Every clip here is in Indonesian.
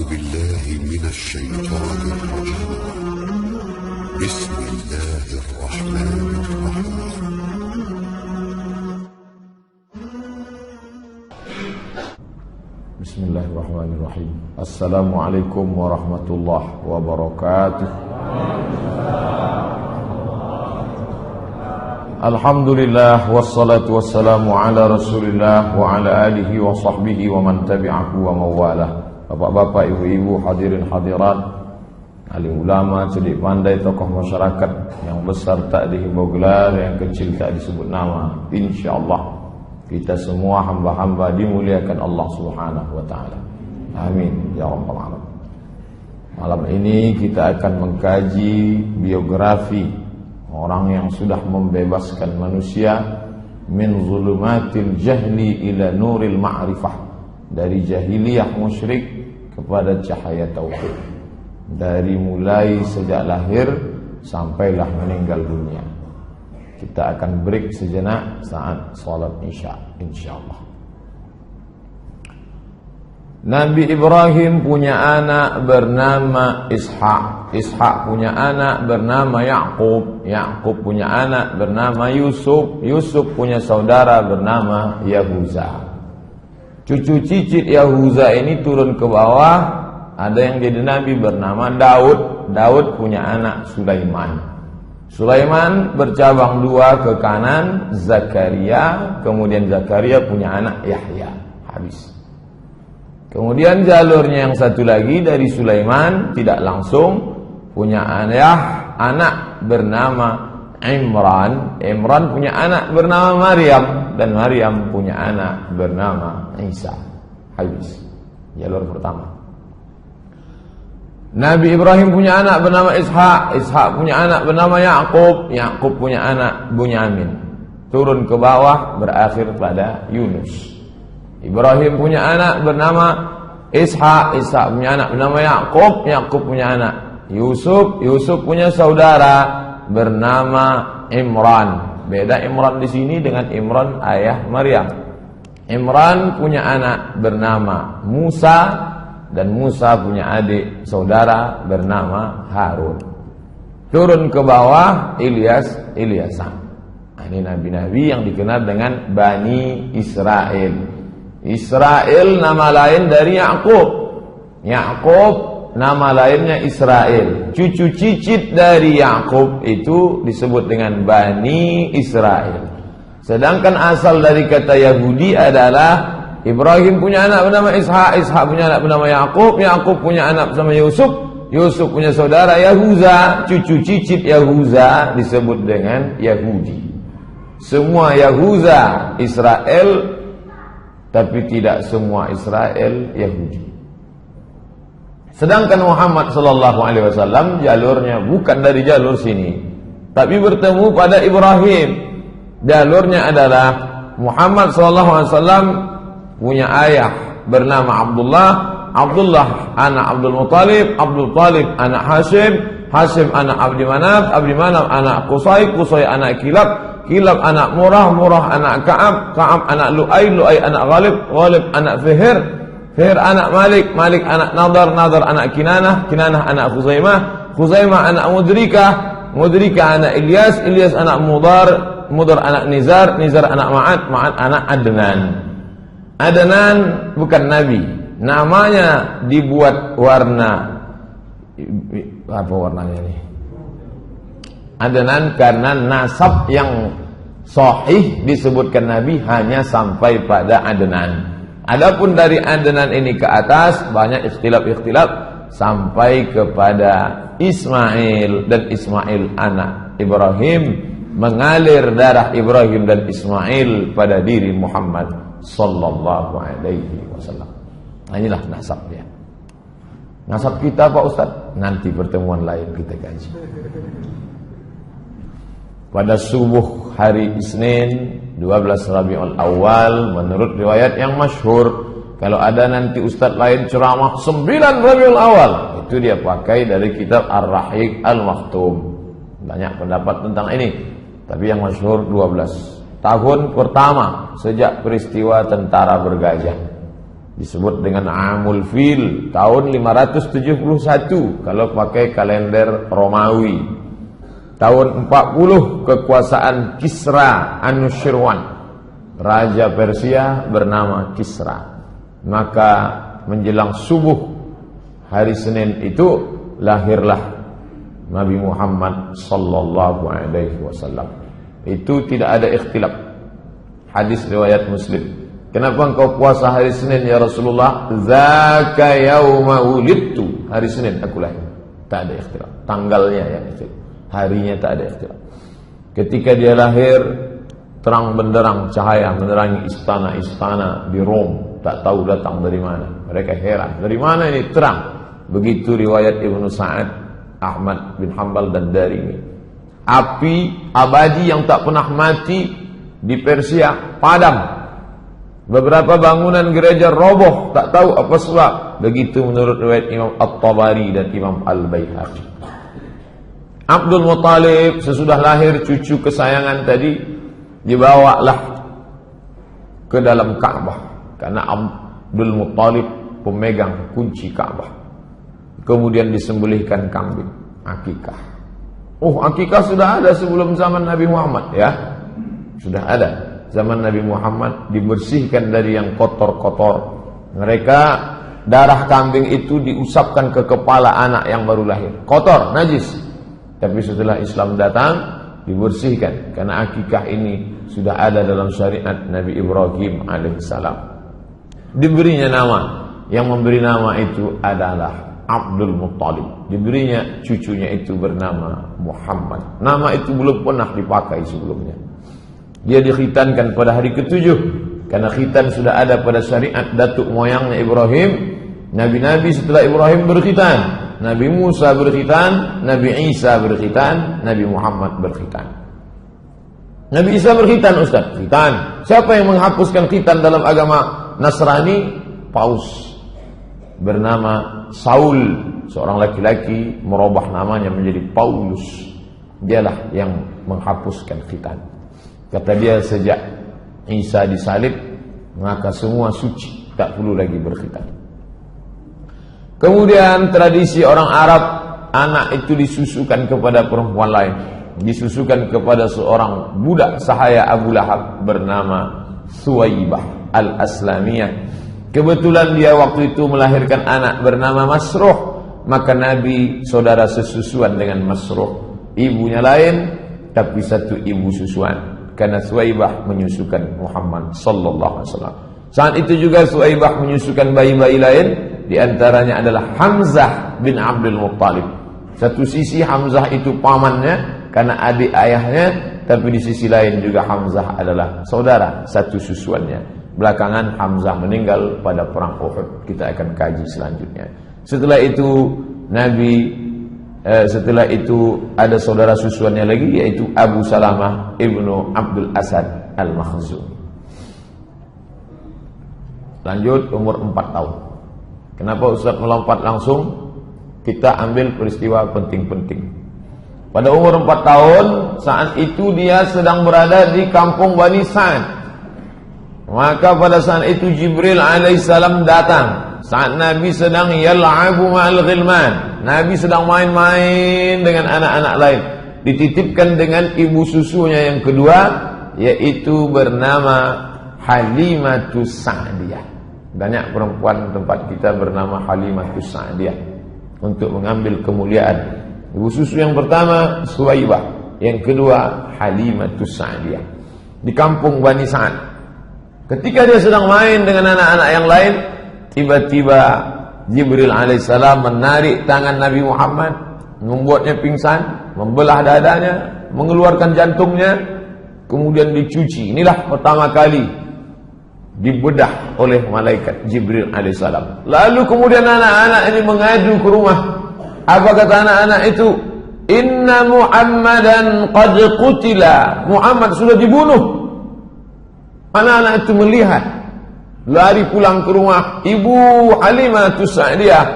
بالله من الشيطان الرجيم. بسم الله الرحمن الرحيم. Bismillahirrahmanirrahim. Assalamualaikum warahmatullahi wabarakatuh. Alhamdulillah wassalatu wassalamu ala Rasulillah wa ala alihi wa sahbihi wa man tabi'ahu wa mawalah. Bapak-bapak, ibu-ibu, hadirin hadirat, alim ulama, cerdik pandai, tokoh masyarakat, yang besar tak dihimbau gelar, yang kecil tak disebut nama. Insyaallah kita semua hamba-hamba dimuliakan Allah Subhanahu wa taala. Amin ya rabbal alamin. Malam ini kita akan mengkaji biografi orang yang sudah membebaskan manusia min zulumatil jahli ila nuril ma'rifah, dari jahiliyah musyrik kepada cahaya tauhid, dari mulai sejak lahir sampailah meninggal dunia. Kita akan break sejenak saat salat isya insyaallah. Nabi Ibrahim punya anak bernama Ishak. Ishak punya anak bernama Yakub. Yakub punya anak bernama Yusuf. Yusuf punya saudara bernama Yahuza. Cucu cicit Yahuza ini turun ke bawah, ada yang jadi nabi bernama Daud. Daud punya anak Sulaiman. Sulaiman bercabang dua ke kanan, Zakaria. Kemudian Zakaria punya anak Yahya. Habis. Kemudian jalurnya yang satu lagi dari Sulaiman tidak langsung punya anak bernama Imran. Imran punya anak bernama Maryam, dan Maryam punya anak bernama Isa. Habis. Jalur pertama. Nabi Ibrahim punya anak bernama Ishak. Ishak punya anak bernama Yakub. Yakub punya anak Bunyamin. Turun ke bawah berakhir pada Yunus. Ibrahim punya anak bernama Ishak. Ishak punya anak bernama Yakub. Yakub punya anak Yusuf. Yusuf punya saudara bernama Imran. Beda Imran di sini dengan Imran ayah Maryam. Imran punya anak bernama Musa, dan Musa punya adik saudara bernama Harun. Turun ke bawah Ilyasan. Ini nabi-nabi yang dikenal dengan Bani Israel. Israel nama lain dari Yakub. Yakub nama lainnya Israel. Cucu cicit dari Yakub itu disebut dengan Bani Israel. Sedangkan asal dari kata Yahudi adalah Ibrahim punya anak bernama Ishak. Ishak punya anak bernama Yakub. Yakub punya anak bernama Yusuf. Yusuf punya saudara Yahuza. Cucu cicit Yahuza disebut dengan Yahudi. Semua Yahuza Israel, tapi tidak semua Israel Yahudi. Sedangkan Muhammad sallallahu alaihi wasallam jalurnya bukan dari jalur sini, tapi bertemu pada Ibrahim. Jalurnya adalah Muhammad sallallahu alaihi wasallam punya ayah bernama Abdullah. Abdullah anak Abdul Muttalib. Abdul Muttalib anak Hashim. Hashim anak Abdi Manaf. Abdi Manaf anak Qusay. Qusay anak Kilab. Kilab anak Murah. Murah anak Ka'ab. Ka'ab anak Lu'ay. Lu'ay anak Ghalib. Ghalib anak Fihir. Fihir anak Malik. Malik anak Nadar. Nadar anak Kinanah. Kinanah anak Khuzaimah. Khuzaimah anak Mudrikah. Mudrikah anak Ilyas. Ilyas anak Mudar. Mudar anak Nizar. Nizar anak Ma'ad. Ma'ad anak Adnan. Adnan bukan nabi. Namanya dibuat warna. Apa warnanya ini? Adnan karena nasab yang sahih disebutkan nabi hanya sampai pada Adnan. Adapun dari Adnan ini ke atas banyak ikhtilaf sampai kepada Ismail, dan Ismail anak Ibrahim, mengalir darah Ibrahim dan Ismail pada diri Muhammad sallallahu alaihi wasallam. Inilah nasab dia. Nasab kita Pak Ustaz, nanti pertemuan lain kita kaji. Pada subuh hari Isnin 12 Rabiul Awal, menurut riwayat yang masyhur, kalau ada nanti Ustaz lain ceramah 9 Rabiul Awal, itu dia pakai dari kitab Ar-Rahiq Al-Maktum. Banyak pendapat tentang ini, tapi yang masyhur 12. Tahun pertama sejak peristiwa tentara bergajah. Disebut dengan Amul Fil, tahun 571 kalau pakai kalender Romawi. Tahun 40 kekuasaan Kisra Anushirwan, raja Persia bernama Kisra. Maka menjelang subuh hari Senin itu lahirlah Nabi Muhammad sallallahu alaihi wasallam. Itu tidak ada ikhtilaf. Hadis riwayat Muslim. Kenapa engkau puasa hari Senin ya Rasulullah? Zaka yauma wulidtu. Hari Senin aku lahir. Tak ada ikhtilaf. Tanggalnya yang ikhtilaf. Harinya tak ada ikhtilaf. Ketika dia lahir, terang benderang cahaya menerangi istana-istana di Rom. Tak tahu datang dari mana. Mereka heran. Dari mana ini terang? Begitu riwayat Ibnu Sa'ad, Ahmad bin Hanbal dan Darimi. Api abadi yang tak pernah mati di Persia padam. Beberapa bangunan gereja roboh, tak tahu apa sebab. Begitu menurut riwayat Imam At-Tabari dan Imam Al-Baihaqi. Abdul Muttalib sesudah lahir cucu kesayangan tadi dibawalah ke dalam Ka'bah karena Abdul Muttalib pemegang kunci Ka'bah. Kemudian disembelihkan kambing, akikah. Oh, akikah sudah ada sebelum zaman Nabi Muhammad ya. Sudah ada. Zaman Nabi Muhammad dibersihkan dari yang kotor-kotor. Mereka darah kambing itu diusapkan ke kepala anak yang baru lahir. Kotor, najis. Tapi setelah Islam datang dibersihkan karena akikah ini sudah ada dalam syariat Nabi Ibrahim alaihissalam. Diberinya nama, yang memberi nama itu adalah Abdul Muttalib. Diberinya cucunya itu bernama Muhammad. Nama itu belum pernah dipakai sebelumnya. Dia dikhitankan pada hari ke-7 karena khitan sudah ada pada syariat datuk moyangnya Ibrahim. Nabi-nabi setelah Ibrahim berkhitan. Nabi Musa berkhitan, Nabi Isa berkhitan, Nabi Muhammad berkhitan. Nabi Isa berkhitan, Ustaz. Khitan. Siapa yang menghapuskan khitan dalam agama Nasrani? Paus bernama Saul, seorang laki-laki merubah namanya menjadi Paulus. Dialah yang menghapuskan khitan. Kata dia sejak Isa disalib maka semua suci, tak perlu lagi berkhitan. Kemudian tradisi orang Arab, anak itu disusukan kepada perempuan lain, disusukan kepada seorang budak sahaya Abu Lahab bernama Suwaibah al-Aslamiyah. Kebetulan dia waktu itu melahirkan anak bernama Masruh, maka Nabi saudara sesusuan dengan Masruh. Ibunya lain tapi satu ibu susuan. Karena Suwaibah menyusukan Muhammad sallallahu alaihi wasallam. Saat itu juga Suwaibah menyusukan bayi-bayi lain, di antaranya adalah Hamzah bin Abdul Muttalib. Satu sisi Hamzah itu pamannya karena adik ayahnya, tapi di sisi lain juga Hamzah adalah saudara satu susuannya. Belakangan Hamzah meninggal pada perang Uhud. Kita akan kaji selanjutnya. Setelah itu ada saudara susuannya lagi, yaitu Abu Salamah ibnu Abdul Asad al-Makhzumi. Lanjut, umur 4 tahun. Kenapa Ustaz melompat langsung? Kita ambil peristiwa penting-penting. Pada umur 4 tahun, saat itu dia sedang berada di kampung Bani Sa'ad. Maka pada saat itu Jibril alaihissalam datang. Saat Nabi sedang yal'abu ma'al ghilman, Nabi sedang main-main dengan anak-anak lain. Dititipkan dengan ibu susunya yang kedua, yaitu bernama Halimatus Sa'diyah. Banyak perempuan tempat kita bernama Halimatus Sa'diyah untuk mengambil kemuliaan. Ibu susu yang pertama Suwaibah, yang kedua Halimatus Sa'diyah. Di kampung Bani Sa'ad. Ketika dia sedang main dengan anak-anak yang lain, tiba-tiba Jibril alaihissalam menarik tangan Nabi Muhammad, membuatnya pingsan, membelah dadanya, mengeluarkan jantungnya, kemudian dicuci. Inilah pertama kali dibedah oleh malaikat Jibril alaihissalam. Lalu kemudian anak-anak ini mengadu ke rumah. Apa kata anak-anak itu? Inna Muhammadan qad qutila. Muhammad sudah dibunuh. Anak-anak itu melihat, lari pulang ke rumah. Ibu Halimatus Sa'diyah,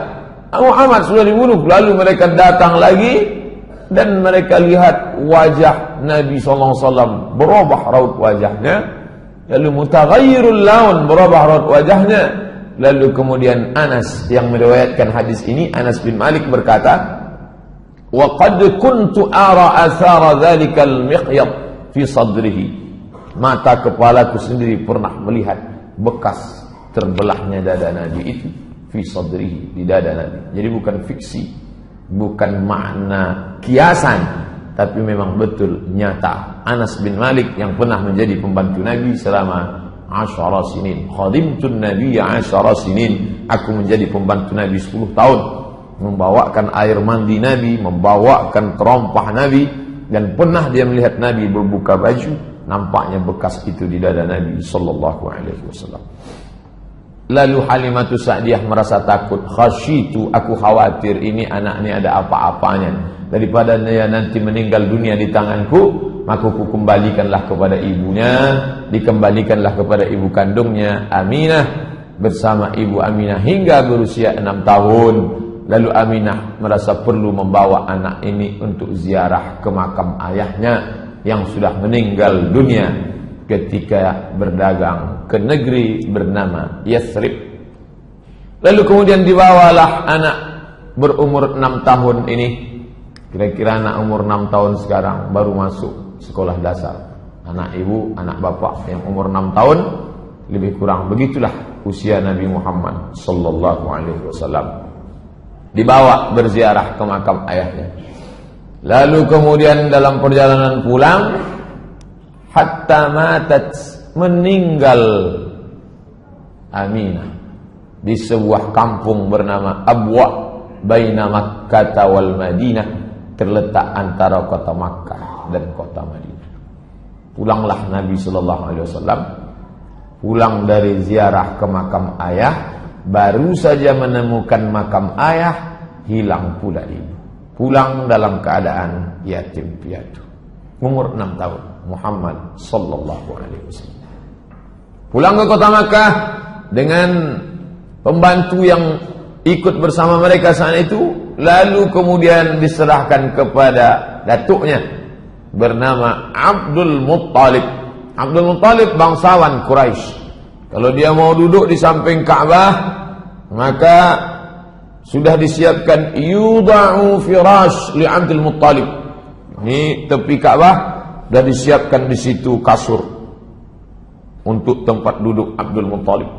Muhammad sudah dibunuh. Lalu mereka datang lagi dan mereka lihat wajah Nabi SAW berubah raut wajahnya. Lalu mutaghayyirul laun, berubah raut wajahnya. lalu kemudian Anas yang meriwayatkan hadis ini, Anas bin Malik berkata, wa qad kuntu ara athara dzalikal miqyad fi sadrihi. Mata kepalaku sendiri pernah melihat bekas terbelahnya dada Nabi itu fi sadrihi, di dada Nabi. Jadi bukan fiksi, bukan makna kiasan, tapi memang betul nyata. Anas bin Malik yang pernah menjadi pembantu Nabi selama 10 sinin. Khadimtun Nabi 10 sinin. Aku menjadi pembantu Nabi 10 tahun, membawakan air mandi Nabi, membawakan terompah Nabi, dan pernah dia melihat Nabi berbuka baju, nampaknya bekas itu di dada Nabi sallallahu alaihi wasallam. Lalu Halimatu Sa'diyah merasa takut. Khasyitu, aku khawatir ini anak ini ada apa-apanya, daripada dia nanti meninggal dunia di tanganku, maka aku kembalikanlah kepada ibunya, dikembalikanlah kepada ibu kandungnya Aminah bersama ibu Aminah hingga berusia 6 tahun. Lalu Aminah merasa perlu membawa anak ini untuk ziarah ke makam ayahnya yang sudah meninggal dunia ketika berdagang ke negeri bernama Yathrib. Lalu kemudian dibawalah anak berumur 6 tahun ini. Kira-kira anak umur 6 tahun sekarang baru masuk sekolah dasar. Anak ibu, anak bapak yang umur 6 tahun lebih kurang begitulah usia Nabi Muhammad sallallahu alaihi wasallam. Dibawa berziarah ke makam ayahnya. Lalu kemudian dalam perjalanan pulang, hatta matat, meninggal Aminah di sebuah kampung bernama Abwa baina Makkah wal Madinah, terletak antara kota Makkah dan kota Madinah. Pulanglah Nabi sallallahu alaihi wasallam, pulang dari ziarah ke makam ayah, baru saja menemukan makam ayah, hilang pula ibu. Pulang dalam keadaan yatim piatu. Umur 6 tahun, Muhammad sallallahu alaihi wasallam. Pulang ke kota Makkah dengan pembantu yang ikut bersama mereka saat itu, lalu kemudian diserahkan kepada datuknya bernama Abdul Muttalib. Abdul Muttalib bangsawan Quraisy. Kalau dia mau duduk di samping Ka'bah, maka sudah disiapkan yuda'u firash li Abdul Muttalib. Ini tepi Ka'bah sudah disiapkan di situ kasur untuk tempat duduk Abdul Muttalib.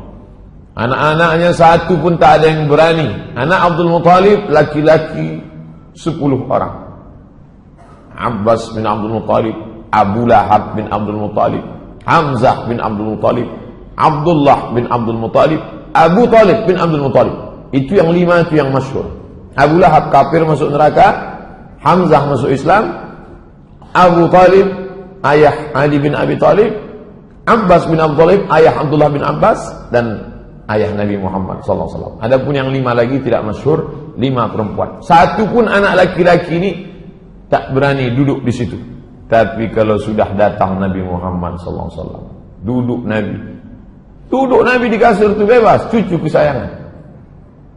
Anak-anaknya satu pun tak ada yang berani. Anak Abdul Muttalib laki-laki 10 orang. Abbas bin Abdul Muttalib, Abu Lahab bin Abdul Muttalib, Hamzah bin Abdul Muttalib, Abdullah bin Abdul Muttalib, Abu Talib bin Abdul Muttalib. Itu yang 5 itu yang masyhur. Abu Lahab kafir masuk neraka, Hamzah masuk Islam, Abu Talib ayah Ali bin Abi Talib, Abbas bin Abdul Talib ayah Abdullah bin Abbas, dan ayah Nabi Muhammad sallallahu alaihi wasallam. Adapun yang 5 lagi tidak masyhur, 5 perempuan. Satu pun anak laki-laki ini tak berani duduk di situ. Tapi kalau sudah datang Nabi Muhammad sallallahu alaihi wasallam, duduk Nabi di kasur itu bebas, cucu kesayangan.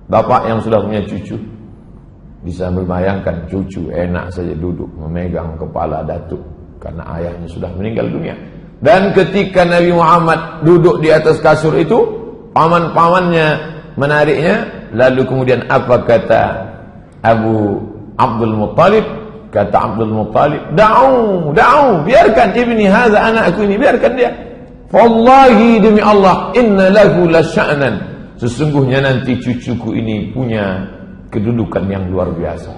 Bapak yang sudah punya cucu bisa membayangkan cucu enak saja duduk memegang kepala datuk karena ayahnya sudah meninggal dunia. Dan ketika Nabi Muhammad duduk di atas kasur itu, paman-pamannya menariknya. Lalu kemudian apa kata Abu Abdul Muttalib? Kata Abdul Muttalib, da'u, biarkan ibni hadza, anakku ini, biarkan dia. Wallahi, demi Allah, inna lahu lasya'nan, sesungguhnya nanti cucuku ini punya kedudukan yang luar biasa.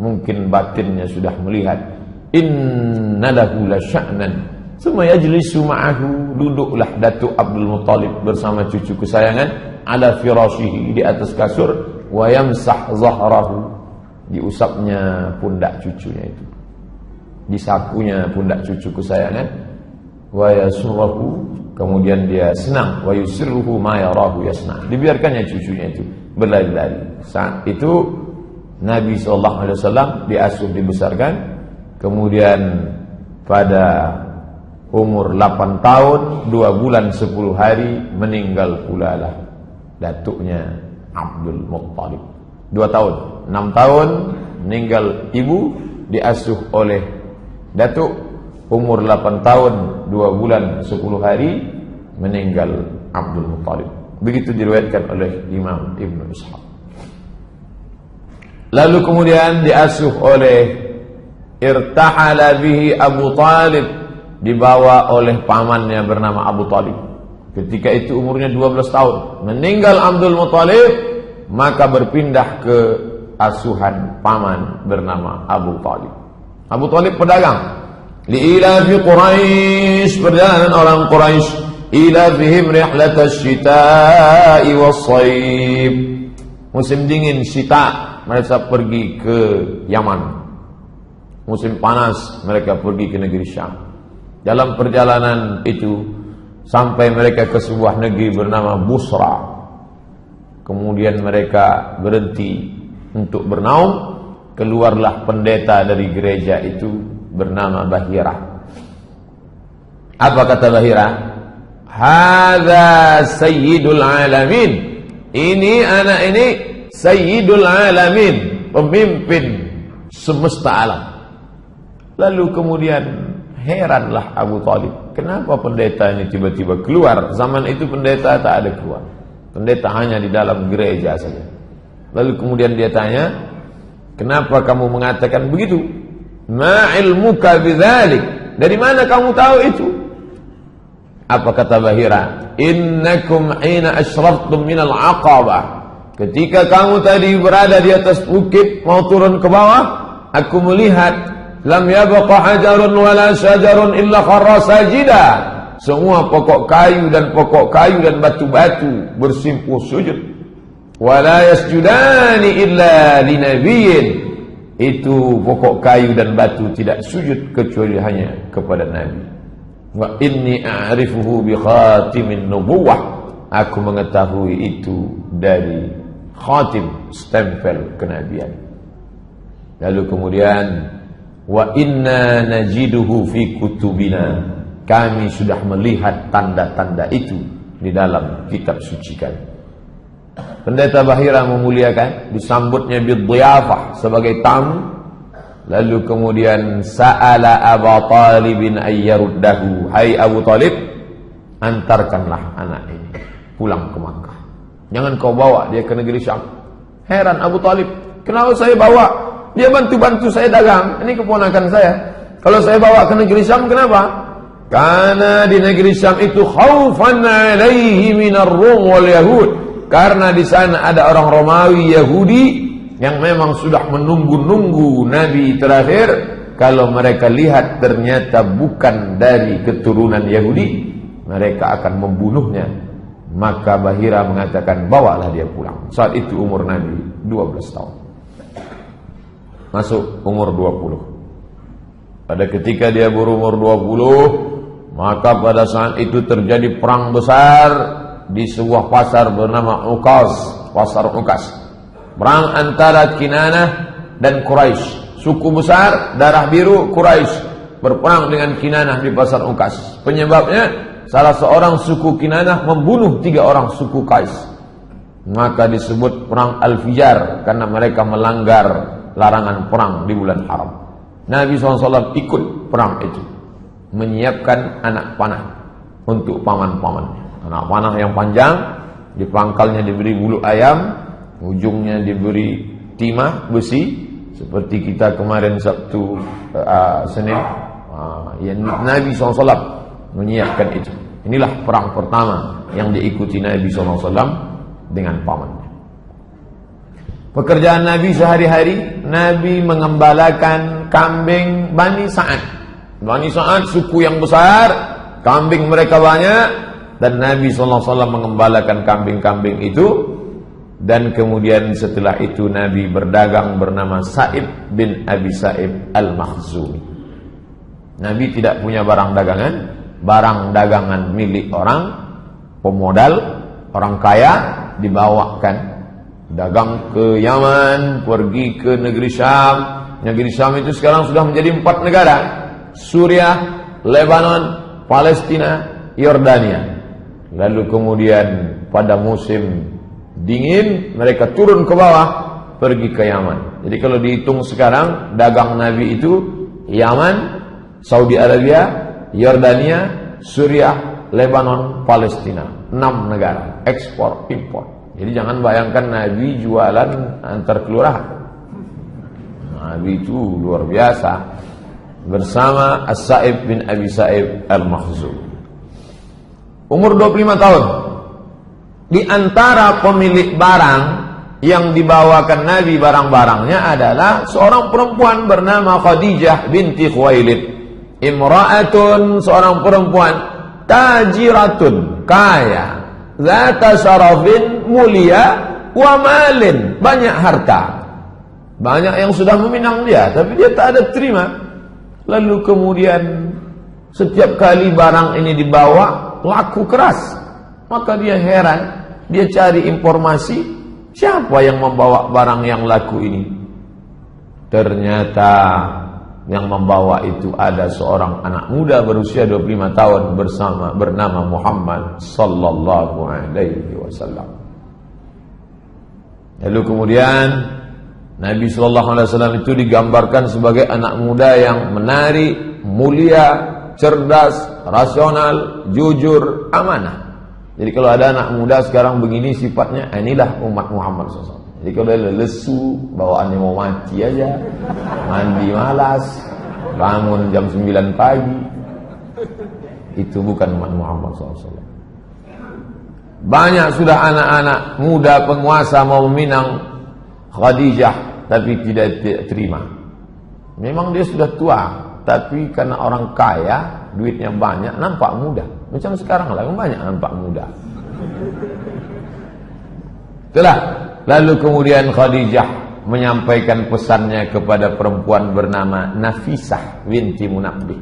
Mungkin batinnya sudah melihat. Inna lahu lasya'nan. Summa yajlisu ma'ahu, duduklah Datuk Abdul Muttalib bersama cucu kesayangan ala firashihi, di atas kasur, wa yamsah zahrahu, diusapnya pundak cucunya itu, disapunya pundak cucu kesayangan, wa yasurruhu, kemudian dia senang, wa yusirruhu ma yarahu yasna, dibiarkannya cucunya itu berlari-lari. Saat itu Nabi SAW diasuh, dibesarkan, kemudian pada umur 8 tahun 2 bulan 10 hari meninggal pula lah datuknya Abdul Muttalib. 2 tahun, 6 tahun meninggal ibu, diasuh oleh datuk. Umur 8 tahun 2 bulan 10 hari meninggal Abdul Muttalib. Begitu diriwayatkan oleh Imam Ibnu Ishaq. Lalu kemudian diasuh oleh, irtahala bihi Abu Talib, dibawa oleh pamannya bernama Abu Talib. Ketika itu umurnya 12 tahun. Meninggal Abdul Muthalib, maka berpindah ke asuhan paman bernama Abu Talib. Abu Talib pedagang. Li'ilafi Quraisy, perjalanan orang Quraisy. Ilafihim rihlatas syita'i was-sayf. Musim dingin syita, mereka pergi ke Yaman. Musim panas, mereka pergi ke negeri Syam. Dalam perjalanan itu sampai mereka ke sebuah negeri bernama Busra. Kemudian mereka berhenti untuk bernaung. Keluarlah pendeta dari gereja itu bernama Bahira. Apa kata Bahira? Hadza sayyidul alamin. Ini anak ini sayyidul alamin, pemimpin semesta alam. Lalu kemudian heranlah Abu Talib, kenapa pendeta ini tiba-tiba keluar? Zaman itu pendeta tak ada keluar. Pendeta hanya di dalam gereja saja. Lalu kemudian dia tanya, kenapa kamu mengatakan begitu? Ma ilmuka bidzalik? Dari mana kamu tahu itu? Apa kata Bahira? Innakum hina asyraftum minal aqabah. Ketika kamu tadi berada di atas bukit mau turun ke bawah, aku melihat lam yabqa hajarun wala syajarun illa kharra sajida. Semua pokok kayu dan batu-batu bersimpuh sujud. Wala yasjudani illa linabiyyin. Itu pokok kayu dan batu tidak sujud kecuali hanya kepada Nabi. Wa inni a'rifuhu bi khatimin nubuwah. Aku mengetahui itu dari khatim, stempel kenabian. Lalu kemudian wa inna najiduhu fi kutubina. Kami sudah melihat tanda-tanda itu di dalam kitab suci kami. Pendeta Bahira memuliakan, disambutnya bidhiyafah sebagai tamu. Lalu kemudian sa'ala Abu Talibin ayyaruddahu. Hai Abu Talib, antarkanlah anak ini pulang ke Makkah. Jangan kau bawa dia ke negeri Syam. Heran Abu Talib, kenapa saya bawa? Dia bantu-bantu saya dagang. Ini keponakan saya. Kalau saya bawa ke negeri Syam, kenapa? Karena di negeri Syam itu khaufan alaihi minar Rum wal Yahud. Karena di sana ada orang Romawi Yahudi yang memang sudah menunggu-nunggu Nabi terakhir. Kalau mereka lihat ternyata bukan dari keturunan Yahudi, mereka akan membunuhnya. Maka Bahira mengatakan, bawalah dia pulang. Saat itu umur Nabi 12 tahun. Masuk umur 20. Pada ketika dia berumur 20, maka pada saat itu terjadi perang besar di sebuah pasar bernama Uqas, pasar Uqas. Perang antara Kinanah dan Quraisy. Suku besar, darah biru Quraisy berperang dengan Kinanah di pasar Uqas. Penyebabnya, salah seorang suku Kinanah membunuh 3 orang suku Qais. Maka disebut perang Al-Fijar karena mereka melanggar larangan perang di bulan haram. Nabi SAW ikut perang itu, menyiapkan anak panah untuk paman-pamannya. Anak panah yang panjang, di pangkalnya diberi bulu ayam, ujungnya diberi timah besi, seperti kita kemarin Sabtu Senin. Nabi SAW menyiapkan itu. Inilah perang pertama yang diikuti Nabi SAW dengan pamannya. Pekerjaan Nabi sehari-hari, Nabi mengembalakan kambing Bani Sa'ad. Bani Sa'ad suku yang besar, kambing mereka banyak, dan Nabi SAW mengembalakan kambing-kambing itu. Dan kemudian setelah itu Nabi berdagang bernama Sa'ib bin Abi Sa'ib Al-Makhzumi. Nabi tidak punya barang dagangan. Barang dagangan milik orang pemodal, orang kaya, dibawakan dagang ke Yaman, pergi ke negeri Syam. Negeri Syam itu sekarang sudah menjadi 4 negara: Suriah, Lebanon, Palestina, Yordania. Lalu kemudian pada musim dingin mereka turun ke bawah, pergi ke Yaman. Jadi kalau dihitung sekarang, dagang Nabi itu Yaman, Saudi Arabia, Yordania, Suriah, Lebanon, Palestina, 6 negara, ekspor impor. Jadi jangan bayangkan Nabi jualan antar kelurahan. Nabi itu luar biasa bersama As-Sa'ib bin Abi Sa'ib Al-Makhzumi. Umur 25 tahun. Di antara pemilik barang yang dibawakan Nabi barang-barangnya adalah seorang perempuan bernama Khadijah binti Khuwailid. Imra'atun, seorang perempuan tajiratun, kaya, zata syarafin, mulia, wa malin, banyak harta. Banyak yang sudah meminang dia, tapi dia tak ada terima. Lalu kemudian setiap kali barang ini dibawa laku keras. Maka dia heran, dia cari informasi, siapa yang membawa barang yang laku ini? Ternyata yang membawa itu ada seorang anak muda berusia 25 tahun bernama Muhammad sallallahu alaihi wasallam. Lalu kemudian Nabi sallallahu alaihi wasallam itu digambarkan sebagai anak muda yang menarik, mulia, cerdas, rasional, jujur, amanah. Jadi kalau ada anak muda sekarang begini sifatnya, inilah umat Muhammad SAW. Jadi kalau dia lesu, bawaannya mau mati aja, mandi malas, bangun jam 9 pagi, itu bukan umat Muhammad SAW. Banyak sudah anak-anak muda penguasa mau meminang Khadijah, tapi tidak terima. Memang dia sudah tua, tapi karena orang kaya, duitnya banyak, nampak muda. Macam sekarang lah, banyak nampak muda. Itulah. Lalu kemudian Khadijah menyampaikan pesannya kepada perempuan bernama Nafisah binti Munabbih.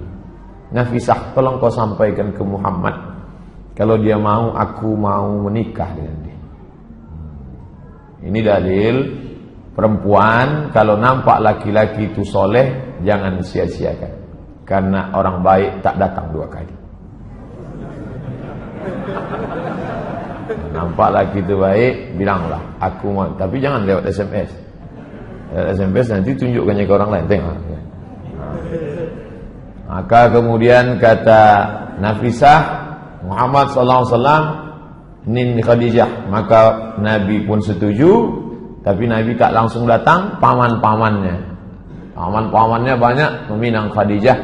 Nafisah, tolong kau sampaikan ke Muhammad, kalau dia mau, aku mau menikah dengan dia. Ini dalil perempuan kalau nampak laki-laki itu soleh, jangan sia-siakan. Karena orang baik tak datang 2 kali. Nampak laki itu baik, bilanglah aku mau, tapi jangan lewat SMS. Lewat SMS nanti tunjukkannya ke orang lain, tengok. Maka kemudian kata Nafisah, Muhammad sallallahu alaihi wasallam nin Khadijah, maka Nabi pun setuju, tapi Nabi tak langsung datang, paman-pamannya. Paman-pamannya banyak meminang Khadijah.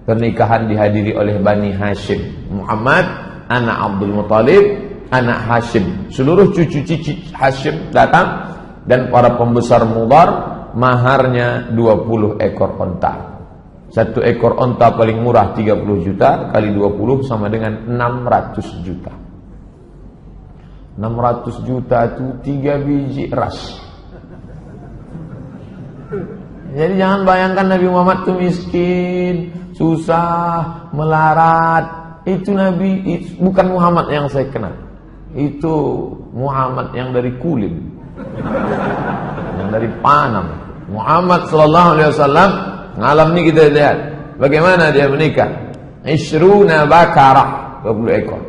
Pernikahan dihadiri oleh Bani Hashim. Muhammad, anak Abdul Muttalib, anak Hashim. Seluruh cucu-cucu Hashim datang, dan para pembesar Mudhar, maharnya 20 ekor onta. 1 ekor onta paling murah 30 juta, kali 20 sama dengan 600 juta. 600 juta itu 3 biji eras. Jadi jangan bayangkan Nabi Muhammad itu miskin, susah, melarat. Itu Nabi, bukan Muhammad yang saya kenal. Itu Muhammad yang dari Kulim, yang dari Panam. Muhammad sallallahu alaihi wasallam, ngalam ini kita lihat bagaimana dia menikah. 20 bakarah, 20 ekor.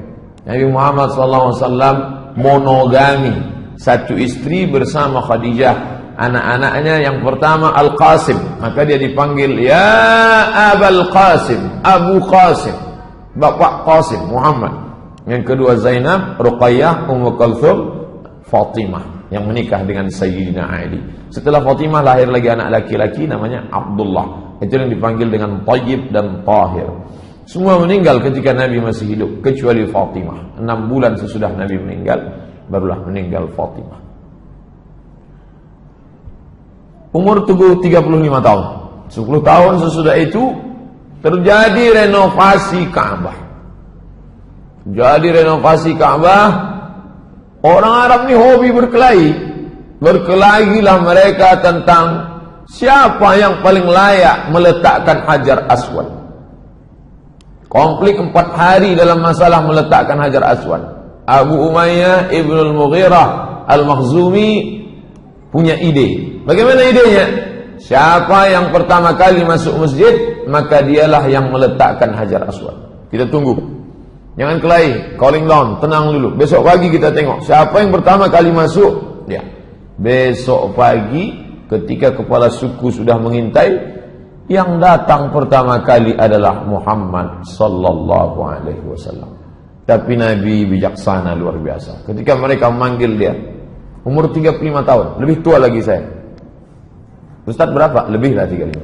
Nabi Muhammad sallallahu alaihi wasallam monogami, 1 istri bersama Khadijah. Anak-anaknya yang pertama Al-Qasim, maka dia dipanggil ya Abul Qasim, Abu Qasim, Bapak Qasim, Muhammad. Yang kedua Zainab, Ruqayyah, Ummu Kulthum, Fatimah yang menikah dengan Sayyidina Ali. Setelah Fatimah lahir lagi anak laki-laki namanya Abdullah. Itu yang dipanggil dengan Thayyib dan Tahir. Semua meninggal ketika Nabi masih hidup kecuali Fatimah. 6 bulan sesudah Nabi meninggal, barulah meninggal Fatimah. Umur tubuh 35 tahun. 10 tahun sesudah itu terjadi renovasi Ka'bah. Jadi renovasi Ka'bah, orang Arab ini hobi berkelahi. Berkelahilah mereka tentang siapa yang paling layak meletakkan Hajar Aswad. Konflik 4 hari dalam masalah meletakkan Hajar Aswad. Abu Umayyah Ibn al-Mughirah Al-Makhzumi punya ide. Bagaimana idenya? Siapa yang pertama kali masuk masjid, maka dialah yang meletakkan Hajar Aswad. Kita tunggu. Jangan kelahi, calling down, tenang dulu. Besok pagi kita tengok siapa yang pertama kali masuk, dia. Besok pagi ketika kepala suku sudah mengintai, yang datang pertama kali adalah Muhammad sallallahu alaihi wasallam. Tapi Nabi bijaksana luar biasa. Ketika mereka memanggil dia, umur 35 tahun, lebih tua lagi saya. Ustaz berapa? Lebih lah 35.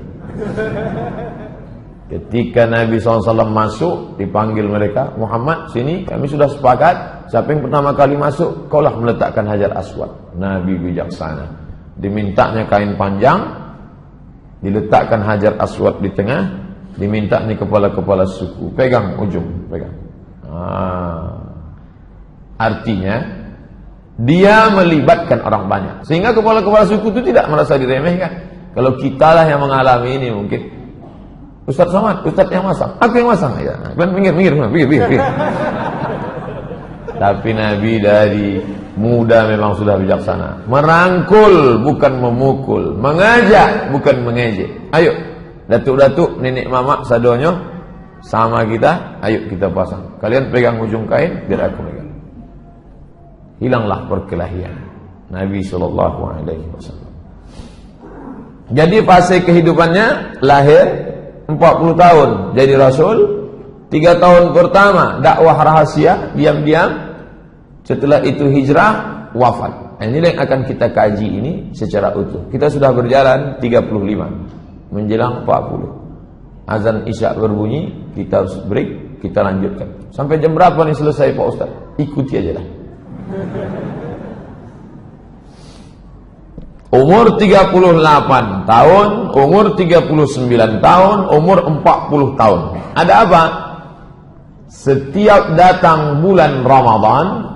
Ketika Nabi SAW masuk, dipanggil mereka, Muhammad sini, kami sudah sepakat, siapa yang pertama kali masuk, kaulah meletakkan Hajar Aswad. Nabi bijaksana. Dimintanya kain panjang, diletakkan Hajar Aswad di tengah, diminta nih kepala-kepala suku, pegang ujung, pegang. Artinya dia melibatkan orang banyak, sehingga kepala-kepala suku itu tidak merasa diremehkan. Kalau kita lah yang mengalami ini mungkin, Ustaz Somad, Ustaz yang masang, aku yang masang ya. Pinggir. Tapi Nabi dari muda memang sudah bijaksana. Merangkul bukan memukul, mengajak bukan mengejek. Ayo, datuk-datuk, nenek mama, sadonyo sama kita, ayo kita pasang. Kalian pegang ujung kain, biar aku pegang. Hilanglah perkelahian. Nabi SAW. Jadi fase kehidupannya lahir 40 tahun jadi Rasul, 3 tahun pertama dakwah rahasia, diam-diam. Setelah itu hijrah, wafat. Ini yang akan kita kaji ini secara utuh. Kita sudah berjalan 35 menjelang 40. Azan Isya berbunyi, kita harus break, kita lanjutkan. Sampai jam berapa nih selesai Pak Ustaz? Ikuti aja lah. Umur 38 tahun, umur 39 tahun, umur 40 tahun. Ada apa? Setiap datang bulan Ramadan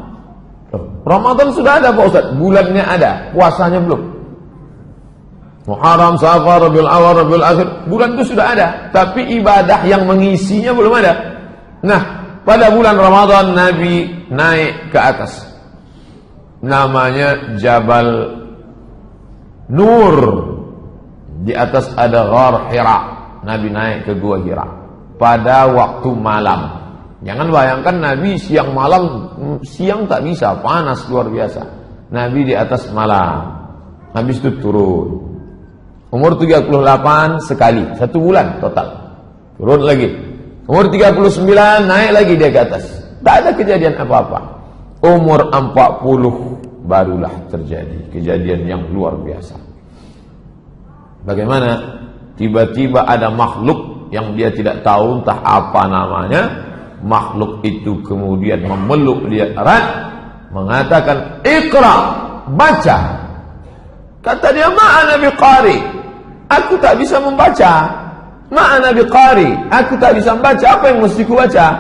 sudah ada Pak Ustaz, bulannya ada, puasanya belum. Muharram, Safar, Rabiul Awal, Rabiul Akhir, bulan itu sudah ada, tapi ibadah yang mengisinya belum ada. Nah, pada bulan Ramadan Nabi naik ke atas. Namanya Jabal Nur. Di atas ada Ghar Hira. Nabi naik ke Gua Hira pada waktu malam. Jangan bayangkan Nabi siang malam, siang tak bisa, panas luar biasa. Nabi di atas malam. Habis itu turun. Umur 38 sekali, 1 bulan total. Turun lagi. Umur 39 naik lagi dia ke atas. Tak ada kejadian apa-apa. Umur 40 barulah terjadi kejadian yang luar biasa. Bagaimana tiba-tiba ada makhluk yang dia tidak tahu entah apa namanya. Makhluk itu kemudian memeluk dia erat, mengatakan, "Iqra, baca." Kata dia, "Ma'ana biqari." Aku tak bisa membaca. "Ma'ana biqari." Aku tak bisa membaca. Apa yang mesti ku baca?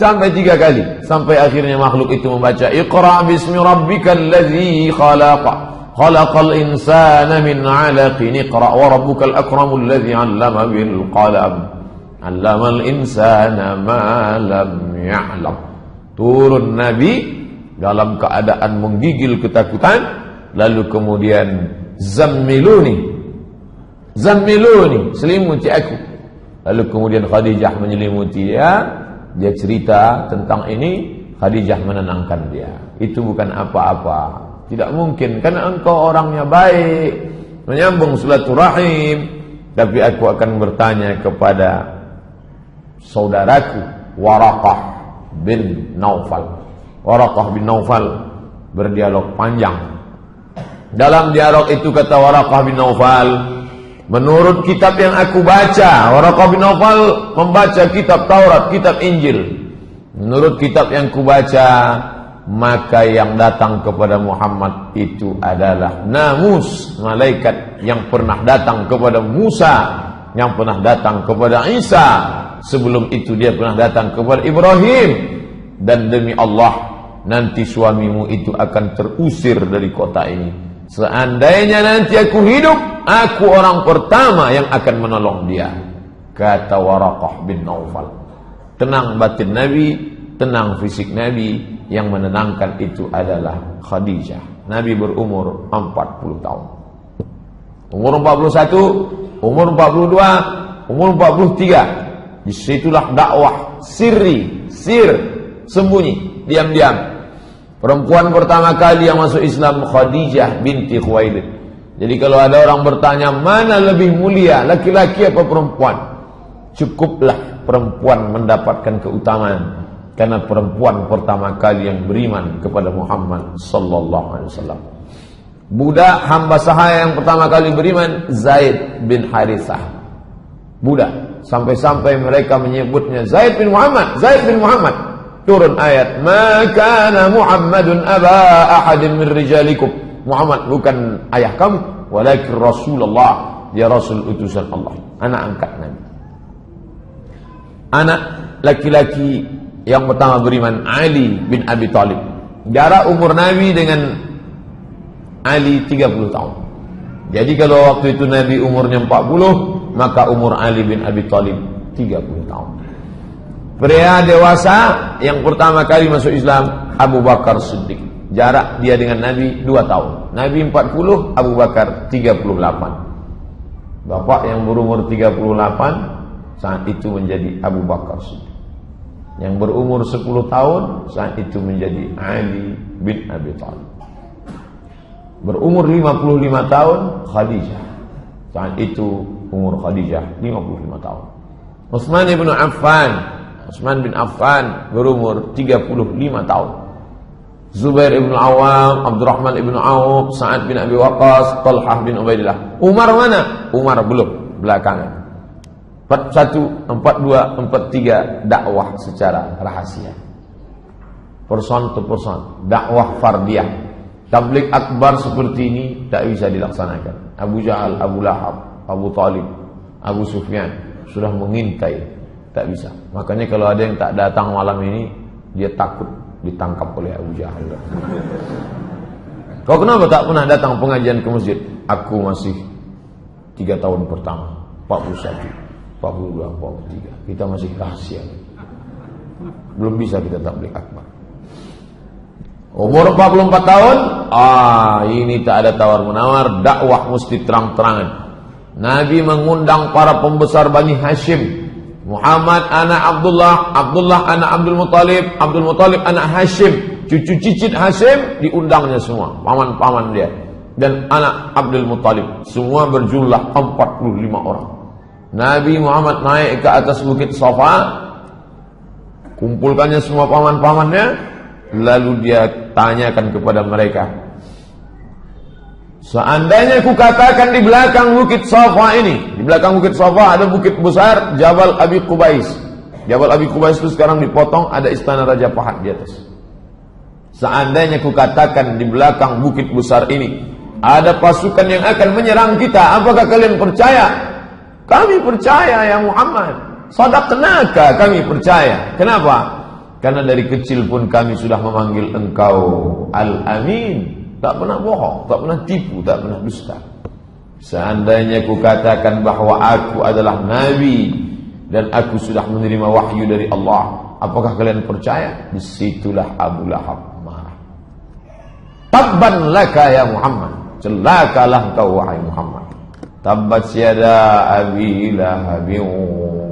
Sampai 3 kali. Sampai akhirnya makhluk itu membaca, "Iqra bismi rabbikal ladzi khalaqa. Khalaqal insana min 'alaqin. Iqra wa rabbukal akramul ladzi 'allama bil qalam. 'Allamal insana ma lam ya'lam." Turun Nabi dalam keadaan menggigil ketakutan, lalu kemudian zammiluni, selimuti aku. Lalu kemudian Khadijah menyelimuti dia. Dia cerita tentang ini, Khadijah menenangkan dia. Itu bukan apa-apa, tidak mungkin, karena engkau orangnya baik, menyambung silaturahim. Tapi aku akan bertanya kepada saudaraku Waraqah bin Naufal. Waraqah bin Naufal berdialog panjang. Dalam dialog itu kata Waraqah bin Naufal, menurut kitab yang aku baca, Waraqah bin Naufal membaca kitab Taurat, kitab Injil. Menurut kitab yang ku baca, maka yang datang kepada Muhammad itu adalah namus, malaikat yang pernah datang kepada Musa, yang pernah datang kepada Isa. Sebelum itu dia pernah datang kepada Ibrahim. Dan demi Allah, nanti suamimu itu akan terusir dari kota ini. Seandainya nanti aku hidup, aku orang pertama yang akan menolong dia. Kata Waraqah bin Naufal. Tenang batin Nabi, tenang fisik Nabi. Yang menenangkan itu adalah Khadijah. Nabi berumur 40 tahun. Umur 41, umur 42, umur 43. Disitulah dakwah sirri, sembunyi, diam-diam. Perempuan pertama kali yang masuk Islam Khadijah binti Khuwailid. Jadi kalau ada orang bertanya mana lebih mulia, laki-laki apa perempuan? Cukuplah perempuan mendapatkan keutamaan. Karena perempuan pertama kali yang beriman kepada Muhammad sallallahu alaihi wasallam. Budak hamba sahaya yang pertama kali beriman Zaid bin Harithah. Budak, sampai-sampai mereka menyebutnya Zaid bin Muhammad, Zaid bin Muhammad. Turun ayat, "Ma kana Muhammadun aba ahadin min rijalikum." Muhammad bukan ayah kamu, walakin Rasulullah, dia Rasul utusan Allah, anak angkat Nabi. Anak laki-laki yang pertama beriman Ali bin Abi Thalib. Jarak umur Nabi dengan Ali 30 tahun. Jadi kalau waktu itu Nabi umurnya 40, maka umur Ali bin Abi Thalib 30 tahun. Pria dewasa yang pertama kali masuk Islam Abu Bakar Siddiq. Jarak dia dengan Nabi 2 tahun. Nabi 40, Abu Bakar 38. Bapak yang berumur 38 saat itu menjadi Abu Bakar Siddiq. Yang berumur 10 tahun saat itu menjadi Ali bin Abi Thalib. Berumur 55 tahun Khadijah. Saat itu umur Khadijah 55 tahun. Utsman bin Affan berumur 35 tahun. Zubair ibn Awam, Abdurrahman ibn Auf, Sa'ad bin Abi Waqqas, Talhah bin Ubaidillah. Umar mana? Umar belum, belakangan. 41, 42, 43 dakwah secara rahasia. Person to person, dakwah fardiyah. Tabligh akbar seperti ini tak bisa dilaksanakan. Abu Jahal, Abu Lahab, Abu Talib, Abu Sufyan sudah mengintai, tak bisa. Makanya kalau ada yang tak datang malam ini, dia takut ditangkap oleh Abu Jahal. Kau kenapa tak pernah datang pengajian ke masjid? Aku masih 3 tahun pertama, 41. 42, 43. Kita masih rahasia. Belum bisa kita tabligh akbar. Umur 44 tahun, ini tak ada tawar-menawar, dakwah mesti terang-terangan. Nabi mengundang para pembesar Bani Hashim. Muhammad anak Abdullah, Abdullah anak Abdul Muttalib, Abdul Muttalib anak Hashim, cucu cicit Hashim diundangnya semua, paman-paman dia. Dan anak Abdul Muttalib, semua berjumlah 45 orang. Nabi Muhammad naik ke atas bukit Safa, kumpulkannya semua paman-pamannya, lalu dia tanyakan kepada mereka, seandainya ku katakan di belakang bukit Safa ini, di belakang bukit Safa ada bukit besar Jabal Abi Qubais. Jabal Abi Qubais itu sekarang dipotong, ada istana Raja Fahad di atas. Seandainya ku katakan di belakang bukit besar ini ada pasukan yang akan menyerang kita, apakah kalian percaya? Kami percaya ya Muhammad. Sadaqnaka, kami percaya. Kenapa? Karena dari kecil pun kami sudah memanggil engkau Al-Amin. Tak pernah bohong, tak pernah tipu, tak pernah dusta. Seandainya ku katakan bahwa aku adalah Nabi dan aku sudah menerima wahyu dari Allah, apakah kalian percaya? Disitulah Abu Lahab marah. Tabban laka ya Muhammad. Celakalah kau wahai Muhammad. Tabbat yada abi lahabin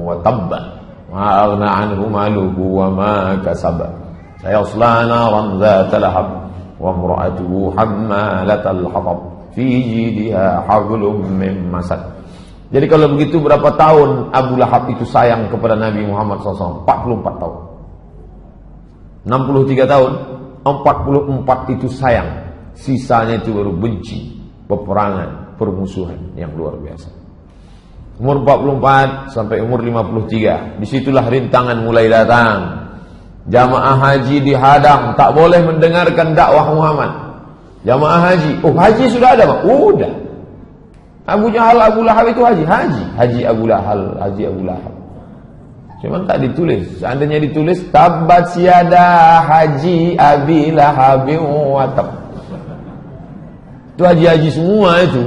wa tabba ma aghna anhu maluhu wa ma kasaba sayasla naran dhata lahab wa imra'atuhu hammalatal hatab fi jidha hablum min masad. Jadi kalau begitu berapa tahun Abu Lahab itu sayang kepada Nabi Muhammad SAW? 44 tahun. 63 tahun, 44 itu sayang, sisanya itu baru benci, peperangan, permusuhan yang luar biasa. Umur 44 sampai umur 53, disitulah rintangan mulai datang. Jamaah haji dihadang, tak boleh mendengarkan dakwah Muhammad. Jamaah haji, haji sudah ada Pak? Udah. Abu Jahal, Abu Lahab itu haji Abu Lahab. Cuman tak ditulis. Seandainya ditulis tabbat yada haji abi lahabin wa tab. Itu haji-haji semua itu.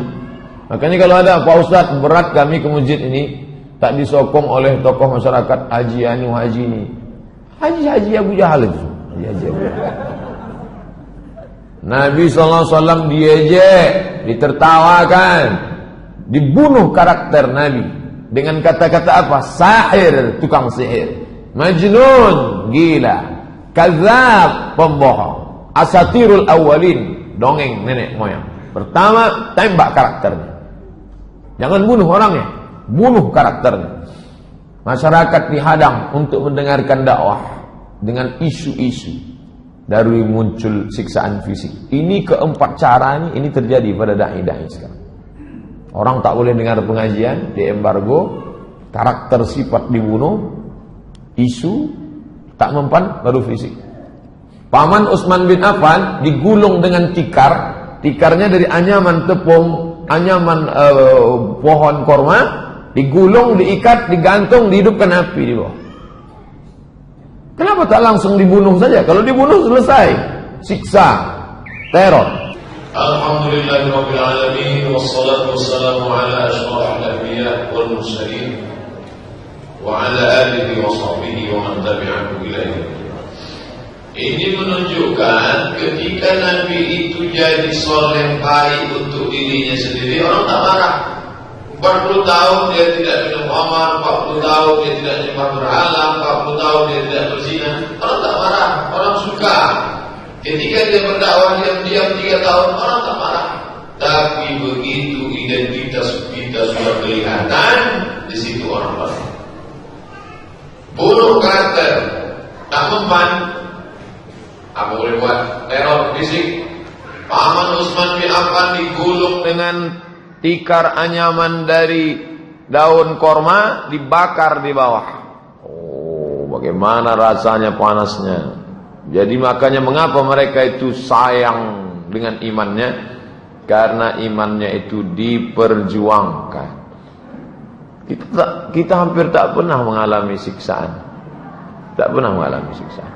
Makanya kalau ada Pak Ustaz berat kami ke masjid ini, tak disokong oleh tokoh masyarakat haji anu haji ini. Haji Abu Jahal itu. Haji Abu Jahal. Nabi SAW diejek, ditertawakan, dibunuh karakter Nabi dengan kata-kata apa? Sahir, tukang sihir, majnun, gila, kadzab, pembohong, asatirul awalin, dongeng nenek moyang. Pertama, tembak karakternya. Jangan bunuh orangnya, bunuh karakternya. Masyarakat dihadang untuk mendengarkan dakwah. dengan isu-isu dari muncul siksaan fisik. Ini keempat cara ini terjadi pada dai-dai sekarang. Orang tak boleh dengar pengajian, diembargo, karakter sifat dibunuh, isu tak mempan baru fisik. Paman Utsman bin Affan digulung dengan tikar, tikarnya dari anyaman tepung, anyaman pohon korma, digulung, diikat, digantung, dihidupkan api di bawah. Kenapa tak langsung dibunuh saja? Kalau dibunuh selesai, siksa, teror. Alhamdulillahirabbil alamin wassalatu wassalamu ala asyrafil anbiya wal mursalin wa ala alihi wa sahbihi wa man tabi'ahu ila yaumil. Ini menunjukkan ketika Nabi itu jadi soleh baik untuk dirinya sendiri, orang tak marah. 40 tahun dia tidak minum khamar, 40 tahun dia tidak nyembah berhala, 40 tahun dia tidak berzina, orang tak marah, orang suka. Ketika dia berdakwah diam-diam 3 tahun, orang tak marah. Tapi begitu identitas kita sudah kelihatan, di situ orang marah. Bunuh karakter, tak mempan. Apa boleh buat? Teror fisik. Paman Utsman bin Affan digulung dengan tikar anyaman dari daun korma, dibakar di bawah. Oh, bagaimana rasanya panasnya. Jadi makanya mengapa mereka itu sayang dengan imannya? Karena imannya itu diperjuangkan. Kita hampir tak pernah mengalami siksaan. Tak pernah mengalami siksaan.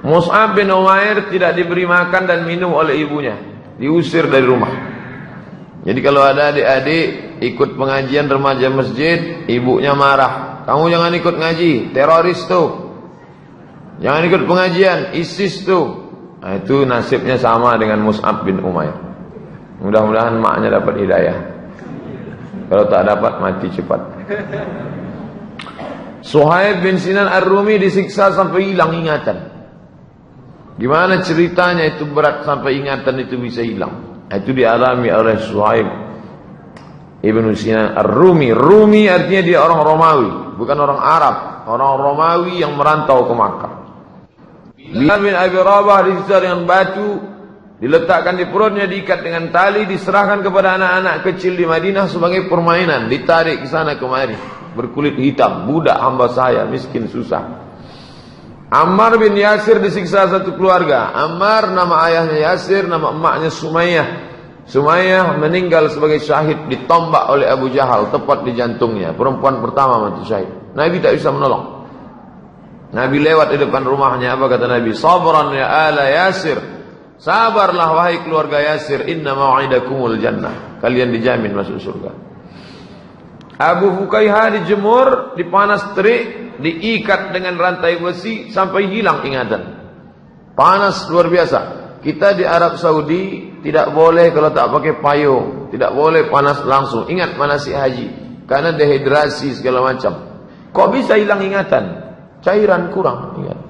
Mus'ab bin Umair tidak diberi makan dan minum oleh ibunya, diusir dari rumah. Jadi kalau ada adik-adik ikut pengajian remaja masjid, ibunya marah, kamu jangan ikut ngaji, teroris tuh. Jangan ikut pengajian, ISIS tuh. Nah, itu nasibnya sama dengan Mus'ab bin Umair. Mudah-mudahan maknya dapat hidayah. Kalau tak dapat mati cepat. Suhaib bin Sinan Ar-Rumi disiksa sampai hilang ingatan. Gimana ceritanya itu berat sampai ingatan itu bisa hilang? Itu dialami oleh Suhaib Ibn Sinan Ar-Rumi. Rumi artinya dia orang Romawi, bukan orang Arab. Orang Romawi yang merantau ke Makkah. Bilal bin Abi Rabah disiksa dengan batu, diletakkan di perutnya, diikat dengan tali, diserahkan kepada anak-anak kecil di Madinah sebagai permainan, ditarik ke sana kemari. Berkulit hitam, budak hamba saya, miskin susah. Ammar bin Yasir disiksa satu keluarga. Ammar nama ayahnya Yasir, nama emaknya Sumayyah. Sumayyah meninggal sebagai syahid, ditombak oleh Abu Jahal tepat di jantungnya. Perempuan pertama mati syahid. Nabi tak bisa menolong. Nabi lewat di depan rumahnya, apa kata Nabi? Sabran ya ala Yasir. Sabarlah wahai keluarga Yasir, inna mau'idakumul jannah. Kalian dijamin masuk surga. Abu Fukaihah dijemur, dipanas terik, diikat dengan rantai besi sampai hilang ingatan. Panas luar biasa. Kita di Arab Saudi tidak boleh kalau tak pakai payung, tidak boleh panas langsung. Ingat manasik haji, karena dehidrasi segala macam. Kok bisa hilang ingatan? Cairan kurang ingat.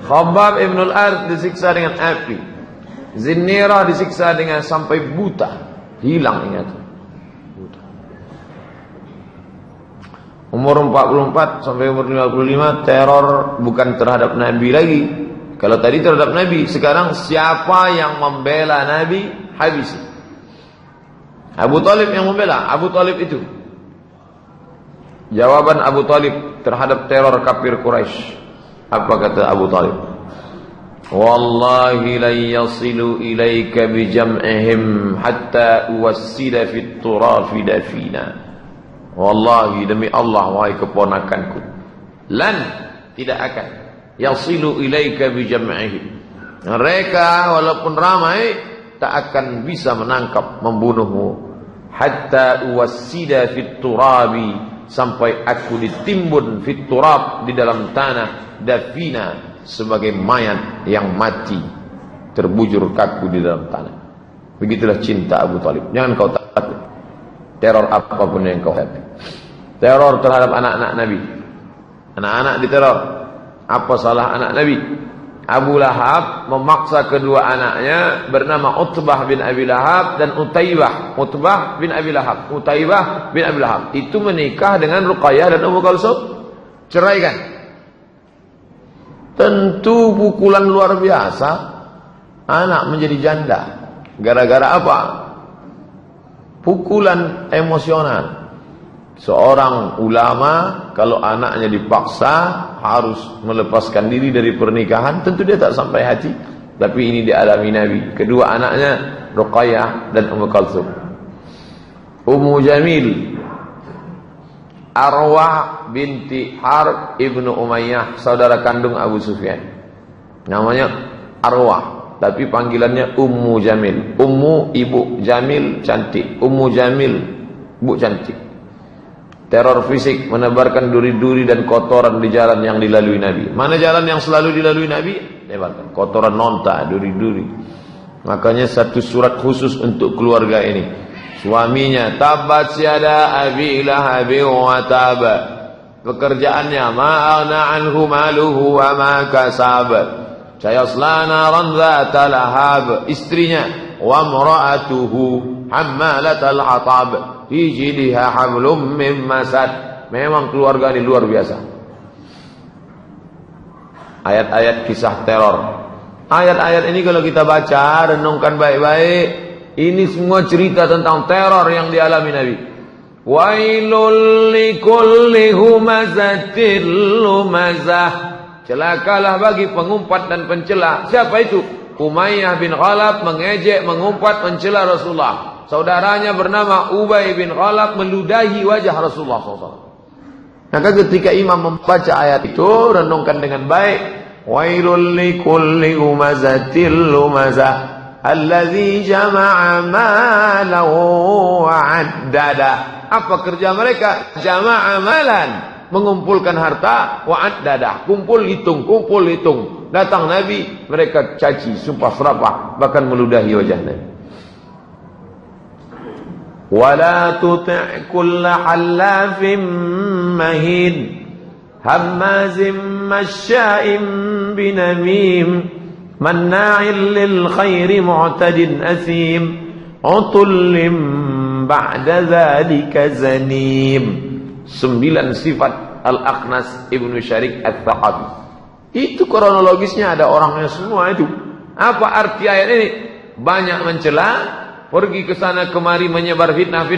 Khabbab ibn al-Arth disiksa dengan api. Zinnirah disiksa dengan sampai buta, hilang ingatan. Umur 44 sampai umur 55 teror bukan terhadap Nabi lagi. Kalau tadi terhadap Nabi, sekarang siapa yang membela Nabi, habis. Abu Talib yang membela. Abu Talib itu. Jawaban Abu Talib terhadap teror kafir Quraisy. Apa kata Abu Talib? Wallahi la yasilu ilaika bi jam'ihim hatta uwassida fit turafi dafina. Wallahi demi Allah wahai keponakanku, lan tidak akan yasilu ilaika bi jam'ihim. Mereka walaupun ramai tak akan bisa menangkap, membunuhmu. Hatta uwassida fit turabi, sampai aku ditimbun fit turab, di dalam tanah, dafina, sebagai mayat yang mati, terbujur kaku di dalam tanah. Begitulah cinta Abu Talib. Jangan kau takut teror apapun yang kau hadapi. Teror terhadap anak-anak Nabi. Anak-anak diteror. Apa salah anak Nabi? Abu Lahab memaksa kedua anaknya bernama Utbah bin Abi Lahab dan Utaibah. Utbah bin Abi Lahab, Utaibah bin Abi Lahab. Itu menikah dengan Ruqayyah dan Ummu Kalsum. Ceraikan. Tentu pukulan luar biasa. Anak menjadi janda. Gara-gara apa? Pukulan emosional. Seorang ulama kalau anaknya dipaksa harus melepaskan diri dari pernikahan, tentu dia tak sampai hati. Tapi ini dialami Nabi. Kedua anaknya Ruqayyah dan Ummu Kalsum. Ummu Jamil, Arwah binti Harb ibnu Umayyah, saudara kandung Abu Sufyan. Namanya Arwah, tapi panggilannya Ummu Jamil. Ummu ibu, Jamil cantik. Ummu Jamil bu cantik. Teror fisik, menebarkan duri-duri dan kotoran di jalan yang dilalui Nabi. Mana jalan yang selalu dilalui Nabi? Nebarkan kotoran, nonta, duri-duri. Makanya satu surat khusus untuk keluarga ini. Suaminya, tabat yada abi lahabi wa tab. Pekerjaannya, ma'ana anhu maluhu wa ma kasab. Sayasla naran dzata lahab. Istrinya, wa mra'atuhu hammalatal hatab. Fi jidha hablum mim masad. Memang keluarga ini luar biasa. Ayat-ayat kisah teror. Ayat-ayat ini kalau kita baca, renungkan baik-baik, ini semua cerita tentang teror yang dialami Nabi. Wailul likulli humazatil lumazah. Celakalah bagi pengumpat dan pencela. Siapa itu? Umayyah bin Khalaf mengejek, mengumpat, mencela Rasulullah. Saudaranya bernama Ubay bin Khalaf meludahi wajah Rasulullah SAW. Maka ketika imam membaca ayat itu, renungkan dengan baik. Wailul likulli humazatil lumazah alladzi jama'a malahu wa'addada. Apa kerja mereka? Jama'a malan, mengumpulkan harta, wa'addada, kumpul hitung. Datang Nabi, mereka caci, sumpah serapah, bahkan meludahi wajah Nabi. ولا تطع كل حلاف مهين هماز مشاء بنميم مناع للخير معتد أثيم عتل بعد ذلك زنيم. 9 sifat Al-Akhnas Ibnu Syarik Al-Thaqafi. Itu kronologisnya, ada orangnya semua itu. Apa arti ayat ini? Banyak mencela, pergi ke sana kemari menyebar fitnah.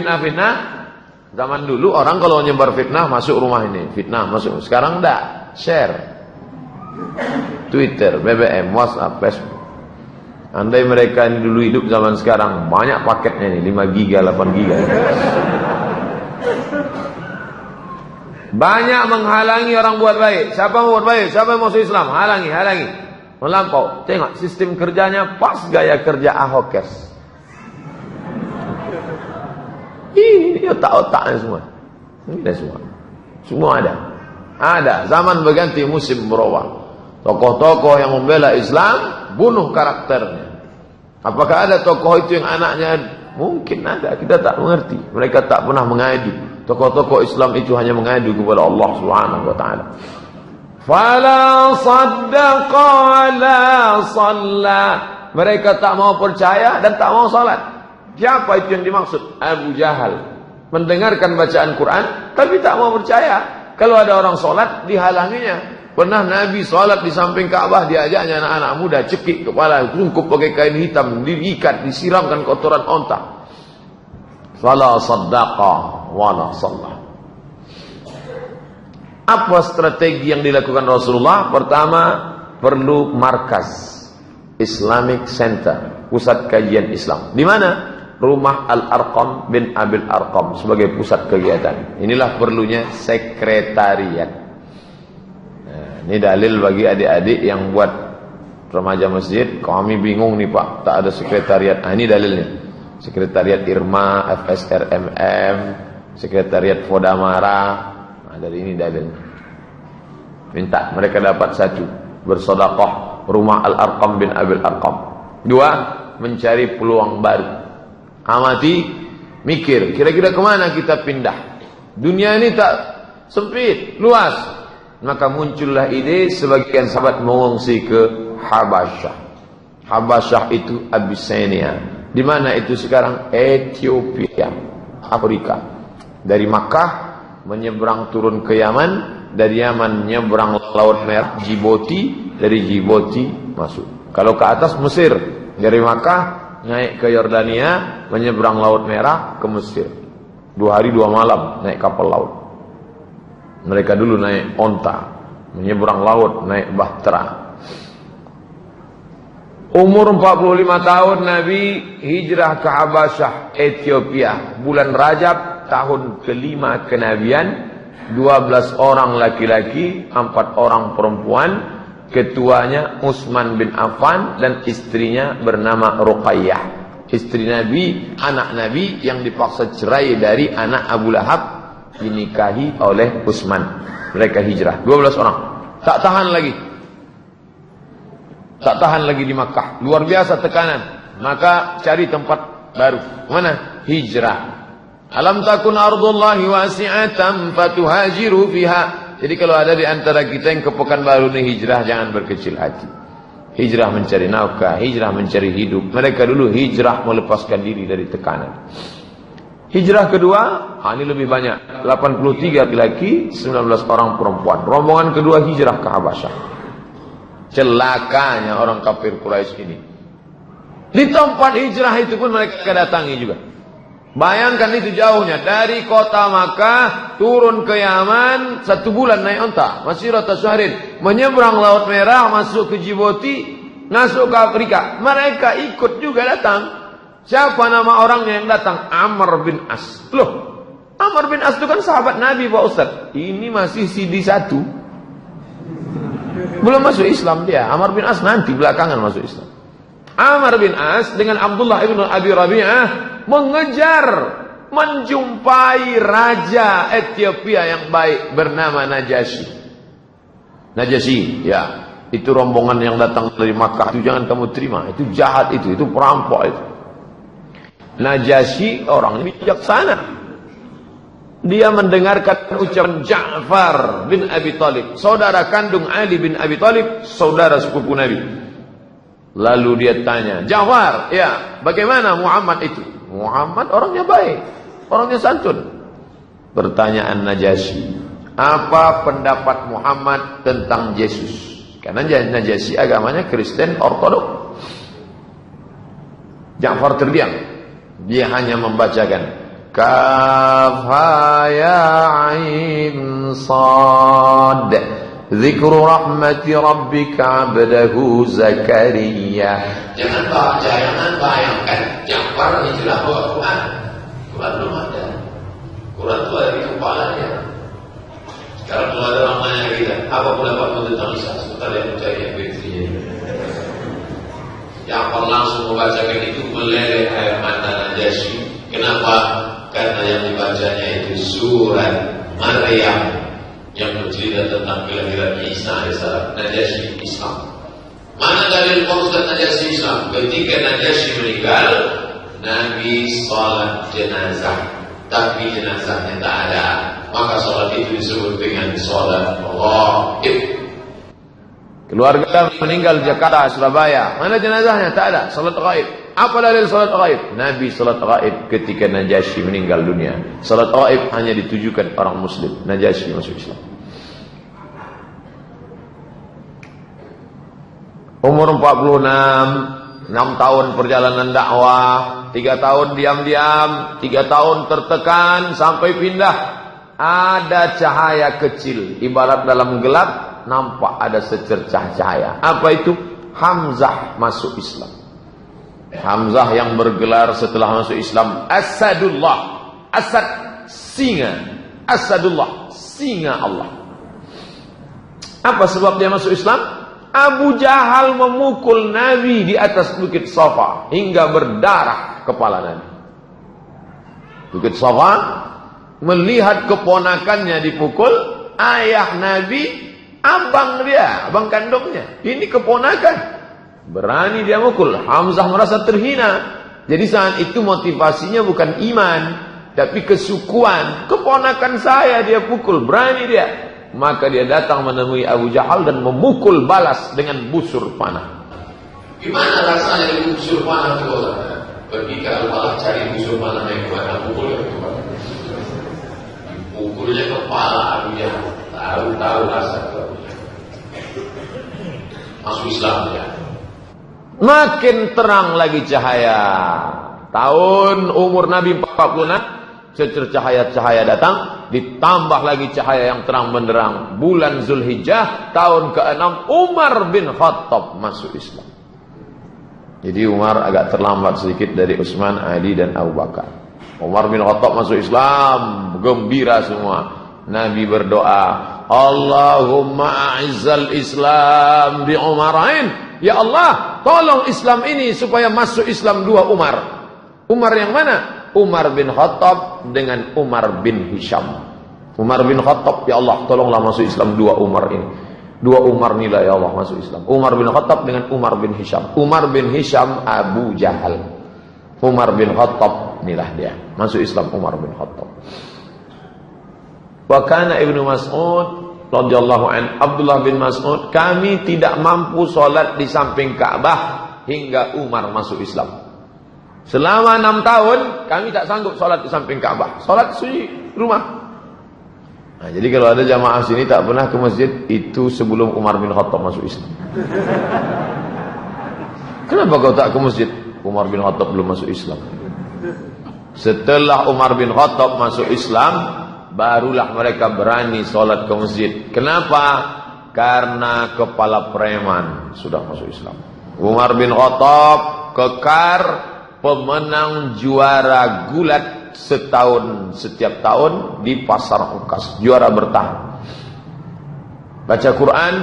Zaman dulu orang kalau menyebar fitnah masuk rumah ini, fitnah masuk. Sekarang enggak, share. Twitter, BBM, WhatsApp, Facebook. Andai mereka ini dulu hidup zaman sekarang, banyak paketnya ini, 5 giga, 8 giga. Banyak menghalangi orang buat baik. Siapa mau buat baik? Siapa yang masuk Islam? Halangi. Melampau. Tengok sistem kerjanya pas gaya kerja Ahokers. Ini otak-otaknya semua. Ini semua ada. Zaman berganti, musim berubah. Tokoh-tokoh yang membela Islam bunuh karakternya. Apakah ada tokoh itu yang anaknya? Mungkin ada, kita tak mengerti. Mereka tak pernah mengadu. Tokoh-tokoh Islam itu hanya mengadu kepada Allah Subhanahu wa taala. Fala saddaqa wala shalla. Mereka tak mau percaya dan tak mau salat. Siapa itu yang dimaksud? Abu Jahal. Mendengarkan bacaan Quran, tapi tak mau percaya. Kalau ada orang sholat, dihalanginya. Pernah Nabi sholat di samping Ka'bah, diajaknya anak-anak muda, cekik kepala, tungkup pakai kain hitam, diikat, disiramkan kotoran onta. Fala saddaqa wala shalla. Apa strategi yang dilakukan Rasulullah? Pertama, perlu markas Islamic Center, pusat kajian Islam. Di mana? Rumah Al-Arqam bin Abil Arqam sebagai pusat kegiatan. Inilah perlunya sekretariat. Nah, ini dalil bagi adik-adik yang buat remaja masjid. Kami bingung nih Pak, tak ada sekretariat. Nah, ini dalilnya. Sekretariat Irma, FSRMM, sekretariat Fodamara. Nah, dari ini dalilnya. Minta mereka dapat satu, bersedekah rumah Al-Arqam bin Abil Arqam. 2, mencari peluang baru. Amati, mikir, kira-kira kemana kita pindah? Dunia ini tak sempit, luas. Maka muncullah ide sebagian sahabat mengungsi ke Habasyah. Habasyah itu Abyssinia. Di mana itu sekarang? Ethiopia, Afrika. Dari Makkah menyeberang turun ke Yaman, dari Yaman nyeberang Laut Merah, Djibouti, dari Djibouti masuk. Kalau ke atas Mesir, dari Makkah naik ke Yordania, menyeberang Laut Merah ke Mesir. 2 hari 2 malam naik kapal laut. Mereka dulu naik onta, menyeberang laut, naik bahtera. Umur 45 tahun Nabi hijrah ke Habasyah, Ethiopia. Bulan Rajab tahun ke-5 kenabian. 12 orang laki-laki, 4 orang perempuan. Ketuanya Utsman bin Affan dan istrinya bernama Ruqayyah. Istri Nabi, anak Nabi yang dipaksa cerai dari anak Abu Lahab, dinikahi oleh Utsman. Mereka hijrah 12 orang. Tak tahan lagi di Makkah. Luar biasa tekanan. Maka cari tempat baru. Mana? Hijrah. Alam takun ardullahi wasi'atan fatuhajiru fiha. Jadi kalau ada di antara kita yang ke Pekanbaru ini hijrah, jangan berkecil hati. Hijrah mencari nafkah, hijrah mencari hidup. Mereka dulu hijrah melepaskan diri dari tekanan. Hijrah kedua, ini lebih banyak. 83 laki-laki, 19 orang perempuan. Rombongan kedua hijrah ke Habasyah. Celakanya orang kafir Quraisy ini. Di tempat hijrah itu pun mereka datangi juga. Bayangkan itu jauhnya. Dari kota Makkah turun ke Yaman 1 bulan naik onta. Masirata syahrin. Menyeberang Laut Merah, masuk ke Djibouti, masuk ke Afrika. Mereka ikut juga datang. Siapa nama orangnya yang datang? Amr bin As. Loh, Amr bin As itu kan sahabat Nabi Pak Ustaz. Ini masih CD1. Belum masuk Islam dia. Amr bin As nanti belakangan masuk Islam. Amr bin As dengan Abdullah ibn Abi Rabi'ah mengejar, menjumpai raja Ethiopia yang baik bernama Najasyi. Najasyi, ya. Itu rombongan yang datang dari Makkah. Itu jangan kamu terima. Itu jahat itu perampok itu. Najasyi orang bijaksana. Dia mendengarkan ucapan Ja'far bin Abi Thalib, saudara kandung Ali bin Abi Thalib, saudara sepupu Nabi. Lalu dia tanya, Ja'far, ya, bagaimana Muhammad itu? Muhammad orangnya baik, orangnya santun. Pertanyaan Najasyi, apa pendapat Muhammad tentang Yesus? Karena Najasyi agamanya Kristen Ortodok. Ja'far terdiam. Dia hanya membacakan Kaf ha ya ain sad Zikru rahmati rabbika abdahu Zakaria. Jangan bayangkan Ja'far hijrah bawa Quran. Quran belum ada. Quran itu ada di kepalanya. Sekarang kalau ada orang nanya kita, apa pendapatmu tentang Isa? Sebentar dia mencari MP3-nya. Ja'far langsung membacakan itu, meleleh air mata Najasyi. Kenapa? Karena yang dibacanya itu surat Maryam yang bercerita tentang kelahiran Isa alaihissalam. Najasyi Islam. Mana dalil Ustaz Najasyi Islam? Ketika Najasyi meninggal, Nabi salat jenazah, tapi jenazahnya tak ada. Maka salat itu disebut dengan salat ghaib. Keluarga meninggal di Jakarta, Surabaya. Mana jenazahnya? Tak ada. Salat ghaib. Apa dalil salat ghaib? Nabi salat ghaib ketika Najasyi meninggal dunia. Salat ghaib hanya ditujukan orang Muslim. Najasyi masuk Islam. Umur 46, 6 tahun perjalanan dakwah, 3 tahun diam-diam, 3 tahun tertekan sampai pindah. Ada cahaya kecil, ibarat dalam gelap nampak ada secercah cahaya. Apa itu? Hamzah masuk Islam. Hamzah yang bergelar setelah masuk Islam Asadullah. Asad, singa. Asadullah, singa Allah. Apa sebab dia masuk Islam? Abu Jahal memukul Nabi di atas Bukit Safa hingga berdarah kepala Nabi. Bukit Safa, melihat keponakannya dipukul, ayah Nabi, abang dia, abang kandungnya, ini keponakan, berani dia mukul. Hamzah merasa terhina. Jadi saat itu motivasinya bukan iman, tapi kesukuan. Keponakan saya dia pukul, berani dia. maka dia datang menemui Abu Jahal dan memukul balas dengan busur panah. Gimana rasanya di busur panah itu? Pergi ke Al-Falah cari busur panah yang kemana, pukul yang kemana. Pukulnya kepala Abu Jahal. Tahu rasa itu. Masuk Islam ya. Makin terang lagi cahaya. Tahun umur Nabi 46, secercah cahaya datang, ditambah lagi cahaya yang terang benderang. Bulan Zulhijjah, tahun ke-6, Umar bin Khattab masuk Islam. Jadi Umar agak terlambat sedikit dari Utsman, Ali dan Abu Bakar. Umar bin Khattab masuk Islam, gembira semua. Nabi berdoa, Allahumma a'izzal Islam bi Umarain. Ya Allah, tolong Islam ini supaya masuk Islam 2 Umar. Umar yang mana? Umar bin Khattab dengan Umar bin Hisham. Umar bin Khattab, ya Allah, tolonglah masuk Islam 2 Umar ini. 2 Umar inilah ya Allah masuk Islam. Umar bin Khattab dengan Umar bin Hisham. Umar bin Hisham Abu Jahal. Umar bin Khattab inilah dia masuk Islam, Umar bin Khattab. Wa kana Ibnu Mas'ud radhiyallahu an, Abdullah bin Mas'ud, kami tidak mampu sholat di samping Ka'bah hingga Umar masuk Islam. Selama 6 tahun kami tak sanggup sholat di samping Ka'bah. Sholat sunyi rumah. Nah, jadi kalau ada jamaah sini tak pernah ke masjid, itu sebelum Umar bin Khattab masuk Islam. Kenapa kau tak ke masjid? Umar bin Khattab belum masuk Islam. Setelah Umar bin Khattab masuk Islam, barulah mereka berani sholat ke masjid. Kenapa? Karena kepala preman sudah masuk Islam. Umar bin Khattab kekar pemenang juara gulat setiap tahun di pasar Ukas, juara bertahan. Baca Quran,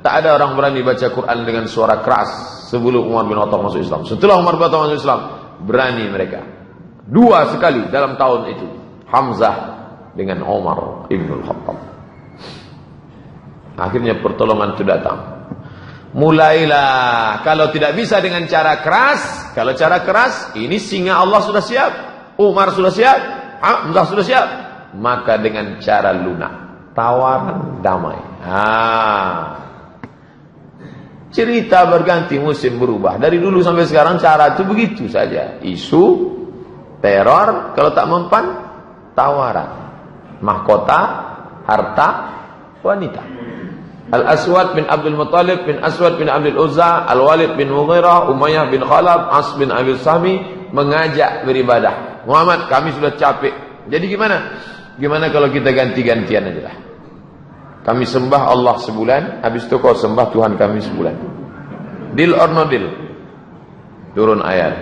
tak ada orang berani baca Quran dengan suara keras sebelum Umar bin Khattab masuk Islam. Setelah Umar bin Khattab masuk Islam, berani mereka. 2 sekali dalam tahun itu, Hamzah dengan Umar ibn Khattab. Akhirnya pertolongan itu datang. Mulailah, kalau tidak bisa dengan cara keras, kalau cara keras, ini singa Allah sudah siap, Umar sudah siap, Hamzah sudah siap, maka dengan cara lunak, tawaran damai. Cerita berganti, musim berubah. Dari dulu sampai sekarang cara itu begitu saja. Isu, teror, kalau tak mempan, tawaran. Mahkota, harta, wanita. Al-Aswad bin Abdul Muttalib bin Aswad bin Abdul Uzza, Al-Walid bin Mughirah, Umayyah bin Khalaf, As bin Abi Sami mengajak beribadah. Muhammad, kami sudah capek. Jadi gimana? Gimana kalau kita ganti-gantian aja lah. Kami sembah Allah sebulan, habis itu kau sembah Tuhan kami sebulan. Deal or no deal? Turun ayat.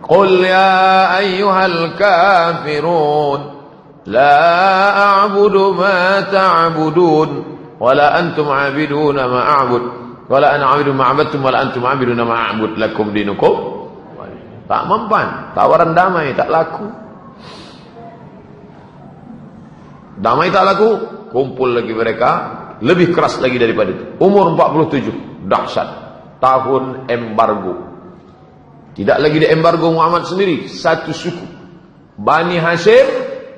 Qul ya ayyuhal kafirun, la a'budu ma ta'budun, wala antum 'abiduna ma a'bud, wala ana 'abidu ma 'abadtum, wala antum 'abiduna ma a'bud, lakum dinukum. Tak mempan, tawaran damai tak laku. Damai tak laku, kumpul lagi mereka, lebih keras lagi daripada itu. Umur 47, dahsyat. Tahun embargo. Tidak lagi di embargo Muhammad sendiri, satu suku. Bani Hashim,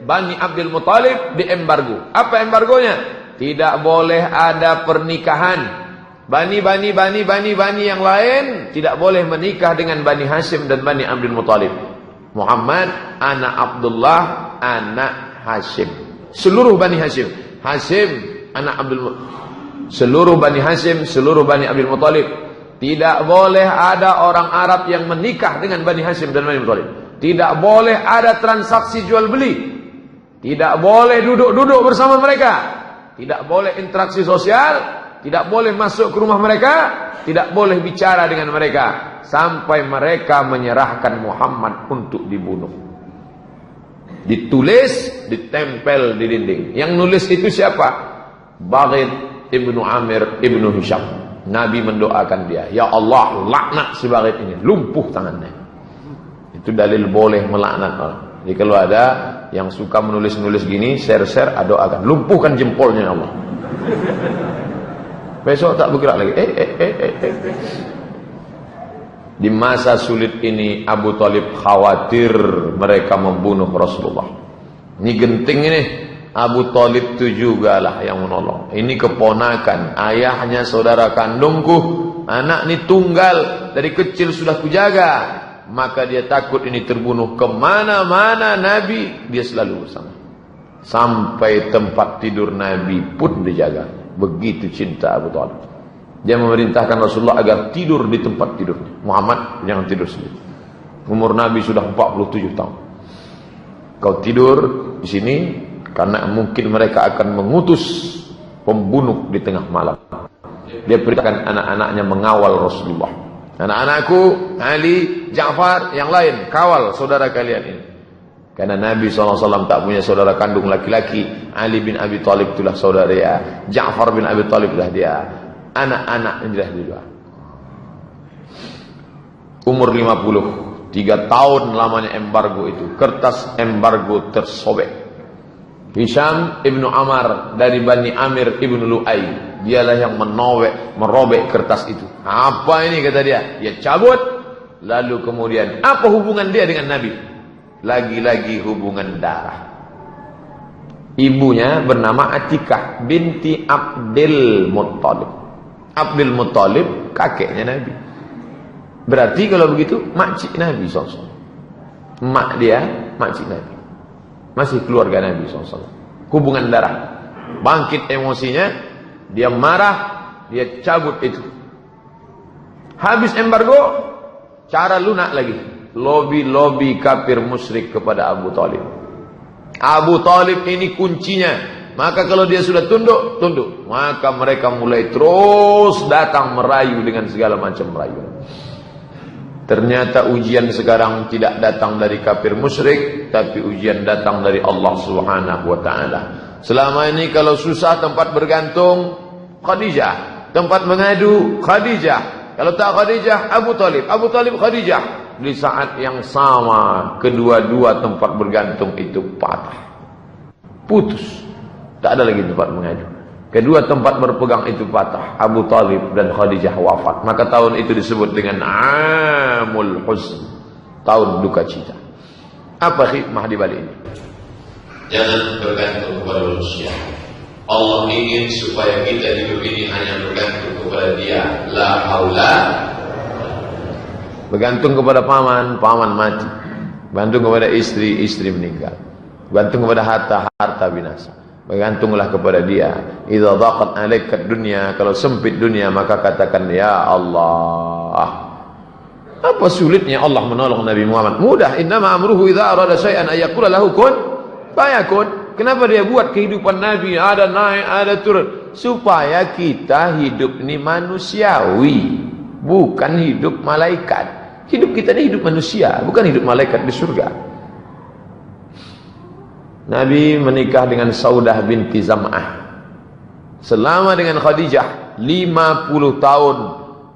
Bani Abdul Muttalib di embargo. Apa embargonya? Tidak boleh ada pernikahan. Bani yang lain tidak boleh menikah dengan Bani Hashim dan Bani Abdul Muttalib. Muhammad anak Abdullah, anak Hashim. Seluruh Bani Hashim, Hashim anak Abdul Muttalib. Seluruh Bani Hashim, seluruh Bani Abdul Muttalib. Tidak boleh ada orang Arab yang menikah dengan Bani Hashim dan Bani Muttalib. Tidak boleh ada transaksi jual beli. Tidak boleh duduk-duduk bersama mereka. Tidak boleh interaksi sosial. Tidak boleh masuk ke rumah mereka, tidak boleh bicara dengan mereka sampai mereka menyerahkan Muhammad untuk dibunuh. Ditulis, ditempel di dinding. Yang nulis itu siapa? Baghid ibnu Amir ibnu Hisham. Nabi mendoakan dia, ya Allah, laknat si Baghid ini, lumpuh tangannya. Itu dalil boleh melaknat orang. Jadi kalau ada yang suka menulis-nulis gini, share-share, doakan, lumpuhkan jempolnya ya Allah. Besok tak bergerak lagi. Di masa sulit ini Abu Thalib khawatir mereka membunuh Rasulullah. Ini genting ini. Abu Thalib itu jugalah yang menolong. Ini keponakan, ayahnya saudara kandungku, anak ini tunggal, dari kecil sudah kujaga. Maka dia takut ini terbunuh. Kemana-mana Nabi, dia selalu bersama. Sampai tempat tidur Nabi pun dijaga. Begitu cinta Abu Thalib. Dia memerintahkan Rasulullah agar tidur di tempat tidurnya. Muhammad jangan tidur sendiri. Umur Nabi sudah 47 tahun. Kau tidur di sini, karena mungkin mereka akan mengutus pembunuh di tengah malam. Dia perintahkan anak-anaknya mengawal Rasulullah. Anak-anakku, Ali, Ja'far, yang lain, kawal saudara kalian ini. Karena Nabi SAW tak punya saudara kandung laki-laki. Ali bin Abi Thalib itulah saudara dia. Ja'far bin Abi Thalib itulah dia. Anak-anak inilah dia. Umur 50, 3 tahun lamanya embargo itu. Kertas embargo tersobek. Hisham ibnu Amar dari Bani Amir ibnu Lu'ay, dialah yang merobek kertas itu. Apa ini kata dia? Dia cabut. Lalu kemudian apa hubungan dia dengan Nabi? Lagi-lagi hubungan darah. Ibunya bernama Atikah binti Abdul Muttalib. Abdul Muttalib kakeknya Nabi. Berarti kalau begitu makcik Nabi SAW. Mak dia makcik Nabi. Masih keluarga Nabi SAW. Hubungan darah. Bangkit emosinya, dia marah, dia cabut itu. Habis embargo, cara lunak lagi. Lobi-lobi kafir musyrik kepada Abu Thalib. Abu Thalib ini kuncinya. Maka kalau dia sudah tunduk, tunduk. Maka mereka mulai terus datang merayu dengan segala macam rayuan. Ternyata ujian sekarang tidak datang dari kafir musyrik, tapi ujian datang dari Allah Subhanahu wa taala. Selama ini kalau susah tempat bergantung Khadijah, tempat mengadu Khadijah. Kalau tak Khadijah, Abu Thalib, Abu Thalib Khadijah. Di saat yang sama kedua-dua tempat bergantung itu patah. Putus. Tak ada lagi tempat mengadu. Kedua tempat berpegang itu patah. Abu Thalib dan Khadijah wafat. Maka tahun itu disebut dengan Amul Huzn, tahun duka cita. Apa hikmah di balik ini? Jangan bergantung kepada manusia. Allah ingin supaya kita hidup ini hanya bergantung kepada Dia. La haula. Bergantung kepada paman, paman mati. Bergantung kepada istri, istri meninggal. Bergantung kepada harta, harta binasa. Bergantunglah kepada Dia. Idza dhaqat 'alaika dunya, kalau sempit dunia maka katakan ya Allah. Apa sulitnya Allah menolong Nabi Muhammad? Mudah. Innama amruhu idza arada syai'an ayaqula lahu kun fayakun. Kenapa dia buat kehidupan Nabi ada naik, ada turun? Supaya kita hidup ini manusiawi, bukan hidup malaikat. Hidup kita ini hidup manusia, bukan hidup malaikat di surga. Nabi menikah dengan Saudah binti Zam'ah. Selama dengan Khadijah 50 tahun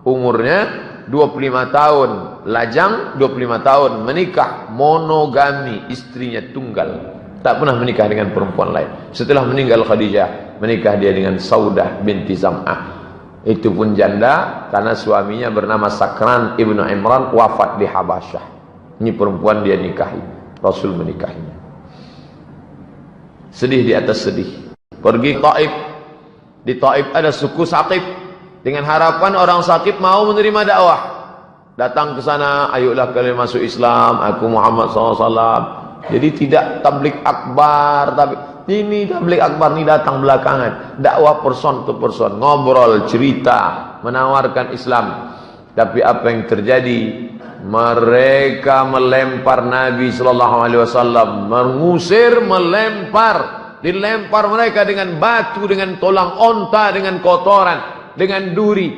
umurnya, 25 tahun lajang, 25 tahun menikah, monogami, istrinya tunggal. Tak pernah menikah dengan perempuan lain. Setelah meninggal Khadijah, menikah dia dengan Saudah binti Zam'ah. Itu pun janda karena suaminya bernama Sakran ibnu Imran, wafat di Habasyah. Ini perempuan dia nikahi, Rasul menikahinya. Sedih di atas sedih. Pergi Taif. Di Taif ada suku Saqif. Dengan harapan orang Saqif mau menerima dakwah. Datang ke sana, ayolah kalian masuk Islam, aku Muhammad SAW. Jadi tidak tablik akbar, tapi ini tablik akbar ini datang belakangan. Dakwah person to person, ngobrol, cerita, menawarkan Islam. Tapi apa yang terjadi? Mereka melempar Nabi SAW, mengusir, melempar, dilempar mereka dengan batu, dengan tolang onta, dengan kotoran, dengan duri.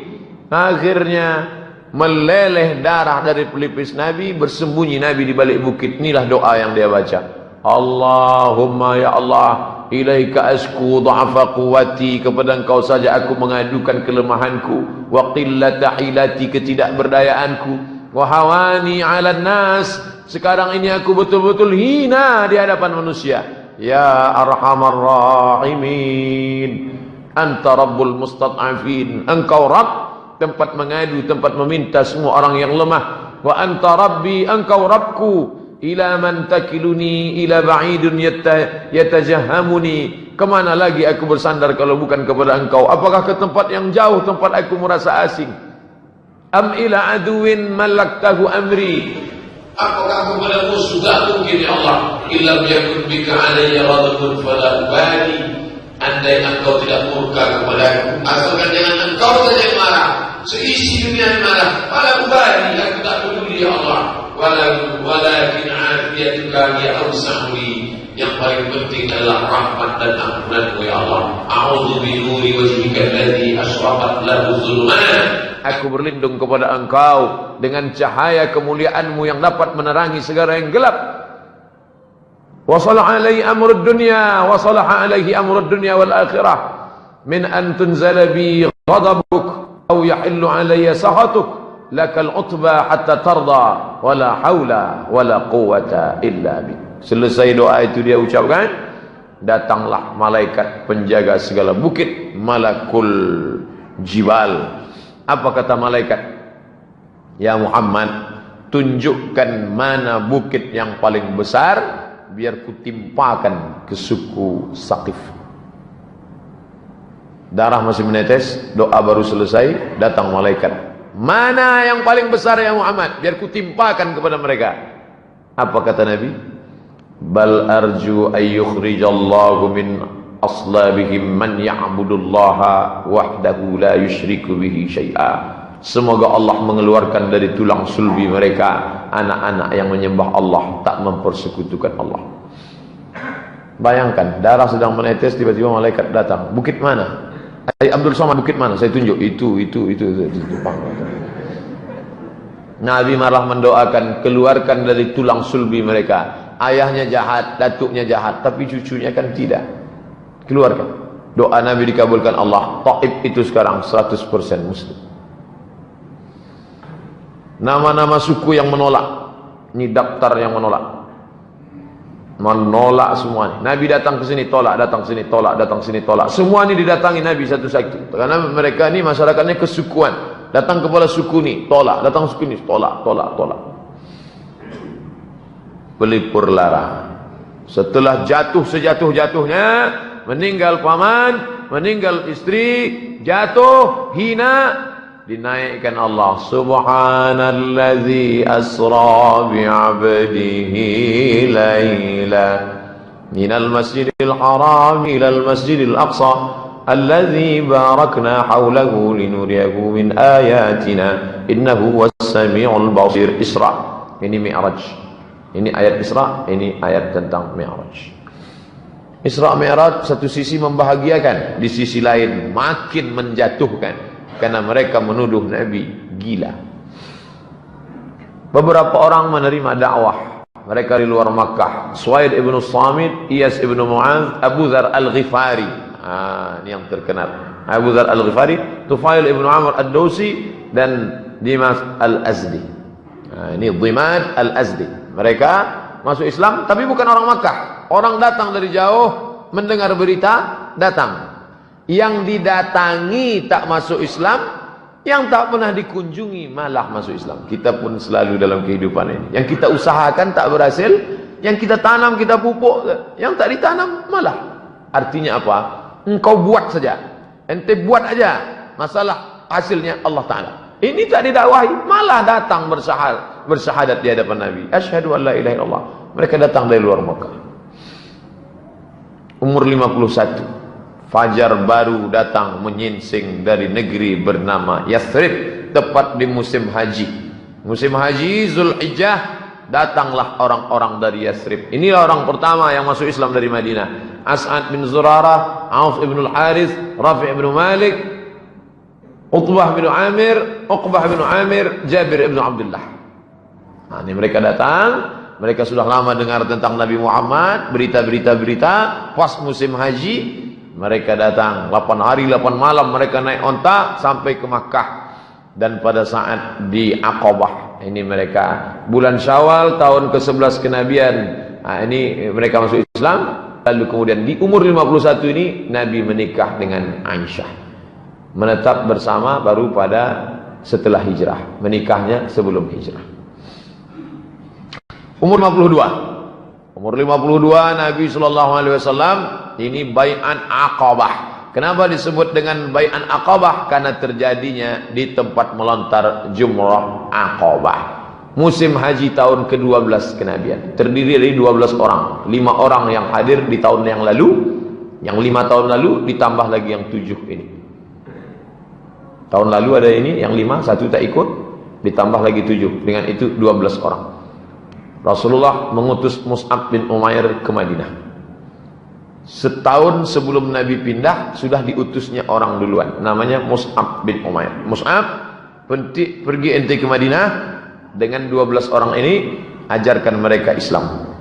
Akhirnya meleleh darah dari pelipis Nabi, bersembunyi Nabi di balik bukit. Inilah doa yang dia baca. Allahumma ya Allah, ilaika asku dha'fa quwwati, kepada Engkau saja aku mengadukan kelemahanku, wa qillata hilati, ketidakberdayaanku, wa hawani 'alan nas, sekarang ini aku betul-betul hina di hadapan manusia. Ya arhamar rahimin, anta rabbul mustad'afin, Engkau Rabb, tempat mengadu, tempat meminta semua orang yang lemah. Wa anta rabbi, Engkau Rabbku, Ila man takiluni ila ba'idun yatajahhamuni. Kemana lagi aku bersandar kalau bukan kepada engkau? Apakah ke tempat yang jauh, tempat aku merasa asing? Am ila aduwin malaktahu amri. Apakah kepada musuh? Tak mungkin ya Allah. Illam yakun bika alayya radhun fala ubali. Andai engkau tidak murka kepadaku, asalkan jangan engkau saja yang marah, seisi dunia yang marah, fala ubali, aku tak peduli ya Allah. Walakin afiyatuka ya awsa'li. Yang paling penting adalah rahmat dan ampunanmu ya Allah. A'udzu bi nuri wajhika alladhi asyraqat lahu zulman. Aku berlindung kepada engkau dengan cahaya kemuliaanmu yang dapat menerangi segala yang gelap. Wasalaha alaihi amrud dunya, wasalaha alaihi amrud dunya wal akhirah. Min an tunzala bi ghadabuk aw yahillu alayya sakhatuk. Lakal utba hatta tarda wala haula wala quwata illa bik. Selesai doa itu dia ucapkan, datanglah malaikat penjaga segala bukit, malakul jibal. Apa kata malaikat? Ya Muhammad, tunjukkan mana bukit yang paling besar, biar kutimpakan ke suku Saqif. Darah masih menetes, doa baru selesai, datang malaikat. Mana yang paling besar ya Muhammad, biar kutimpakan kepada mereka. Apa kata Nabi? Bal arju ayyukhrijallahu min aslabihim man ya'budullaha wahdahu la yusyriku bihi syai'a. Semoga Allah mengeluarkan dari tulang sulbi mereka anak-anak yang menyembah Allah, tak mempersekutukan Allah. Bayangkan, darah sedang menetes, tiba-tiba malaikat datang. Bukit mana? Abdul Somad, bukit mana? Saya tunjuk. Itu. Nabi malah mendoakan, keluarkan dari tulang sulbi mereka. Ayahnya jahat, datuknya jahat, tapi cucunya kan tidak. Keluarkan. Doa Nabi dikabulkan Allah. Taif itu sekarang 100% muslim. Nama-nama suku yang menolak. Ini daftar yang menolak. Menolak semua ini. Nabi datang ke sini tolak, datang sini tolak, datang sini tolak. Semua ini didatangi Nabi satu-satu. Karena mereka ini masyarakatnya kesukuan. Datang kepada suku ini tolak, datang suku ini tolak. Pelipur lara. Setelah jatuh sejatuh-jatuhnya, meninggal paman, meninggal istri, jatuh, hina, dinaikkan Allah. Subhanallazi asra bi'abdihi layla minal masjidil haram ilal masjidil aqsa alladzi barakna hawlahu linuriyahu min ayatina innahu was-sami'ul basir. Isra, ini Mi'raj. Ini ayat Isra, ini ayat tentang Mi'raj. Isra Mi'raj satu sisi membahagiakan, di sisi lain makin menjatuhkan, karena mereka menuduh Nabi gila. Beberapa orang menerima dakwah, mereka di luar Makkah. Suhail ibn Samit, Iyas ibn Mu'adz, Abu Dzar al-Ghifari. Ini yang terkenal. Abu Dzar al-Ghifari, Tufail ibn Amr ad-Dausi, dan Dimas al-Azdi. Ini Dimad al-Azdi. Mereka masuk Islam, tapi bukan orang Makkah. Orang datang dari jauh, mendengar berita, datang. Yang didatangi tak masuk Islam, yang tak pernah dikunjungi malah masuk Islam. Kita pun selalu dalam kehidupan ini. Yang kita usahakan tak berhasil, yang kita tanam, kita pupuk, yang tak ditanam malah. Artinya apa? Engkau buat saja. Ente buat aja. Masalah hasilnya Allah Ta'ala. Ini tak didakwahi, malah datang bersyahadat di hadapan Nabi. Asyhadu an la ilaha illallah. Mereka datang dari luar Makkah. Umur 51. Fajar baru datang menyingsing dari negeri bernama Yathrib, tepat di musim haji. Musim haji Zulhijjah, datanglah orang-orang dari Yathrib. Inilah orang pertama yang masuk Islam dari Madinah. As'ad bin Zurarah, Auf ibn al-Harith, Rafi' ibn Malik, Utbah bin Amir, Uqbah bin Amir, Jabir ibn Abdullah. Ini mereka datang. Mereka sudah lama dengar tentang Nabi Muhammad, berita-berita, pas musim haji mereka datang. 8 hari 8 malam mereka naik onta sampai ke Makkah. Dan pada saat di Aqabah, ini mereka bulan Syawal tahun ke-11 kenabian. Ini mereka masuk Islam. Lalu kemudian di umur 51 ini Nabi menikah dengan Aisyah. Menetap bersama baru pada setelah hijrah. Menikahnya sebelum hijrah. Umur 52. Umur 52 Nabi sallallahu alaihi wasallam ini bai'at Aqabah. Kenapa disebut dengan bai'at Aqabah? Karena terjadinya di tempat melontar jumrah Aqabah. Musim haji tahun ke-12 kenabian. Terdiri dari 12 orang. 5 orang yang hadir di tahun yang lalu, yang 5 tahun lalu ditambah lagi yang 7 ini. Tahun lalu ada ini yang 5, 1 tak ikut, ditambah lagi 7. Dengan itu 12 orang. Rasulullah mengutus Mus'ab bin Umair ke Madinah. Setahun sebelum Nabi pindah sudah diutusnya orang duluan, namanya Mus'ab bin Umair. Mus'ab, pergi ente ke Madinah dengan 12 orang ini, ajarkan mereka Islam.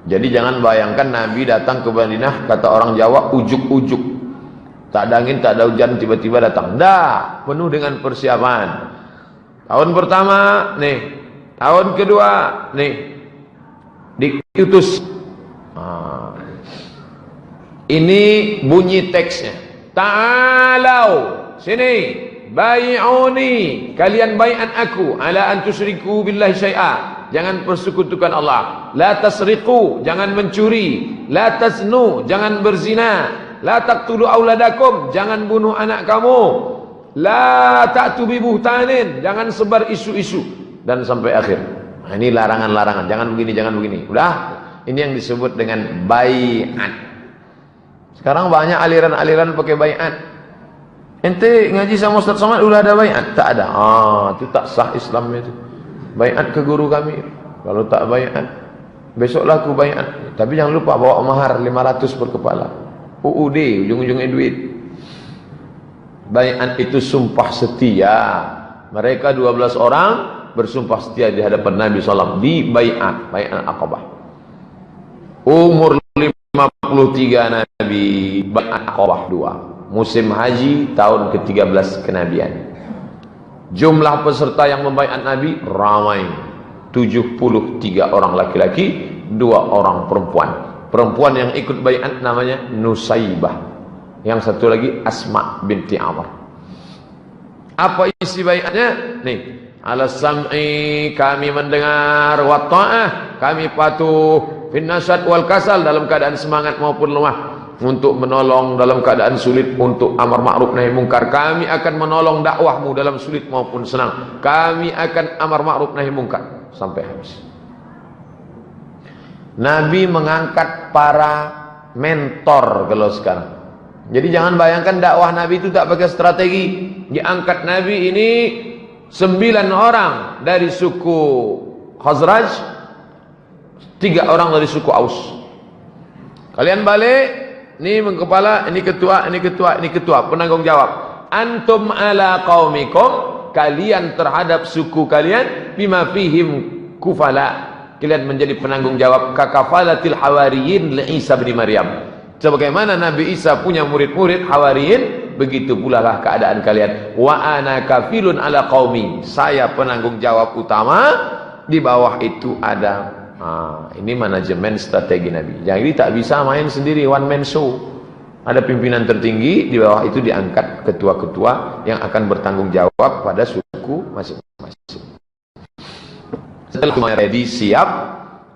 Jadi jangan bayangkan Nabi datang ke Madinah, kata orang Jawa, ujuk-ujuk, tak ada angin, tak ada hujan, tiba-tiba datang. Dah, penuh dengan persiapan. Tahun pertama nih, tahun kedua nih diutus. Ini bunyi teksnya. Ta'alau, sini, bai'uni, kalian bai'an aku, ala an tusyriku billahi syai'a. Jangan persekutukan Allah. La tasriqu, jangan mencuri. La tasnu, jangan berzina. La taqtulu auladakum, jangan bunuh anak kamu. La ta'tu bi buhtanin, jangan sebar isu-isu, dan sampai akhir. Nah, ini larangan-larangan, jangan begini, jangan begini. Udah, ini yang disebut dengan bai'at. Sekarang banyak aliran-aliran pakai bai'at. Ente ngaji sama Ustaz Somad udah ada bai'at? Tak ada. Itu tak sah Islamnya itu. Bai'at ke guru kami. Kalau tak bai'at, besoklah aku bai'at. Tapi jangan lupa bawa mahar 500 per kepala. UUD, ujung-ujungnya duit. Bai'at itu sumpah setia. Mereka 12 orang bersumpah setia di hadapan Nabi SAW di bai'at, bai'at Aqabah. Umur 53 Nabi, bai'at Aqabah 2. Musim haji tahun ke-13 kenabian. Jumlah peserta yang membai'at Nabi ramai. 73 orang laki-laki, 2 orang perempuan. Perempuan yang ikut bai'at namanya Nusaibah. Yang satu lagi Asma binti Amr. Apa isi bai'atnya? Nih, ala sam'i, kami mendengar, wa ta'ah, kami patuh, fin nasyad wal kasal, dalam keadaan semangat maupun lemah, untuk menolong dalam keadaan sulit, untuk amar ma'ruf nahi mungkar. Kami akan menolong dakwahmu dalam sulit maupun senang. Kami akan amar ma'ruf nahi mungkar sampai habis. Nabi mengangkat para mentor kalau sekarang. Jadi jangan bayangkan dakwah Nabi itu tak pakai strategi. Diangkat Nabi ini 9 orang dari suku Khazraj, 3 orang dari suku Aus. Kalian balik, ini kepala, ini ketua, ini ketua, ini ketua, penanggung jawab. Antum ala qaumikum, kalian terhadap suku kalian, bima fihim kufala, kalian menjadi penanggung jawab, kakafalatil hawariyin li Isa bin Maryam. Sebagaimana Nabi Isa punya murid-murid hawariyin, begitu pula lah keadaan kalian. Wa ana kafilun ala qaumi, saya penanggung jawab utama, di bawah itu ada. Ini manajemen strategi Nabi. Jadi tak bisa main sendiri, one man show. Ada pimpinan tertinggi, di bawah itu diangkat ketua-ketua yang akan bertanggung jawab pada suku masing-masing. Setelah ready, siap,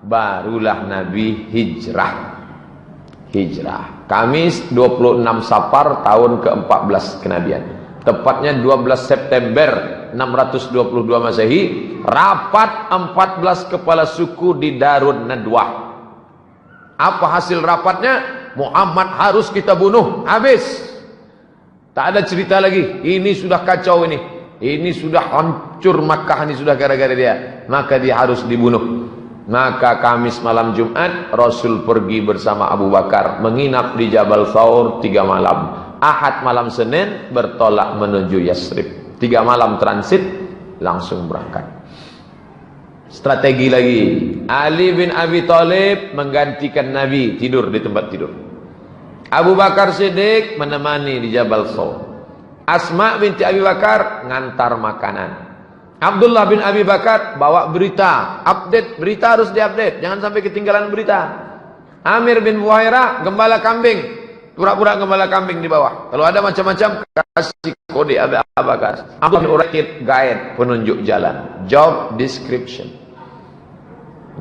barulah Nabi hijrah. Kamis 26 Safar tahun ke-14 kenabian. Tepatnya 12 September 622 Masehi, rapat 14 kepala suku di Darun Nadwah. Apa hasil rapatnya? Muhammad harus kita bunuh, habis. Tak ada cerita lagi. Ini sudah kacau ini. Ini sudah hancur Makkah, ini sudah gara-gara dia. Maka dia harus dibunuh. Maka Kamis malam Jumat Rasul pergi bersama Abu Bakar menginap di Jabal Thawr 3 malam. Ahad malam Senin bertolak menuju Yasrib. 3 malam transit, langsung berangkat. Strategi lagi. Ali bin Abi Thalib menggantikan Nabi, tidur di tempat tidur. Abu Bakar Siddiq menemani di Jabal Thawr. Asma binti Abi Bakar ngantar makanan. Abdullah bin Abi Bakar bawa berita, update, berita harus diupdate, jangan sampai ketinggalan berita. Amir bin Buhairah gembala kambing, pura-pura gembala kambing di bawah. Kalau ada macam-macam kasih kode Abu Bakar. Abdullah bin Uraikid guide, penunjuk jalan, job description.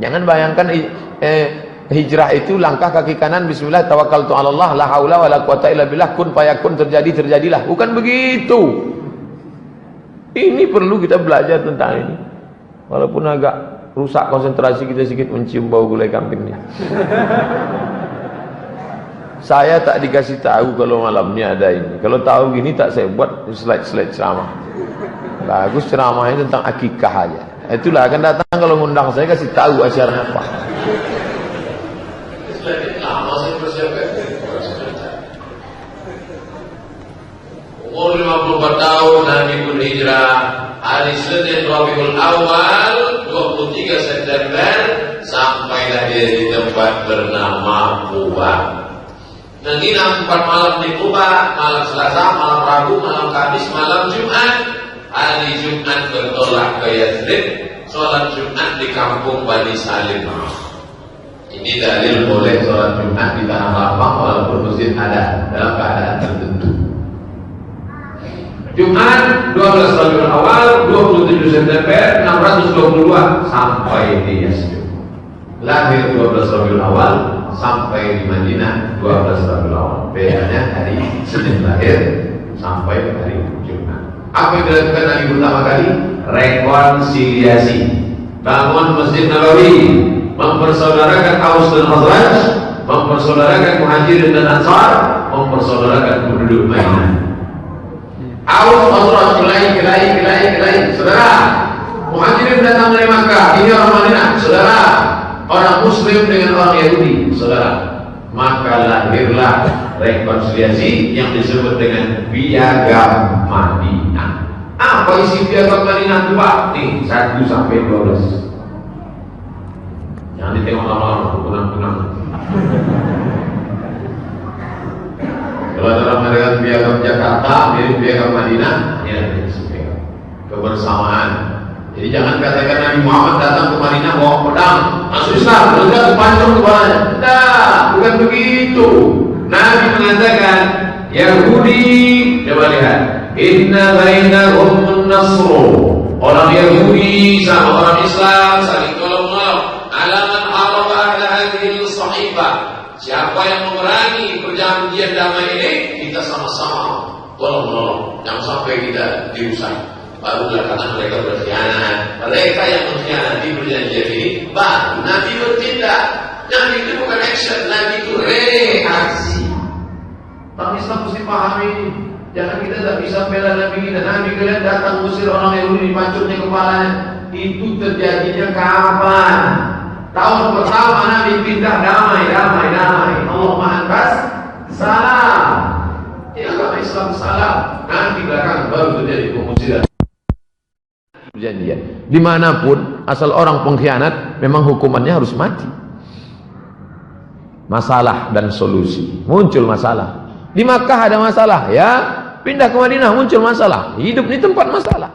Jangan bayangkan hijrah itu langkah kaki kanan, bismillah tawakkaltu 'ala Allah, la haula wala quwata illa billah, kun fayakun, terjadi terjadilah. Bukan begitu. Ini perlu kita belajar tentang ini. Walaupun agak rusak konsentrasi kita sedikit mencium bau gulai kambing ini. Saya tak dikasih tahu kalau malamnya ada ini. Kalau tahu gini tak saya buat slide-slide ceramah. Bagus ceramahnya tentang akikah aja. Itulah akan datang kalau ngundang saya kasih tahu acaranya apa. Umur 54 tahun Nabi berhijrah hari Senin Rabiul Awal 23 September sampailah dia di tempat bernama Quba. Menginap 4 malam di Quba, malam Selasa, malam Rabu, malam Kamis, malam Jumat. Hari Jumat bertolak ke Yathrib, sholat Jumat di kampung Bani Salim. Ini dalil boleh sholat Jumat di tanah lapang walaupun masjid ada dalam keadaan tertentu. Jumat 12 Rabiul Awal 27 September 622 sampai di Yathrib. Lahir 12 Rabiul Awal sampai di Madinah 12 Rabiul Awal. Bedanya hari Senin lahir sampai hari Jumat. Apa yang dilakukan Nabi pertama kali? Rekonsiliasi. Bangun Masjid Nabawi, mempersaudarakan Aus dan Khazraj, mempersaudarakan Muhajirin dan Ansar, mempersaudarakan penduduk Madinah. Aus, Khazraj, kelahi. Saudara, Muhajirin datang dari Makkah, ini orang Madinah. Saudara, orang Muslim dengan orang Yahudi. Saudara, maka lahirlah rekonsiliasi yang disebut dengan Piagam Madinah. Apa isi Piagam Madinah itu Pak? Nih 1 sampai 12. Jangan ditengok lama-lama, kunang-kunang. Kalau dalam mengadakan Piagam Jakarta, mirip Piagam Madinah, ya kebersamaan. Jadi jangan katakan Nabi Muhammad datang ke Madinah bawa pedang, masuk Islam, terus pancung kepalanya. Tidak, bukan begitu. Nabi mengatakan Yahudi, coba lihat, inna bainahum nasru. Orang Yahudi sama orang Islam saling tolong-menolong. Alaman araba ahla hadhil sahifah. Siapa yang memerangi perjanjian damai ini, kita sama-sama tolong-menolong. Jangan sampai kita dirusak. Barulah karena mereka berkhianat. Mereka yang mengkhianati perjanjian ini, baru Nabi bertindak. Nabi itu bukan action, Nabi itu reaksi. Orang Islam mesti pahami ini. Jangan kita tak bisa bela Nabi kita. Nabi kalian datang usir orang Yahudi, pancurnya kepalanya. Itu terjadinya kapan? Tahun pertama Nabi pindah damai. Allah mengangkat salam. Ini agama Islam salam. Nanti belakang baru terjadi pengusiran. Perjanjian. Dimanapun asal orang pengkhianat, memang hukumannya harus mati. Masalah dan solusi. Muncul masalah. Di Makkah ada masalah, ya pindah ke Madinah muncul masalah. Hidup di tempat masalah.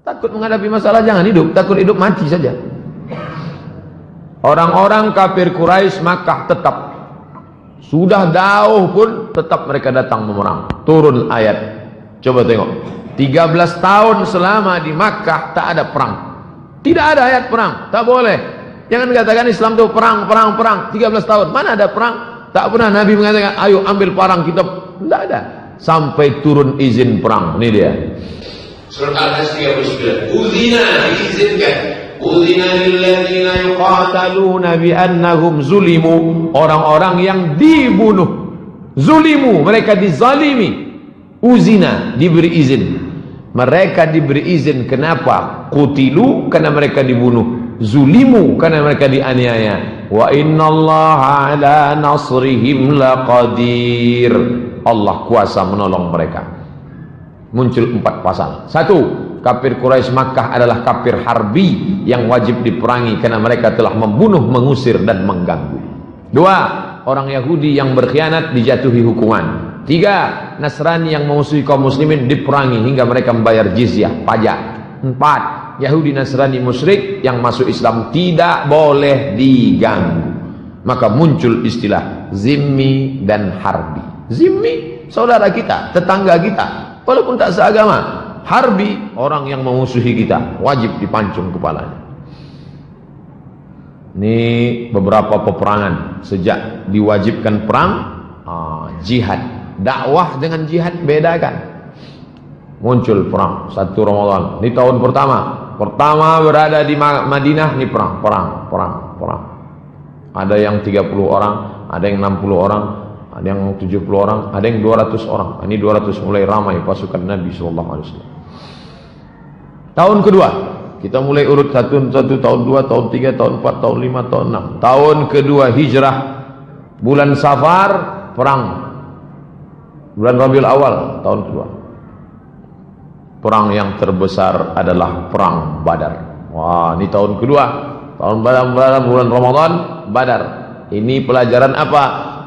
Takut menghadapi masalah jangan hidup, takut hidup mati saja. Orang-orang kafir Quraisy Makkah tetap sudah jauh pun tetap mereka datang memerang. Turun ayat. Coba tengok. 13 tahun selama di Makkah tak ada perang. Tidak ada ayat perang, tak boleh. Jangan katakan Islam itu perang. 13 tahun, mana ada perang? Tak pernah Nabi mengatakan, ayo ambil parang kita. Tidak ada. Sampai turun izin perang. Ini dia. Surat Al-Hasr 39. Uzina, diizinkan. Uzina lilladzina yuqataluna biannahum zulimu. Orang-orang yang dibunuh. Zulimu, mereka dizalimi. Uzina, diberi izin. Mereka diberi izin. Kenapa? Qutilu, karena mereka dibunuh. Zulimu, karena mereka dianiaya. Wa innallaha ala nasrihim laqadir. Allah kuasa menolong mereka. Muncul 4 pasal. 1. Kafir Quraisy Makkah adalah kafir harbi yang wajib diperangi karena mereka telah membunuh, mengusir dan mengganggu. 2. Orang Yahudi yang berkhianat dijatuhi hukuman. 3. Nasrani yang memusuhi kaum muslimin diperangi hingga mereka membayar jizyah, pajak. 4. Yahudi Nasrani musyrik yang masuk Islam tidak boleh diganggu. Maka muncul istilah zimmi dan harbi. Zimmi, saudara kita, tetangga kita, walaupun tak seagama. Harbi, orang yang memusuhi kita, wajib dipancung kepalanya. Ini beberapa peperangan sejak diwajibkan perang, jihad. Dakwah dengan jihad beda kan? Muncul perang 1 Ramadan. Ini tahun pertama berada di Madinah, ini perang. Ada yang 30 orang, ada yang 60 orang, ada yang 70 orang, ada yang 200 orang. Ini 200 mulai ramai pasukan Nabi SAW. Tahun kedua, kita mulai urut 1, tahun 2, tahun 3, tahun 4, tahun 5, tahun 6. Tahun kedua hijrah, bulan Safar, perang. Bulan Rabiul Awal, tahun kedua. Perang yang terbesar adalah perang Badar. Wah, ini tahun kedua. Tahun Badar, bulan Ramadan, Badar. Ini pelajaran apa?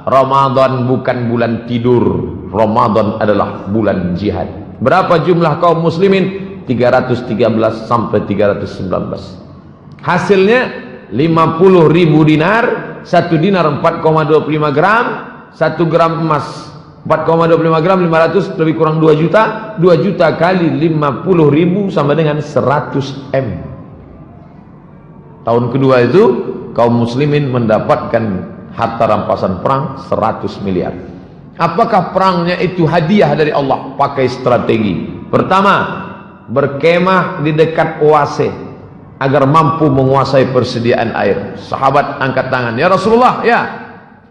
Ramadan bukan bulan tidur. Ramadan adalah bulan jihad. Berapa jumlah kaum muslimin? 313 sampai 319. Hasilnya 50.000 dinar, 1 dinar 4,25 gram, 1 gram emas 4,25 gram 500 lebih kurang 2 juta. 2 juta kali 50.000 sama dengan 100 M. Tahun kedua itu kaum muslimin mendapatkan harta rampasan perang 100 miliar. Apakah perangnya itu hadiah dari Allah? Pakai strategi. Pertama, berkemah di dekat oase agar mampu menguasai persediaan air. Sahabat angkat tangan, ya Rasulullah, ya.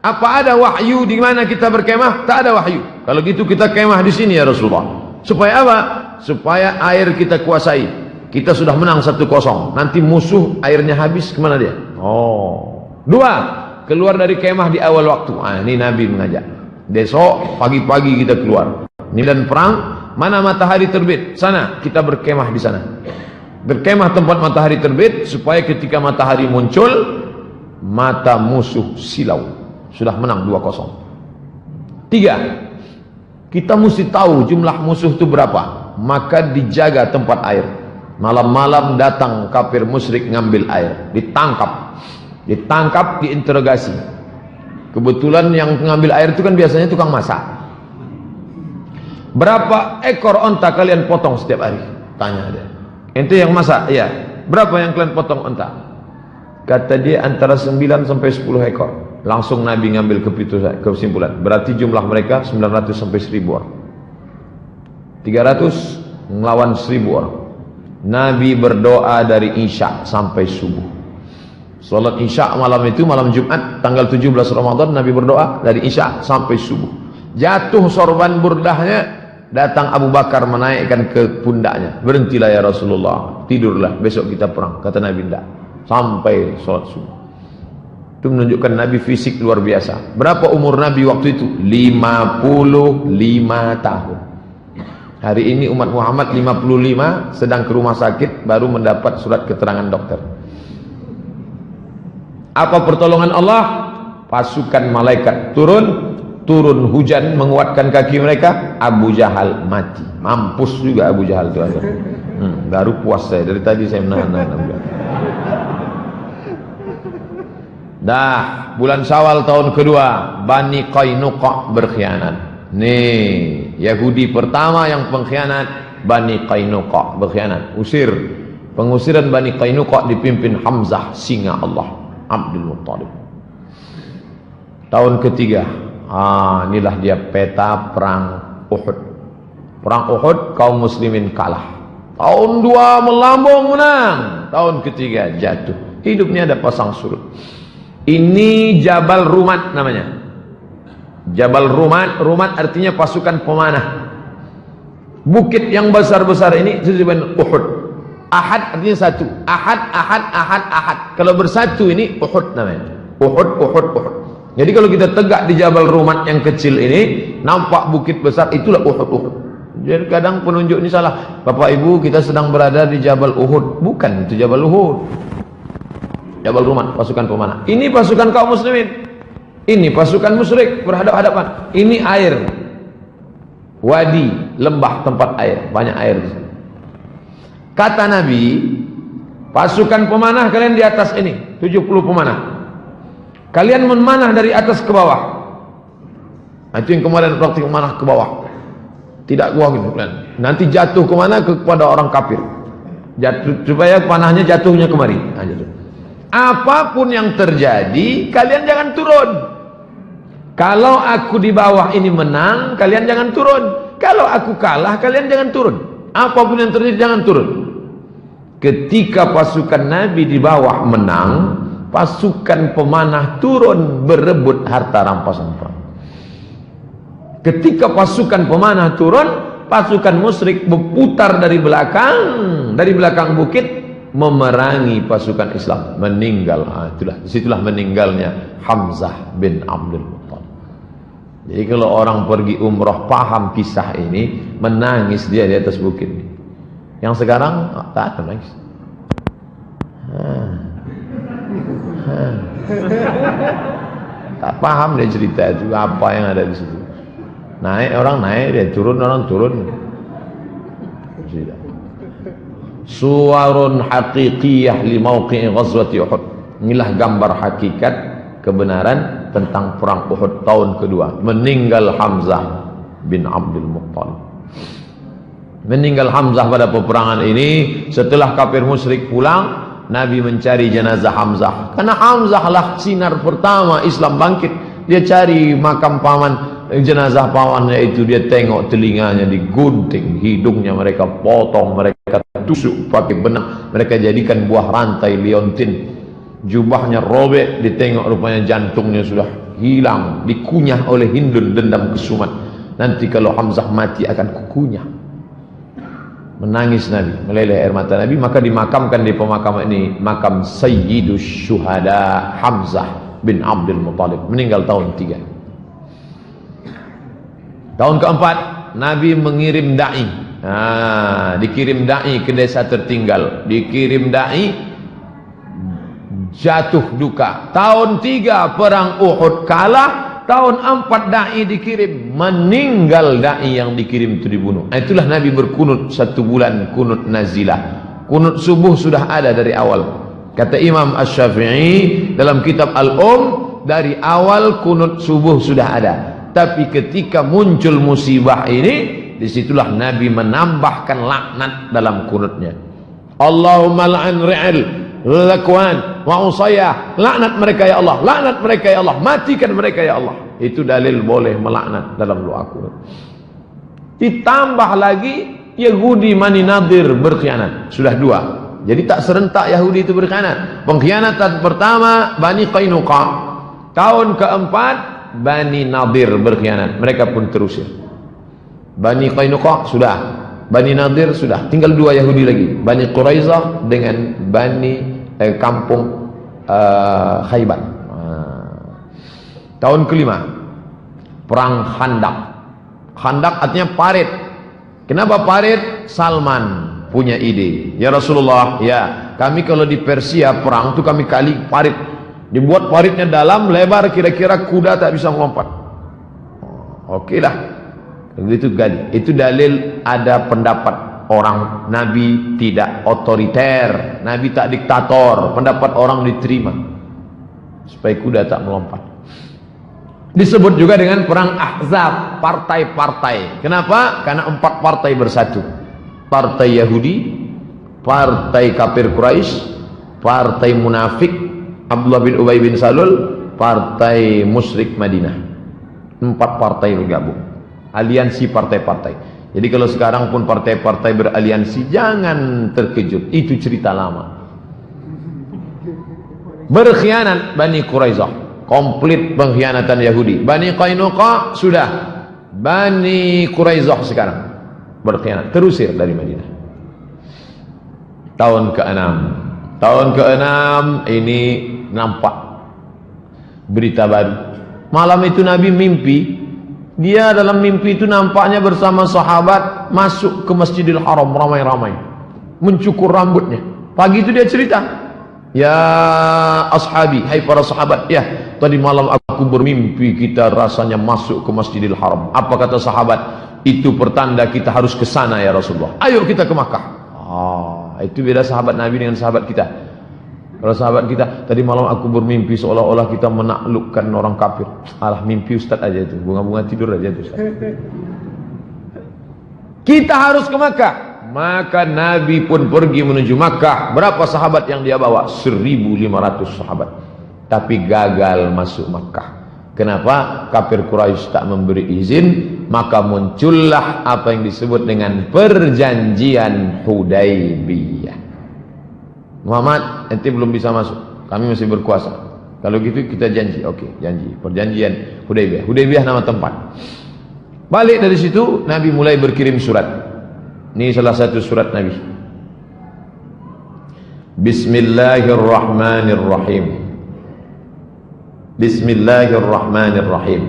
Apa ada wahyu di mana kita berkemah? Tak ada wahyu. Kalau gitu kita kemah di sini ya Rasulullah. Supaya apa? Supaya air kita kuasai. Kita sudah menang 1-0. Nanti musuh airnya habis, kemana dia? Oh. 2, keluar dari kemah di awal waktu. Ini Nabi mengajak. Besok pagi-pagi kita keluar. Ini dan perang. Mana matahari terbit? Sana kita berkemah di sana. Berkemah tempat matahari terbit supaya ketika matahari muncul mata musuh silau. Sudah menang 2-0. 3, kita mesti tahu jumlah musuh itu berapa. Maka dijaga tempat air. Malam-malam datang kafir musyrik ngambil air. Ditangkap, diinterogasi. Kebetulan yang ngambil air itu kan biasanya tukang masak. Berapa ekor onta kalian potong setiap hari? Tanya dia. Ente yang masak? Iya. Berapa yang kalian potong onta? Kata dia antara 9 sampai 10 ekor. Langsung Nabi ngambil kesimpulan. Berarti jumlah mereka 900 sampai 1000 orang. 300 melawan 1000 orang. Nabi berdoa dari Isya sampai subuh. Salat Isya malam itu, malam Jumat tanggal 17 Ramadan, Nabi berdoa dari Isya sampai subuh. Jatuh sorban burdahnya, datang Abu Bakar menaikkan ke pundaknya. Berhentilah ya Rasulullah, tidurlah, besok kita perang. Kata Nabi, tidak, sampai salat subuh. Itu menunjukkan Nabi fisik luar biasa. Berapa umur Nabi waktu itu? 55 tahun. Hari ini umat Muhammad 55, sedang ke rumah sakit, baru mendapat surat keterangan dokter. Apa pertolongan Allah? Pasukan malaikat turun hujan menguatkan kaki mereka. Abu Jahal mati. Mampus juga Abu Jahal itu akhirnya. Baru puas saya, dari tadi saya menahan. Dah, bulan Syawal tahun kedua, Bani Qainuqa berkhianat. Nih, Yahudi pertama yang pengkhianat, Bani Qainuqa berkhianat. Pengusiran Bani Qainuqa dipimpin Hamzah, singa Allah, Abdul Muttalib. Tahun ketiga, inilah dia peta perang Uhud. Perang Uhud kaum muslimin kalah. Tahun 2 melambung menang. Tahun ketiga jatuh. Hidupnya ada pasang surut. Ini Jabal Rumat namanya. Jabal Rumat artinya pasukan pemanah. Bukit yang besar-besar ini disebut Uhud. Ahad artinya satu. Ahad. Kalau bersatu ini Uhud namanya. Uhud. Jadi kalau kita tegak di Jabal Rumat yang kecil ini, nampak bukit besar, itulah Uhud. Jadi kadang penunjuk ini salah. Bapak Ibu, kita sedang berada di Jabal Uhud. Bukan, itu Jabal Uhud. Jabal Rumat, pasukan pemanah. Ini pasukan kaum muslimin. Ini pasukan musyrik berhadapan-hadapan. Ini air. Wadi, lembah tempat air, banyak air di sana. Kata Nabi, pasukan pemanah kalian di atas ini, 70 pemanah. Kalian memanah dari atas ke bawah. Itu yang kemarin praktik memanah ke bawah. Tidak gua gitu kan. Nanti jatuh kemana? Kepada orang kafir. Jatuh supaya panahnya jatuhnya kemari. Jatuh. apapun yang terjadi, kalian jangan turun. Kalau aku di bawah ini menang, kalian jangan turun. Kalau aku kalah, kalian jangan turun. Apapun yang terjadi, jangan turun. Ketika pasukan Nabi di bawah menang, pasukan pemanah turun berebut harta rampasan perang. Ketika pasukan pemanah turun, pasukan musyrik berputar dari belakang bukit, memerangi pasukan Islam, meninggal. Disitulah meninggalnya Hamzah bin Abdul Muttalib. Jadi kalau orang pergi umrah paham kisah ini, menangis dia di atas bukit ini. Yang sekarang tak akan nangis. Tak paham dia cerita itu apa yang ada di situ. Naik orang naik, dia turun orang turun. Suwarun haqiqiyah li mauqi'i ghazwati Uhud. Inilah gambar hakikat kebenaran tentang perang Uhud tahun kedua. Meninggal Hamzah bin Abdul Muttalib. Meninggal Hamzah pada peperangan ini. Setelah kafir musyrik pulang, Nabi mencari jenazah Hamzah. Karena Hamzah lah sinar pertama Islam bangkit. Dia cari makam paman, jenazah pamannya itu. Dia tengok telinganya digunting, hidungnya mereka potong, mereka tusuk pakai benang, mereka jadikan buah rantai liontin. Jubahnya robek, ditengok rupanya jantungnya sudah hilang, dikunyah oleh Hindun dendam kesumat. Nanti kalau Hamzah mati akan kukunyah. Menangis Nabi, meleleh air mata Nabi. Maka dimakamkan di pemakaman ini, makam Sayyidus Syuhada Hamzah bin Abdul Muttalib. Meninggal tahun 3. Tahun keempat, Nabi mengirim da'i. Dikirim da'i ke desa tertinggal, dikirim da'i, jatuh duka. Tahun 3 perang Uhud kalah. Tahun 4 da'i dikirim, meninggal da'i yang dikirim itu dibunuh. Itulah Nabi berkunut 1 bulan, kunut nazilah. Kunut subuh sudah ada dari awal. Kata Imam Asy-Syafi'i dalam kitab dari awal kunut subuh sudah ada. Tapi ketika muncul musibah ini, disitulah Nabi menambahkan laknat dalam kunutnya. Allahumma la'an ri'al Lakwan wa Usayyah, laknat mereka ya Allah, laknat mereka ya Allah, matikan mereka ya Allah. Itu dalil boleh melaknat dalam doa kunut. Ditambah lagi Yahudi Bani Nadir berkhianat, sudah 2. Jadi tak serentak Yahudi itu berkhianat. Pengkhianatan pertama Bani Qainuqa, tahun keempat Bani Nadir berkhianat, mereka pun terusir. Bani Qainuqa sudah, Bani Nadir sudah, tinggal 2 Yahudi lagi, Bani Quraizah dengan Bani kampung Khaybar. Tahun kelima perang Khandaq. Khandaq artinya parit. Kenapa parit? Salman punya ide, ya Rasulullah, ya kami kalau di Persia perang itu kami kali parit, dibuat paritnya dalam, lebar, kira-kira kuda tak bisa melompat. Oke lah, begitu gali. Itu dalil ada pendapat orang Nabi tidak otoriter, Nabi tak diktator, pendapat orang diterima supaya kuda tak melompat. Disebut juga dengan perang Ahzab, partai-partai. Kenapa? Karena 4 partai bersatu. Partai Yahudi, partai kafir Quraisy, partai munafik Abdullah bin Ubay bin Salul, partai musyrik Madinah. 4 partai bergabung, aliansi partai-partai. Jadi kalau sekarang pun partai-partai beraliansi, jangan terkejut, itu cerita lama. Berkhianat Bani Quraizah, komplit pengkhianatan Yahudi. Bani Qainuqa sudah, Bani Quraizah sekarang berkhianat, terusir dari Madinah. Tahun ke-6 ini nampak berita baru. Malam itu Nabi mimpi. Dia dalam mimpi itu nampaknya bersama sahabat masuk ke Masjidil Haram ramai-ramai, mencukur rambutnya. Pagi itu dia cerita, ya ashabi, hai para sahabat, ya tadi malam aku bermimpi kita rasanya masuk ke Masjidil Haram. Apa kata sahabat? Itu pertanda kita harus ke sana ya Rasulullah. Ayo kita ke Makkah. Itu beda sahabat Nabi dengan sahabat kita. Kalau sahabat kita, tadi malam aku bermimpi seolah-olah kita menaklukkan orang kafir. Alah, mimpi Ustaz aja itu, bunga-bunga tidur aja itu Ustaz. Kita harus ke Makkah. Maka Nabi pun pergi menuju Makkah. Berapa sahabat yang dia bawa? 1.500 sahabat. Tapi gagal masuk Makkah. Kenapa? Kafir Quraisy tak memberi izin. Maka muncullah apa yang disebut dengan perjanjian Hudaybiyah. Muhammad, ente belum bisa masuk, kami masih berkuasa. Kalau gitu kita janji. Oke, janji. Perjanjian Hudaybiyah. Hudaybiyah nama tempat. Balik dari situ, Nabi mulai berkirim surat. Ini salah satu surat Nabi. Bismillahirrahmanirrahim. Bismillahirrahmanirrahim.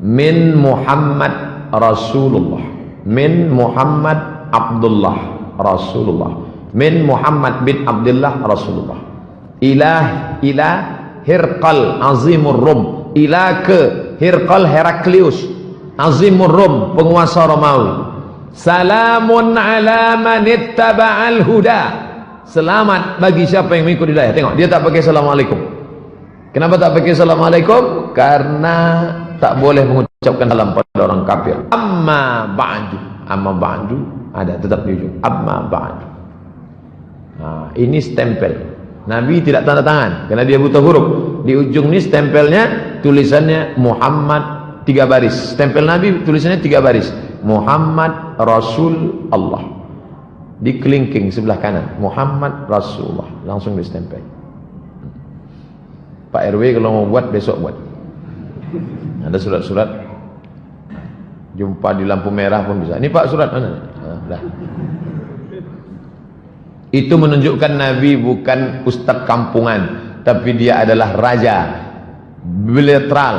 Min Muhammad Rasulullah. Min Muhammad Abdullah Rasulullah. Min Muhammad bin Abdullah Rasulullah. Ilah Hirqal Azimur Rum. Ilah ke Hirqal Heraklius Azimur Rum, penguasa Romawi. Salamun ala man ittaba'al huda. Selamat bagi siapa yang mengikuti hidayah. Tengok, dia tak pakai assalamualaikum. Kenapa tak pakai assalamualaikum? Karena tak boleh mengucapkan salam pada orang kafir. Amma ba'du. Amma ba'du ada tetap di ujung. Amma ba'du. Nah, ini stempel. Nabi tidak tanda tangan karena dia buta huruf. Di ujung ini stempelnya tulisannya Muhammad 3 baris. Stempel Nabi tulisannya 3 baris. Muhammad Rasul Allah. Di kelingking sebelah kanan Muhammad Rasulullah, langsung di stempel. Pak RW kalau mau buat besok buat. Ada surat-surat. Jumpa di lampu merah pun bisa. Ini Pak surat mana? Nah, itu menunjukkan Nabi bukan ustadz kampungan, tapi dia adalah raja bilateral,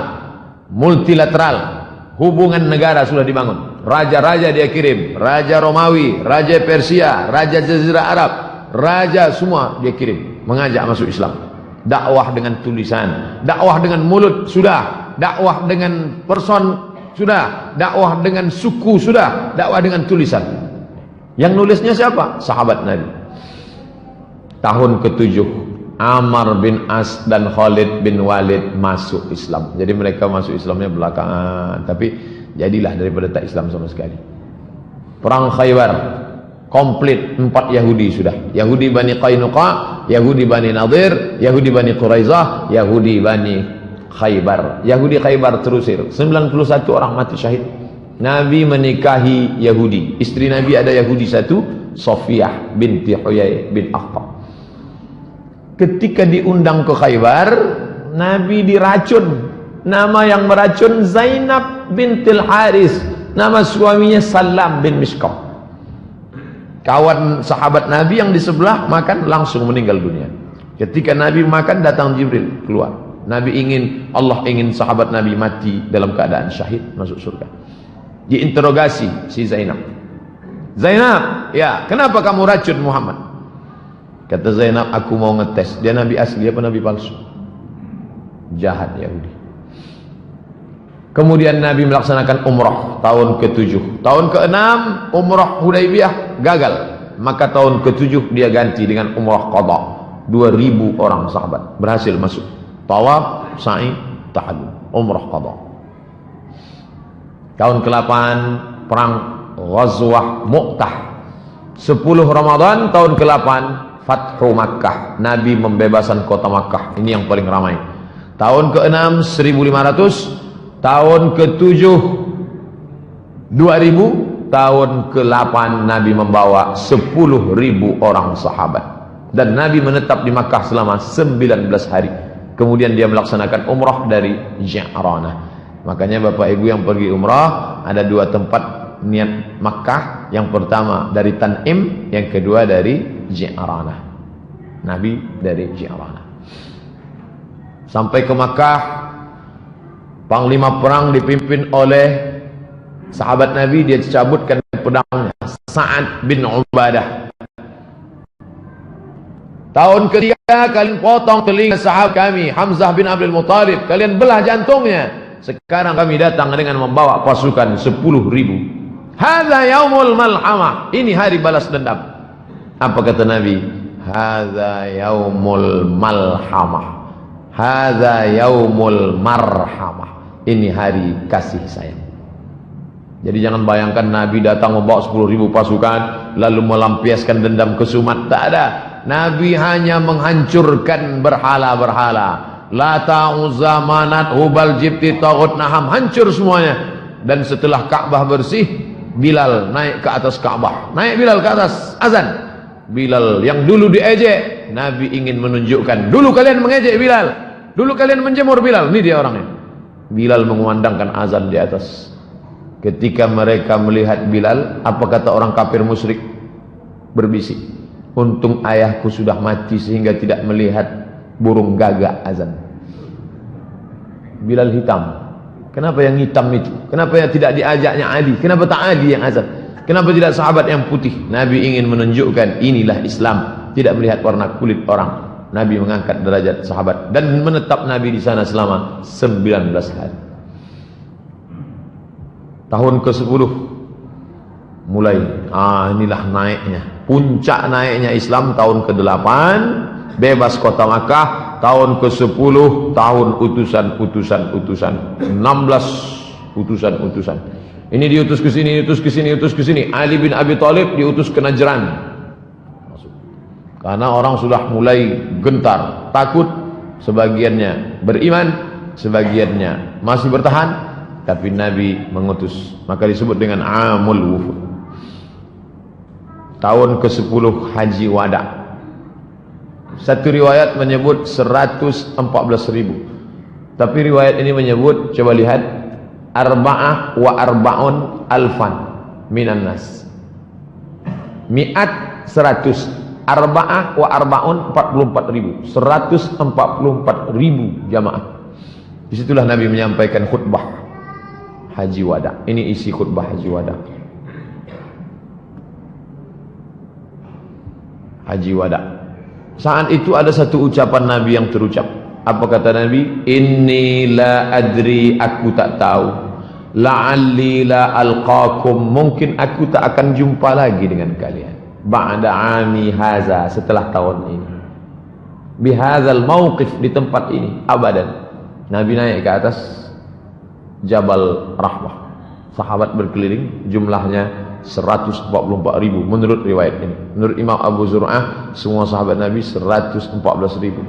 multilateral. Hubungan negara sudah dibangun. Raja-raja dia kirim, raja Romawi, raja Persia, raja Jazirah Arab, raja semua dia kirim, mengajak masuk Islam. Dakwah dengan tulisan, dakwah dengan mulut sudah, dakwah dengan person sudah, dakwah dengan suku sudah, dakwah dengan tulisan. Yang nulisnya siapa? Sahabat Nabi. Tahun ke-7 Ammar bin As dan Khalid bin Walid masuk Islam. Jadi mereka masuk Islamnya belakangan, tapi jadilah daripada tak Islam sama sekali. Perang Khaybar komplit 4 Yahudi sudah. Yahudi Bani Qainuqa, Yahudi Bani Nadir, Yahudi Bani Quraizah, Yahudi Bani Khaybar. Yahudi Khaybar terusir. 91 orang mati syahid. Nabi menikahi Yahudi. Istri Nabi ada Yahudi satu, Sofiyah binti Huyai bin Akhtab. Ketika diundang ke Khaybar, Nabi diracun. Nama yang meracun Zainab bintil Haris. Nama suaminya Salam bin Mishkam. Kawan sahabat Nabi yang di sebelah makan langsung meninggal dunia. Ketika Nabi makan datang Jibril keluar. Nabi ingin, Allah ingin sahabat Nabi mati dalam keadaan syahid masuk surga. Diinterogasi si Zainab. Zainab, ya kenapa kamu racun Muhammad? Kata Zainab, aku mau ngetes dia Nabi asli apa Nabi palsu. Jahat Yahudi. Kemudian Nabi melaksanakan umrah tahun ke-7. Tahun ke-6 umrah Hudaybiyah gagal. Maka tahun ke-7 dia ganti dengan umrah qadha. 2.000 orang sahabat berhasil masuk. Tawaf, sa'i, tahallul, umrah qadha. Tahun ke-8 perang Ghazwah Mu'tah. 10 Ramadan tahun ke-8 Fathu Makkah. Nabi membebaskan kota Makkah. Ini yang paling ramai. Tahun ke-6 1.500. Tahun ke-7 2.000. Tahun ke-8 Nabi membawa 10.000 orang sahabat. Dan Nabi menetap di Makkah selama 19 hari. Kemudian dia melaksanakan umrah dari Ji'ranah. Makanya Bapak Ibu yang pergi umrah, ada 2 tempat niat Makkah. Yang pertama dari Tan'im, yang kedua dari Ji'ranah. Nabi dari Ji'ranah. Sampai ke Makkah, panglima perang dipimpin oleh sahabat Nabi, dia cabutkan pedangnya, Sa'ad bin Ubadah. Tahun ketiga kalian potong telinga sahabat kami, Hamzah bin Abdul Muttalib, kalian belah jantungnya. Sekarang kami datang dengan membawa pasukan 10.000. Hadza yaumul malhamah, ini hari balas dendam. Apa kata Nabi? Hadza yaumul malhamah, hadza yaumul marhamah. Ini hari kasih sayang. Jadi jangan bayangkan Nabi datang membawa 10.000 pasukan, lalu melampiaskan dendam kesumat. Tak ada. Nabi hanya menghancurkan berhala-berhala. Lata, Uzza, Manat, Hubal, Jibti, Taghut, Naham, hancur semuanya. Dan setelah Ka'bah bersih, Bilal naik ke atas Ka'bah. Naik Bilal ke atas, azan. Bilal yang dulu diejek, Nabi ingin menunjukkan, dulu kalian mengejek Bilal, dulu kalian menjemur Bilal. Ini dia orangnya. Bilal mengumandangkan azan di atas. Ketika mereka melihat Bilal, apa kata orang kafir musyrik? Berbisik, untung ayahku sudah mati sehingga tidak melihat burung gagak azan. Bilal hitam. Kenapa yang hitam itu? Kenapa yang tidak diajaknya Ali? Kenapa tak Ali yang azan? Kenapa tidak sahabat yang putih? Nabi ingin menunjukkan inilah Islam, tidak melihat warna kulit orang. Nabi mengangkat derajat sahabat dan menetap Nabi di sana selama 19 hari. Tahun ke-10 mulai, inilah naiknya, puncak naiknya Islam. Tahun ke-8 bebas kota Makkah. Tahun ke-10 tahun utusan-utusan 16 utusan-utusan. Ini diutus ke sini, diutus ke sini, diutus ke sini. Ali bin Abi Thalib diutus ke Najran. Karena orang sudah mulai gentar, takut. Sebagiannya beriman, sebagiannya masih bertahan, tapi Nabi mengutus. Maka disebut dengan Amul Wufud. Tahun ke-10 Haji Wada. Satu riwayat menyebut 114.000. Tapi riwayat ini menyebut, coba lihat, arba'ah wa arba'un alfan minan nas. Mi'at 100, arba'ah wa arba'un 44.000. 144.000 jamaah. Disitulah Nabi menyampaikan khutbah Haji Wada. Ini isi khutbah Haji Wada. Haji Wada. Saat itu ada satu ucapan Nabi yang terucap. Apa kata Nabi? Inni la adri, aku tak tahu. La'alli la alqakum, mungkin aku tak akan jumpa lagi dengan kalian. Ba'da ami haza, setelah tahun ini. Bihazal mauqif, di tempat ini, abadan. Nabi naik ke atas Jabal Rahmah. Sahabat berkeliling, jumlahnya 144.000 menurut riwayat ini. Menurut Imam Abu Zur'ah, semua sahabat Nabi 114.000.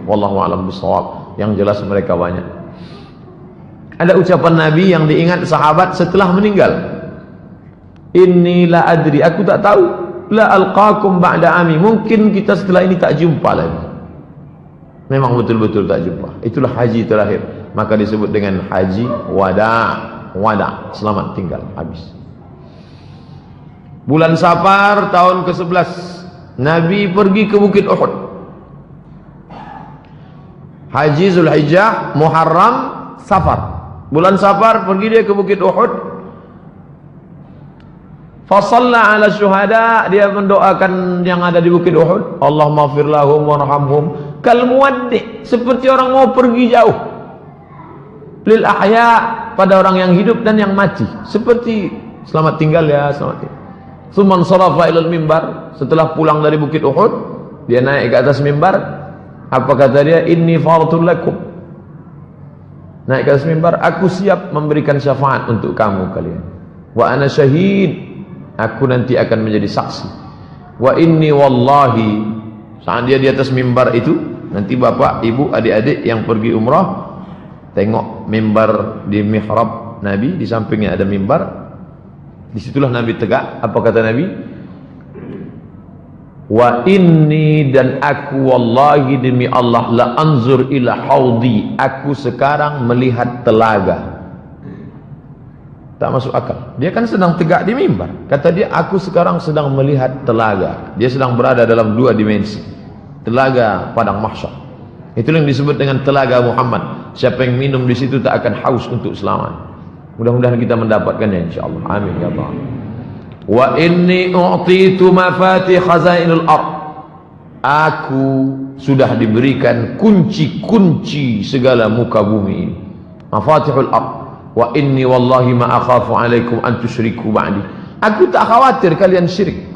Wallahu a'lam bishawab. Yang jelas mereka banyak. Ada ucapan Nabi yang diingat sahabat setelah meninggal. Inni la adri, aku tak tahu. La alqakum ba'da ami, mungkin kita setelah ini tak jumpa lagi. Memang betul-betul tak jumpa. Itulah haji terakhir. Maka disebut dengan Haji Wada. Wada, selamat tinggal, habis. Bulan Safar tahun ke-11 Nabi pergi ke Bukit Uhud. Haji Zulhijjah, Muharram, Safar. Bulan Safar pergi dia ke Bukit Uhud. Fasalla ala syuhada, dia mendoakan yang ada di Bukit Uhud. Allahumma ighfir lahum warhamhum. Kal muwaddi, seperti orang mau pergi jauh. Lil ahya, pada orang yang hidup dan yang mati. Seperti selamat tinggal ya, selamat tinggal. Tsumman sarafa ilal mimbar, setelah pulang dari Bukit Uhud, dia naik ke atas mimbar. Apa kata dia? Inni fartul lakum. Naik ke atas mimbar, aku siap memberikan syafaat untuk kamu kalian. Wa ana syahid, aku nanti akan menjadi saksi. Wa inni wallahi, saat dia di atas mimbar itu, nanti bapak, ibu, adik-adik yang pergi umrah tengok mimbar di mihrab Nabi, di sampingnya ada mimbar. Disitulah Nabi tegak. Apa kata Nabi? Wa inni, dan aku wallahi demi Allah, la anzur ila haudi, aku sekarang melihat telaga. Tak masuk akal. Dia kan sedang tegak di mimbar. Kata dia, aku sekarang sedang melihat telaga. Dia sedang berada dalam dua dimensi. Telaga padang mahsyar. Itulah yang disebut dengan telaga Muhammad. Siapa yang minum di situ tak akan haus untuk selamanya. Mudah-mudahan kita mendapatkannya insyaallah. Amin ya Allah. Wa inni u'titu mafatih khazainul ard. Aku sudah diberikan kunci-kunci segala muka bumi ini. Mafatihul ard. Wa inni wallahi ma akhafu alaikum an tusyriku ba'di. Aku tak khawatir kalian syirik.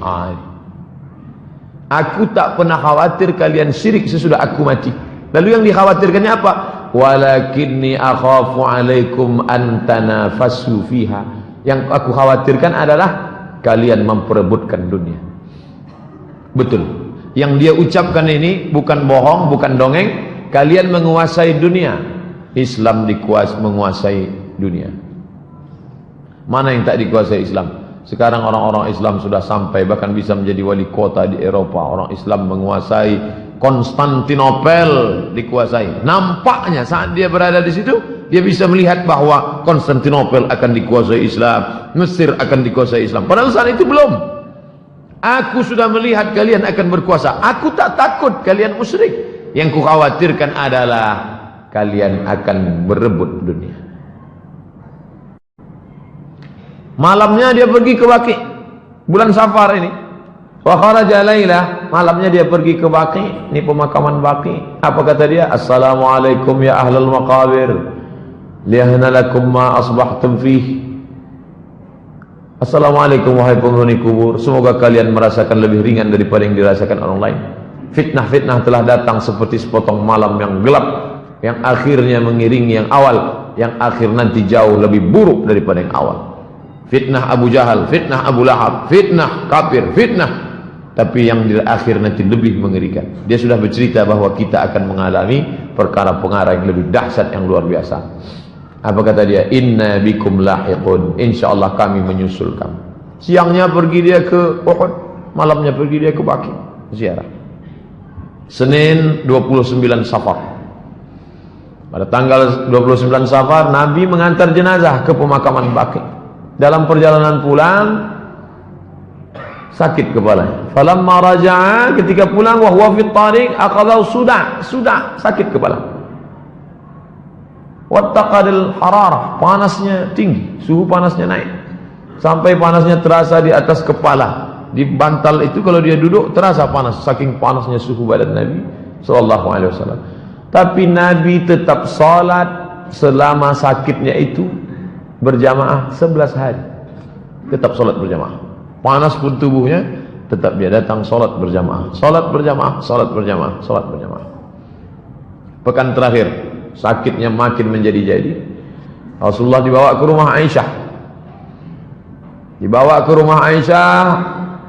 Aku tak pernah khawatir kalian syirik sesudah aku mati. Lalu yang dikhawatirkannya apa? Walakinni akhafu alaikum an tanafasu fiha. Yang aku khawatirkan adalah kalian memperebutkan dunia. Betul. Yang dia ucapkan ini bukan bohong, bukan dongeng. Kalian menguasai dunia, Islam menguasai dunia. Mana yang tak dikuasai Islam? Sekarang orang-orang Islam sudah sampai bahkan bisa menjadi wali kota di Eropa. Orang Islam menguasai Konstantinopel, dikuasai. Nampaknya saat dia berada di situ, dia bisa melihat bahwa Konstantinopel akan dikuasai Islam, Mesir akan dikuasai Islam. Padahal saat itu belum. Aku sudah melihat kalian akan berkuasa. Aku tak takut kalian musyrik. Yang kukhawatirkan adalah kalian akan berebut dunia. Malamnya dia pergi ke Baqi, bulan Safar ini. Wa kharaja lailah, malamnya dia pergi ke Baqi, ini pemakaman Baqi. Apa kata dia? Assalamualaikum ya ahlal maqabir, liyahna lakum ma asbahtum fih. Assalamualaikum wahai penghuni kubur, semoga kalian merasakan lebih ringan daripada yang dirasakan orang lain. Fitnah-fitnah telah datang seperti sepotong malam yang gelap, yang akhirnya mengiringi yang awal, yang akhir nanti jauh lebih buruk daripada yang awal. Fitnah Abu Jahal, fitnah Abu Lahab, fitnah kafir, fitnah. Tapi yang di akhir nanti lebih mengerikan. Dia sudah bercerita bahwa kita akan mengalami perkara-perkara yang lebih dahsyat, yang luar biasa. Apa kata dia? Inna bikum lahiqun, insyaallah kami menyusul kamu. Siangnya pergi dia ke Uhud, malamnya pergi dia ke Baqi ziarah. Senin 29 Safar. Pada tanggal 29 Safar Nabi mengantar jenazah ke pemakaman Baqi. Dalam perjalanan pulang sakit kepalanya. Falamma raja'a, ketika pulang wa huwa fit tariq aqadau sudah sakit kepala. Wattaqadil hararah, panasnya tinggi, suhu panasnya naik. Sampai panasnya terasa di atas kepala. Di bantal itu kalau dia duduk terasa panas, saking panasnya suhu badan Nabi sallallahu alaihi wasallam. Tapi Nabi tetap salat selama sakitnya itu berjamaah 11 hari. Tetap salat berjamaah. Panas pun tubuhnya, tetap dia datang salat berjamaah. Salat berjamaah, salat berjamaah, salat berjamaah. Pekan terakhir sakitnya makin menjadi-jadi. Rasulullah dibawa ke rumah Aisyah. Dibawa ke rumah Aisyah,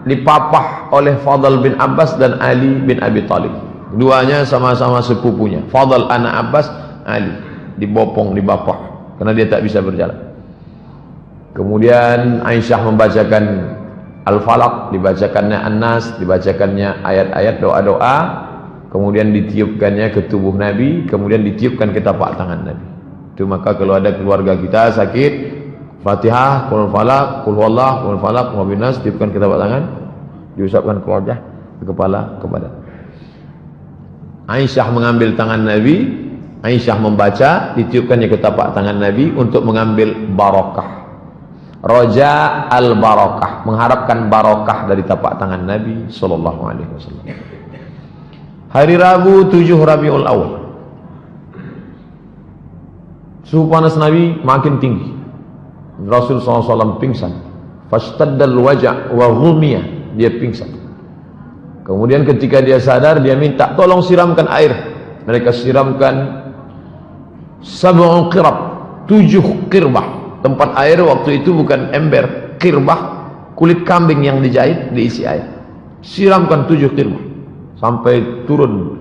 dipapah oleh Fadl bin Abbas dan Ali bin Abi Thalib. Duanya sama-sama sepupunya. Fadl anak Abbas, Ali dibopong, dibapah karena dia tak bisa berjalan. Kemudian Aisyah membacakan Al-Falaq, dibacakannya An-Nas, dibacakannya ayat-ayat doa-doa, kemudian ditiupkannya ke tubuh Nabi, kemudian ditiupkan ke tapak tangan Nabi. Itu maka kalau ada keluarga kita sakit, Fatihah, Qul Falaq, Qul Huwallah, Qul Falaq, Qul Binas, tiupkan ke tapak tangan, diusapkan ke wajah, ke kepala, ke badan. Aisyah mengambil tangan Nabi, Aisyah membaca, ditiupkannya ke tapak tangan Nabi untuk mengambil barakah. Roja al-barakah, mengharapkan barakah dari tapak tangan Nabi sallallahu alaihi wasallam. Hari Rabu 7 Rabiul Awal. Suhu panas Nabi makin tinggi. Rasul SAW pingsan. Fastaddal wajah wa ghumiya, dia pingsan. Kemudian ketika dia sadar, dia minta tolong siramkan air. Mereka siramkan 7 qirab, 7 qirbah. Tempat air waktu itu bukan ember, qirbah, kulit kambing yang dijahit diisi air. Siramkan 7 qirbah sampai turun.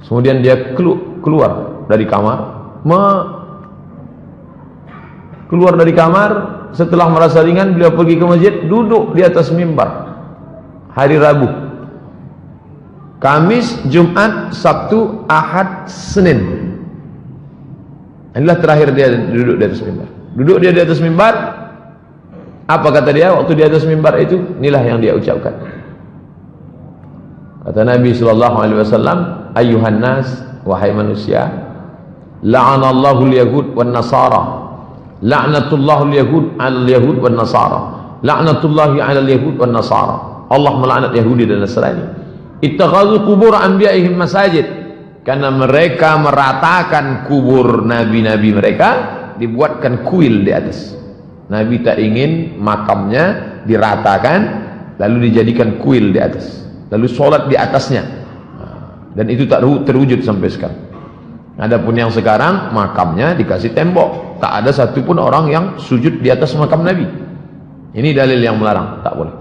Kemudian dia keluar dari kamar, keluar dari kamar. Setelah merasa ringan, beliau pergi ke masjid, duduk di atas mimbar. Hari Rabu, Kamis, Jumat, Sabtu, Ahad, Senin. Inilah terakhir dia duduk di atas mimbar. Duduk dia di atas mimbar. Apa kata dia waktu di atas mimbar itu? Inilah yang dia ucapkan. Kata Nabi sallallahu alaihi wasallam, "Ayyuhan nas, wahai manusia, la'anallahu al-yahud wan nasara. La'natullahu al-yahud 'alal yahud wan nasara. La'natullahi 'alal yahud wan nasara." Allah melaknat Yahudi dan Nasrani. Ittakhadhu qubur anbiya'ihim masajid. Karena mereka meratakan kubur nabi-nabi mereka, dibuatkan kuil di atas. Nabi tak ingin makamnya diratakan lalu dijadikan kuil di atas, lalu sholat di atasnya, dan itu tak terwujud sampai sekarang. Adapun yang sekarang makamnya dikasih tembok, tak ada satupun orang yang sujud di atas makam Nabi. Ini dalil yang melarang, tak boleh.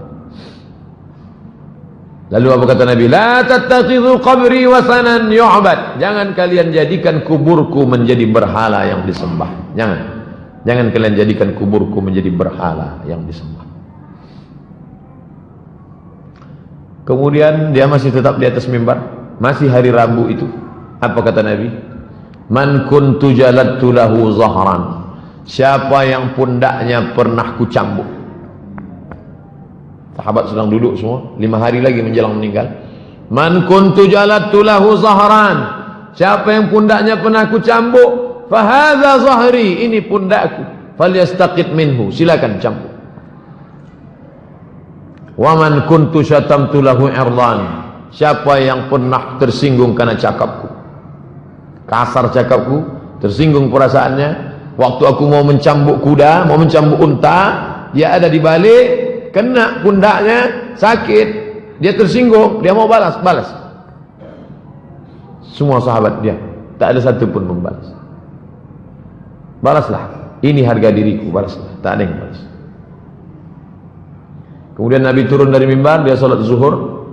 Lalu apa kata Nabi? La tattakhidhu qabri wasanan yu'bad. Jangan kalian jadikan kuburku menjadi berhala yang disembah. Jangan kalian jadikan kuburku menjadi berhala yang disembah. Kemudian dia masih tetap di atas mimbar, masih hari Rabu itu. Apa kata Nabi? Man kuntu jaladtu lahu zahran. Siapa yang pundaknya pernah kucambuk. Sahabat sedang duduk semua, 5 hari lagi menjelang meninggal. Man kuntu jaladtu lahu zahran. Siapa yang pundaknya pernah kucambuk, fa hadza zahri, ini pundakku. Falyastaqit minhu, silakan cambuk. Wa man kuntu syatamtu lahu irdan. Siapa yang pernah tersinggung karena cakapku, kasar cakapku, tersinggung perasaannya, waktu aku mau mencambuk kuda, mau mencambuk unta, dia ada di balik, kena pundaknya, sakit, dia tersinggung, dia mau balas. Semua sahabat dia, tak ada satu pun membalas. Balaslah, ini harga diriku, balaslah. Tak ada yang balas. Kemudian Nabi turun dari mimbar, dia sholat zuhur.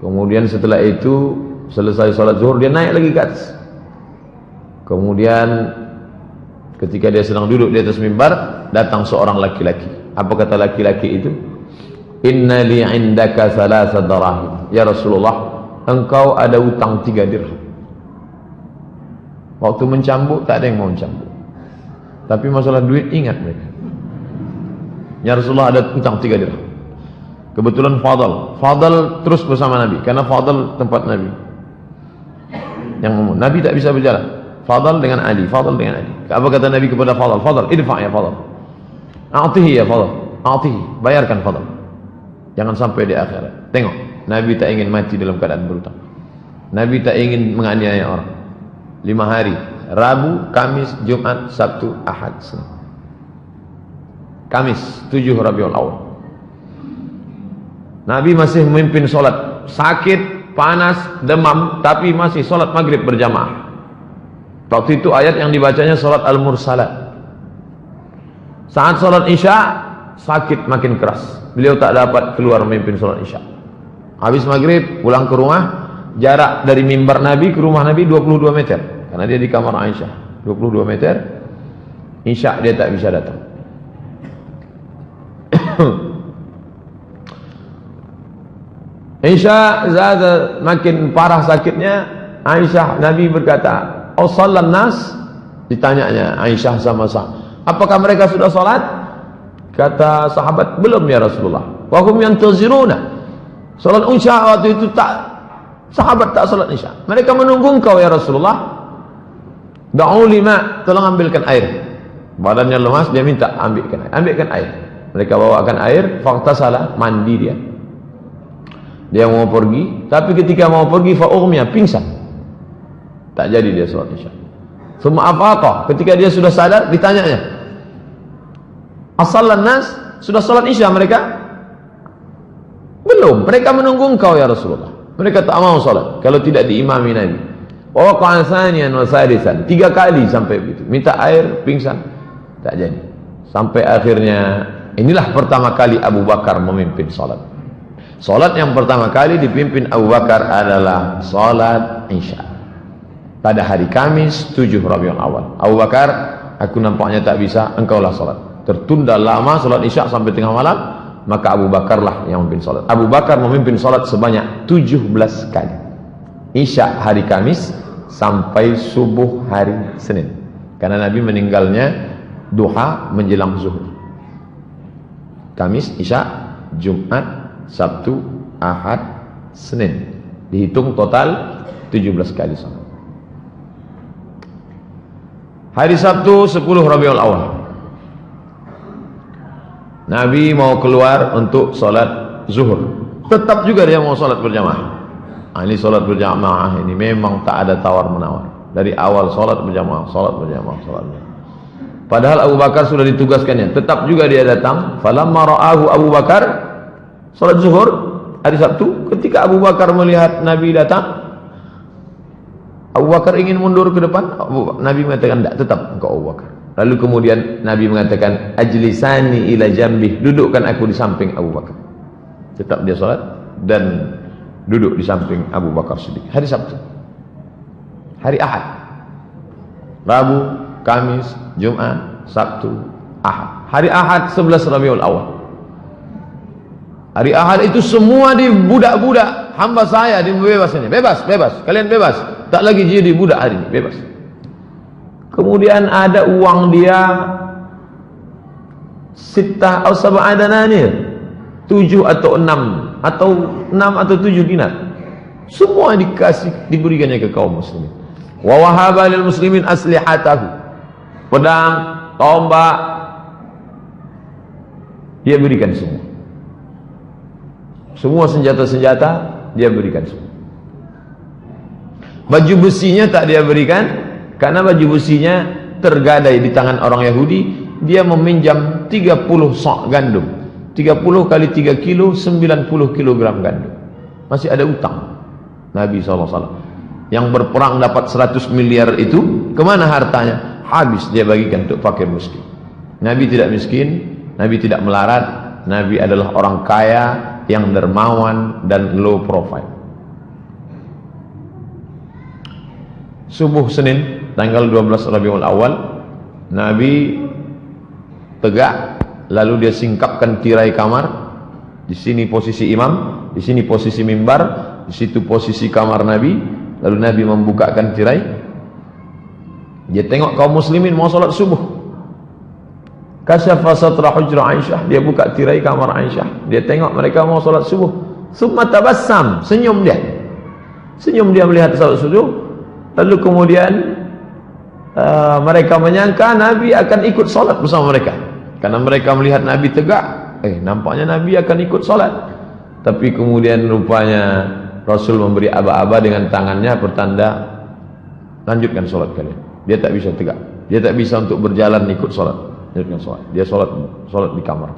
Kemudian setelah itu, selesai sholat zuhur, dia naik lagi ke atas. Kemudian ketika dia sedang duduk di atas mimbar, datang seorang laki-laki. Apa kata laki-laki itu? Inna li indaka thalatha darahim. Ya Rasulullah, engkau ada utang 3 dirham. Waktu mencambuk tak ada yang mau mencambuk, tapi masalah duit ingat mereka. Ya Rasulullah, ada utang 3 dirham. Kebetulan Fadl terus bersama Nabi, karena Fadl tempat Nabi yang umum. Nabi tak bisa berjalan. Fadl dengan Ali. Apa kata Nabi kepada Fadl? Fadl, idfa' ya Fadl. A'tihi ya Fadl. A'tihi, bayarkan Fadl. Jangan sampai di akhirat. Tengok, Nabi tak ingin mati dalam keadaan berutang. Nabi tak ingin menganiaya orang. 5 hari, Rabu, Kamis, Jumat, Sabtu, Ahad, Senin. Kamis 7 Rabiul Awal. Nabi masih memimpin solat, sakit, panas, demam, tapi masih solat maghrib berjamaah. Waktu itu ayat yang dibacanya solat Al-Mursalat. Saat solat Isya, sakit makin keras. Beliau tak dapat keluar memimpin solat Isya. Habis maghrib, pulang ke rumah. Jarak dari mimbar Nabi ke rumah Nabi 22 meter. Karena dia di kamar Aisyah. 22 meter. Isya dia tak bisa datang. Isya makin parah sakitnya. Aisyah, Nabi berkata, "Oh salat nas?" Ditanyanya Aisyah sama sahabat, "Apakah mereka sudah salat?" Kata sahabat, "Belum ya Rasulullah." Wa hum yantaziruna. Salat Isya waktu itu sahabat tak salat Isya. Mereka menunggu engkau ya Rasulullah. Da'u lima, tolong ambilkan air. Badannya lemas, dia minta ambilkan air. Mereka bawakan air, faghtasala, mandi dia. Dia mau pergi, tapi ketika mau pergi fa'ughmiya, pingsan. Tak jadi dia salat Isya. Tsumma afaqa, ketika dia sudah sadar, ditanyanya, "Asallan nas?" Sudah salat Isya mereka? Belum, mereka menunggu engkau ya Rasulullah. Mereka tak mau salat kalau tidak diimami Nabi. Wa waqa'a thaniyan wa thalithan, 3 kali sampai begitu. Minta air, pingsan. Tak jadi. Sampai akhirnya inilah pertama kali Abu Bakar memimpin salat. Salat yang pertama kali dipimpin Abu Bakar adalah salat Isya. Pada hari Kamis 7 Rabiul Awal. Abu Bakar, aku nampaknya tak bisa, engkaulah salat. Tertunda lama salat Isya sampai tengah malam, maka Abu Bakarlah yang memimpin salat. Abu Bakar memimpin salat sebanyak 17 kali. Isya hari Kamis sampai subuh hari Senin. Karena Nabi meninggalnya duha menjelang zuhur. Kamis, Isya, Jumat, Sabtu, Ahad, Senin. Dihitung total 17 kali salat. Hari Sabtu 10 Rabiul Awal, Nabi mau keluar untuk salat zuhur. Tetap juga dia mau salat berjamaah. Ini salat berjamaah ini memang tak ada tawar menawar. Dari awal salat berjamaah. Padahal Abu Bakar sudah ditugaskannya, tetap juga dia datang. Falamma ra'ahu Abu Bakar, salat zuhur hari Sabtu, ketika Abu Bakar melihat Nabi datang, Abu Bakar ingin mundur ke depan. Nabi mengatakan, tidak, tetap engkau Abu Bakar. Lalu kemudian Nabi mengatakan, ajlisani ila jambih, dudukkan aku di samping Abu Bakar. Tetap dia salat. Dan duduk di samping Abu Bakar Siddiq. Hari Sabtu, hari Ahad, Rabu, Kamis, Jumat, Sabtu, Ahad. Hari Ahad 11 Rabiul Awal. Hari Ahad itu semua di budak-budak hamba saya dibebas ini. Bebas, bebas. Kalian bebas. Tak lagi jadi budak hari ini, bebas. Kemudian ada uang dia sittah atau sab'a dananir, 7 atau 6 atau 7 dinar. Semua diberikannya ke kaum muslimin. Wa wahaba lil muslimin aslihatahu, pedang, tombak, dia berikan semua. Semua senjata-senjata dia berikan semua. Baju besinya tak dia berikan, karena baju besinya tergadai di tangan orang Yahudi. Dia meminjam 30 sok gandum, 30 kali 3 kilo, 90 kilogram gandum. Masih ada utang Nabi SAW. Yang berperang dapat 100 miliar itu, kemana hartanya? Habis dia bagikan untuk fakir miskin. Nabi tidak miskin, Nabi tidak melarat. Nabi adalah orang kaya yang dermawan dan low profile. Subuh Senin tanggal 12 Rabiul Awal, Nabi tegak, lalu dia singkapkan tirai kamar. Di sini posisi imam, di sini posisi mimbar, di situ posisi kamar Nabi. Lalu Nabi membukakan tirai. Dia tengok kaum muslimin mau salat subuh. Kasyafa satra hujra Aisyah, dia buka tirai kamar Aisyah. Dia tengok mereka mau salat subuh. Summa tabassam, senyum dia. Senyum dia melihat salat subuh. Lalu kemudian mereka menyangka Nabi akan ikut salat bersama mereka. Karena mereka melihat Nabi tegak, nampaknya Nabi akan ikut salat. Tapi kemudian rupanya Rasul memberi aba-aba dengan tangannya pertanda lanjutkan salat kalian. Dia tak bisa tegak, dia tak bisa untuk berjalan ikut salat. Lanjutkan salat. Dia salat di kamar.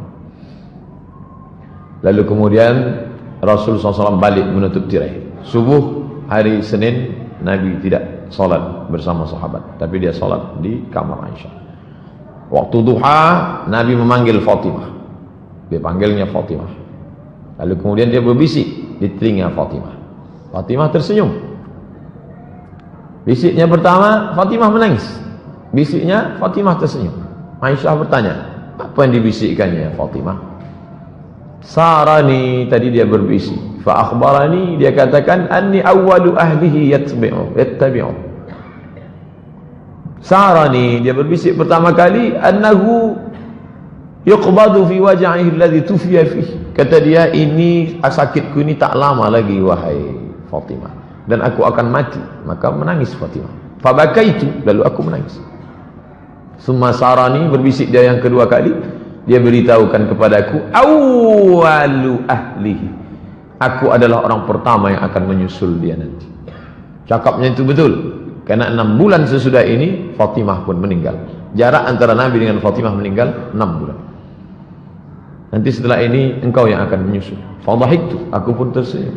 Lalu kemudian Rasul SAW balik menutup tirai. Subuh hari Senin Nabi tidak salat bersama sahabat, tapi dia salat di kamar Aisyah. Waktu duha Nabi memanggil Fatimah. Dia panggilnya Fatimah. Lalu kemudian dia berbisik di telinga Fatimah. Fatimah tersenyum. Bisiknya pertama, Fatimah menangis. Bisiknya, Fatimah tersenyum. Aisyah bertanya, apa yang dibisikkannya Fatimah? Sarani, tadi dia berbisik. Fa akhbarani, dia katakan, anni awwalu ahlihi yattabi'u. Sarani, dia berbisik pertama kali, annahu yuqbadu fi waj'ihi alladhi tufiya fihi. Kata dia, ini sakitku ini tak lama lagi wahai Fatimah, dan aku akan mati. Maka menangis Fatimah. Fabakaitu, lalu aku menangis. Summa sarani, berbisik dia yang kedua kali, dia beritahukan kepadaku, awwalu ahlihi, aku adalah orang pertama yang akan menyusul dia nanti. Cakapnya itu betul. Karena 6 bulan sesudah ini Fatimah pun meninggal. Jarak antara Nabi dengan Fatimah meninggal 6 bulan. Nanti setelah ini engkau yang akan menyusul. Fadhahiktu, aku pun tersenyum.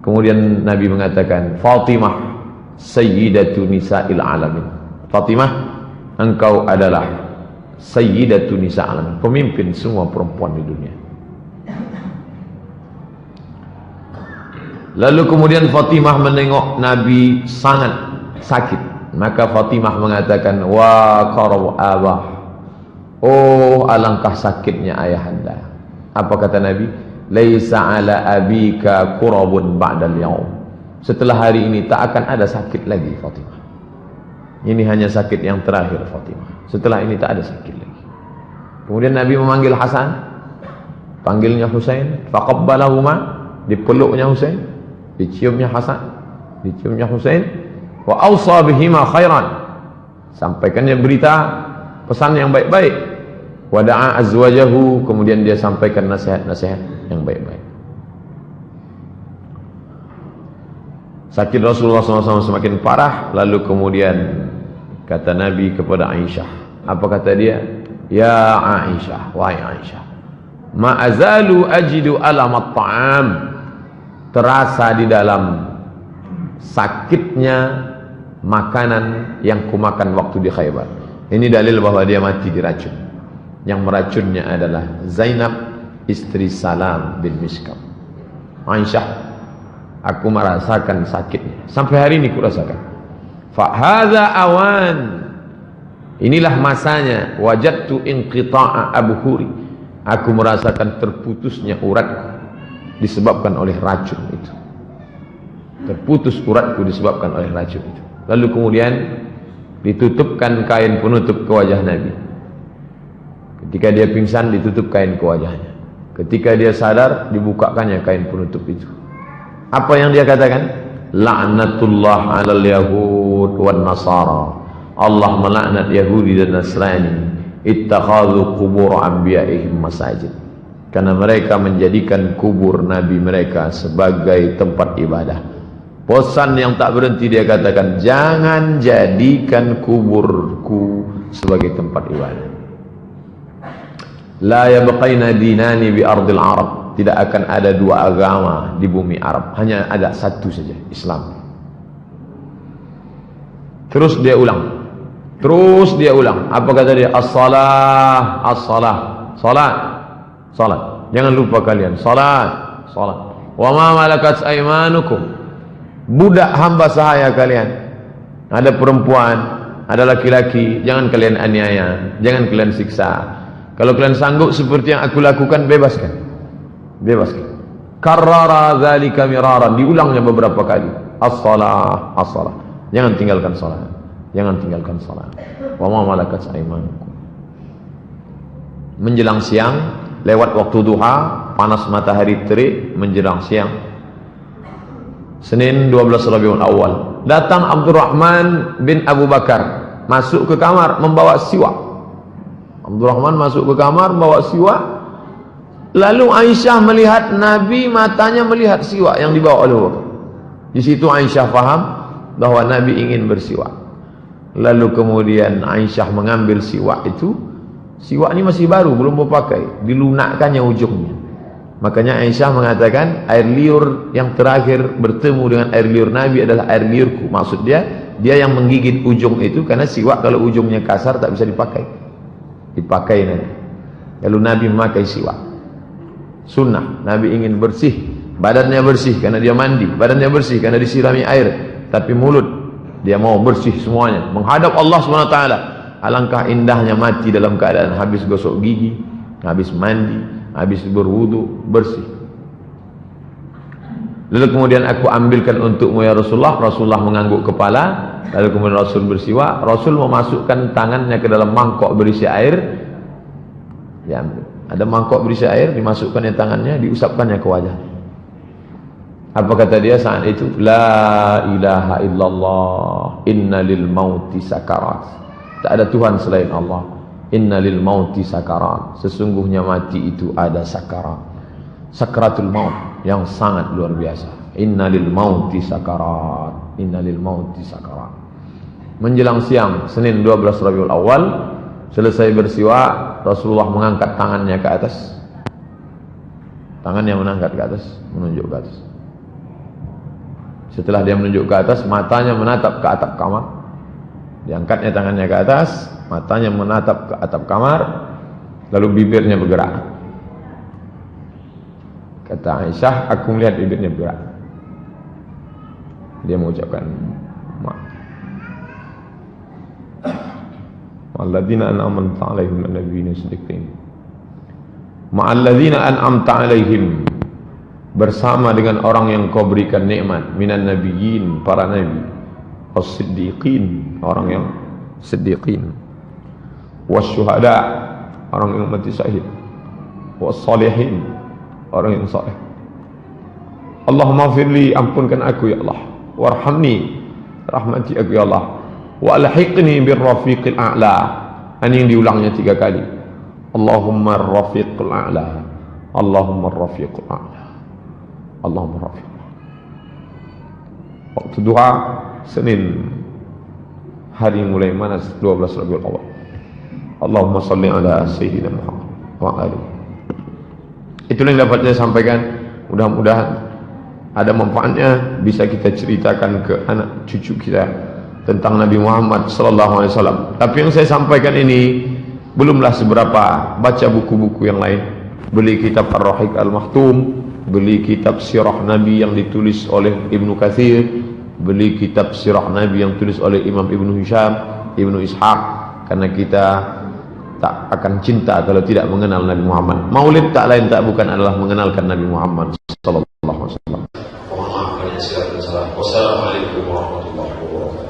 Kemudian Nabi mengatakan, Fatimah sayyidatu nisa'il alamin. Fatimah, engkau adalah sayyidatu nisa'il alamin, pemimpin semua perempuan di dunia. Lalu kemudian Fatimah menengok Nabi sangat sakit. Maka Fatimah mengatakan, wa qarab abah, oh alangkah sakitnya ayahanda. Apa kata Nabi? Laisa ala abika qurabun ba'dal yaum. Setelah hari ini tak akan ada sakit lagi Fatimah. Ini hanya sakit yang terakhir Fatimah. Setelah ini tak ada sakit lagi. Kemudian Nabi memanggil Hasan, panggilnya Husain, faqabbalahuma, dipeluknya Husain, diciumnya Hasan, diciumnya Husain. Wa awsa bihima khairan, sampaikannya berita pesan yang baik-baik. Wa da'a azwajahu, kemudian dia sampaikan nasihat-nasihat yang baik-baik. Sakit Rasulullah SAW semakin parah. Lalu kemudian kata Nabi kepada Aisyah, apa kata dia? Ya Aisyah, wahai Aisyah, ma azalu ajidu alamat ta'am, terasa di dalam sakitnya makanan yang kumakan waktu di Khaybar. Ini dalil bahwa dia mati diracun. Yang meracunnya adalah Zainab, istri Salam bin Mishkam. Aisyah Aku merasakan sakitnya. Sampai hari ini ku rasakan. Fa hadza awan. Inilah masanya. Wajadtu inqita'a abhuri. Aku merasakan terputusnya uratku disebabkan oleh racun itu. Terputus uratku disebabkan oleh racun itu. Lalu kemudian ditutupkan kain penutup ke wajah Nabi. Ketika dia pingsan, ditutup kain ke wajahnya. Ketika dia sadar, dibukakannya kain penutup itu. Apa yang dia katakan? La'natullah 'alal yahud wan nasara. Allah melaknat Yahudi dan Nasrani. Ittakhadhu qubur anbiya'ihim masajid. Karena mereka menjadikan kubur nabi mereka sebagai tempat ibadah. Bosan yang tak berhenti dia katakan, jangan jadikan kuburku sebagai tempat ibadah. La yabqaina dinani bi ardil Arab. Tidak akan ada dua agama di bumi Arab, hanya ada satu saja, Islam. Terus dia ulang. Apa kata dia? As-salah, as-salah. Salat, salat. Jangan lupa kalian, salat, salat. Wa ma malakat aymanukum. Budak hamba sahaya kalian. Ada perempuan, ada laki-laki, jangan kalian aniaya, jangan kalian siksa. Kalau kalian sanggup seperti yang aku lakukan, bebaskan. Bebaskan. Karrara dzalika miraran, diulangnya beberapa kali. As-salah, as-salah. Jangan tinggalkan salat. Jangan tinggalkan salat. Wa ma malakat aymanukum. Menjelang siang, lewat waktu duha, panas matahari terik menjelang siang. Senin 12 Rabiul Awal. Datang Abdurrahman bin Abu Bakar, masuk ke kamar membawa siwak. Abdurrahman masuk ke kamar membawa siwak. Lalu Aisyah melihat Nabi, matanya melihat siwak yang dibawa oleh Abu Bakar. Di situ Aisyah faham bahwa Nabi ingin bersiwak. Lalu kemudian Aisyah mengambil siwak itu. Siwak ini masih baru, belum berpakai, dilunakkannya ujungnya. Makanya Aisyah mengatakan air liur yang terakhir bertemu dengan air liur Nabi adalah air liurku. Maksud dia yang menggigit ujung itu, karena siwak kalau ujungnya kasar tak bisa dipakai. Dipakai nanti. Lalu Nabi memakai siwak. Sunnah, Nabi ingin bersih, badannya bersih karena dia mandi, badannya bersih karena disirami air, tapi mulut dia mau bersih semuanya, menghadap Allah SWT. Alangkah indahnya mati dalam keadaan habis gosok gigi, habis mandi, habis berwudu, bersih. Lalu kemudian aku ambilkan untukmu ya Rasulullah. Rasulullah mengangguk kepala. Lalu kemudian Rasul bersiwak. Rasul memasukkan tangannya ke dalam mangkok berisi air. Ya, ada mangkok berisi air, dimasukkannya tangannya, diusapkannya ke wajah. Apa kata dia saat itu? La ilaha illallah, inna lil mauti sakarat. Tak ada Tuhan selain Allah. Inna lil mauti sakarat. Sesungguhnya mati itu ada sakarat. Sakaratul maut yang sangat luar biasa. Inna lil mauti sakarat. Inna lil mauti sakarat. Menjelang siang Senin 12 Rabiul Awal, selesai bersiwak, Rasulullah mengangkat tangannya ke atas. Tangannya menangkat ke atas, menunjuk ke atas. Setelah dia menunjuk ke atas, matanya menatap ke atap kamar. Diangkatnya tangannya ke atas, matanya menatap ke atap kamar, lalu bibirnya bergerak. Kata Aisyah, aku melihat bibirnya bergerak. Dia mengucapkan Ma'alladzina an'amta 'alaihim an-nabiyyin siddiqin. Ma'alladzina an'amta 'alaihim, bersama dengan orang yang kau berikan nikmat, minan nabiyyin, para nabi, as-siddiqin, orang yang siddiqin, wasyuhada, orang yang mati syahid, was-salihin, orang yang saleh. Allahumma firli, ampunkan aku ya Allah, warhamni, rahmati aku ya Allah, wa alhiqni birrafiqil a'la. Ini yang diulangnya 3 kali. Allahumma rafiqul a'la, Allahumma rafiqul a'la, Allahumma rafiqul a'la. Waktu duha Senin, hari mulai manas 12 Rabiul Awal. Allahumma salli ala Sayyidina Muhammad wa alihi. Itulah yang dapat saya sampaikan. Mudah-mudahan ada manfaatnya, bisa kita ceritakan ke anak cucu kita tentang Nabi Muhammad sallallahu alaihi wasallam. Tapi yang saya sampaikan ini belumlah seberapa. Baca buku-buku yang lain, beli kitab Ar-Rahiq Al-Mahtum, beli kitab sirah Nabi yang ditulis oleh Ibnu Katsir, beli kitab sirah Nabi yang ditulis oleh Imam Ibnu Hisham, Ibnu Ishaq, karena kita tak akan cinta kalau tidak mengenal Nabi Muhammad. Maulid tak lain tak bukan adalah mengenalkan Nabi Muhammad sallallahu alaihi wasallam. Mohon maaf banyak silakan salam. Wassalamualaikum warahmatullahi wabarakatuh.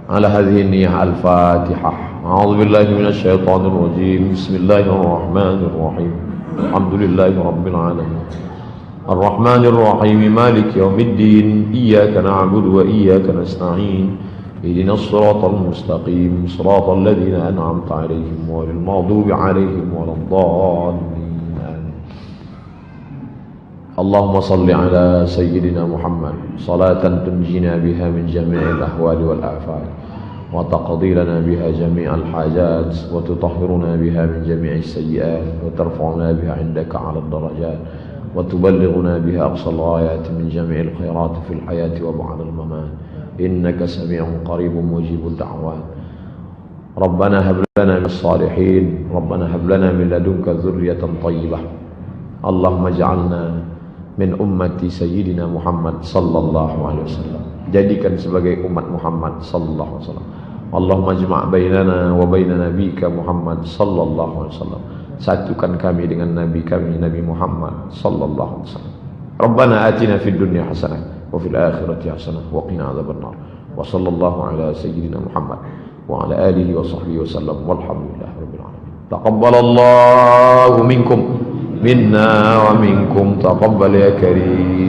Ala hadhihi niyyah al-Fatihah. A'udzu billahi minasy syaithanir rajim. Bismillahirrahmanirrahim. Alhamdulillahi rabbil alamin. Ar-Rahmanir Rahim. Maliki yaumiddin. Iyyaka na'budu wa iyyaka nasta'in. اهدنا الصراط المستقيم صراط الذين أنعمت عليهم غير المغضوب عليهم ولا الضالين. اللهم صل على سيدنا محمد صلاة تنجينا بها من جميع الأهوال والآفات وتقضي لنا بها جميع الحاجات وتطهرنا بها من جميع السيئات وترفعنا بها عندك على الدرجات وتبلغنا بها أقصى الغايات من جميع الخيرات في الحياة وبعد الممات. إنك سميع قريب مجيب الدعوات. ربنا هب لنا من الصالحين ربنا هب لنا من لدنك ذرية طيبة. اللهم اجعلنا min ummati sayyidina Muhammad sallallahu alaihi wasallam. Jadikan sebagai umat Muhammad sallallahu alaihi wasallam. Allahumma jma' bainana wa baina nabika Muhammad sallallahu alaihi wasallam. Satukan kami dengan nabi kami Nabi Muhammad sallallahu alaihi wasallam. Rabbana atina fid dunya hasanah wa fil akhirati hasanah wa qina adzabannar. Wa sallallahu ala sayyidina Muhammad wa ala alihi wa sahbihi wasallam walhamdulillahi rabbil alamin. Taqabbalallahu minkum minna wa minkum taqabbal ya karim.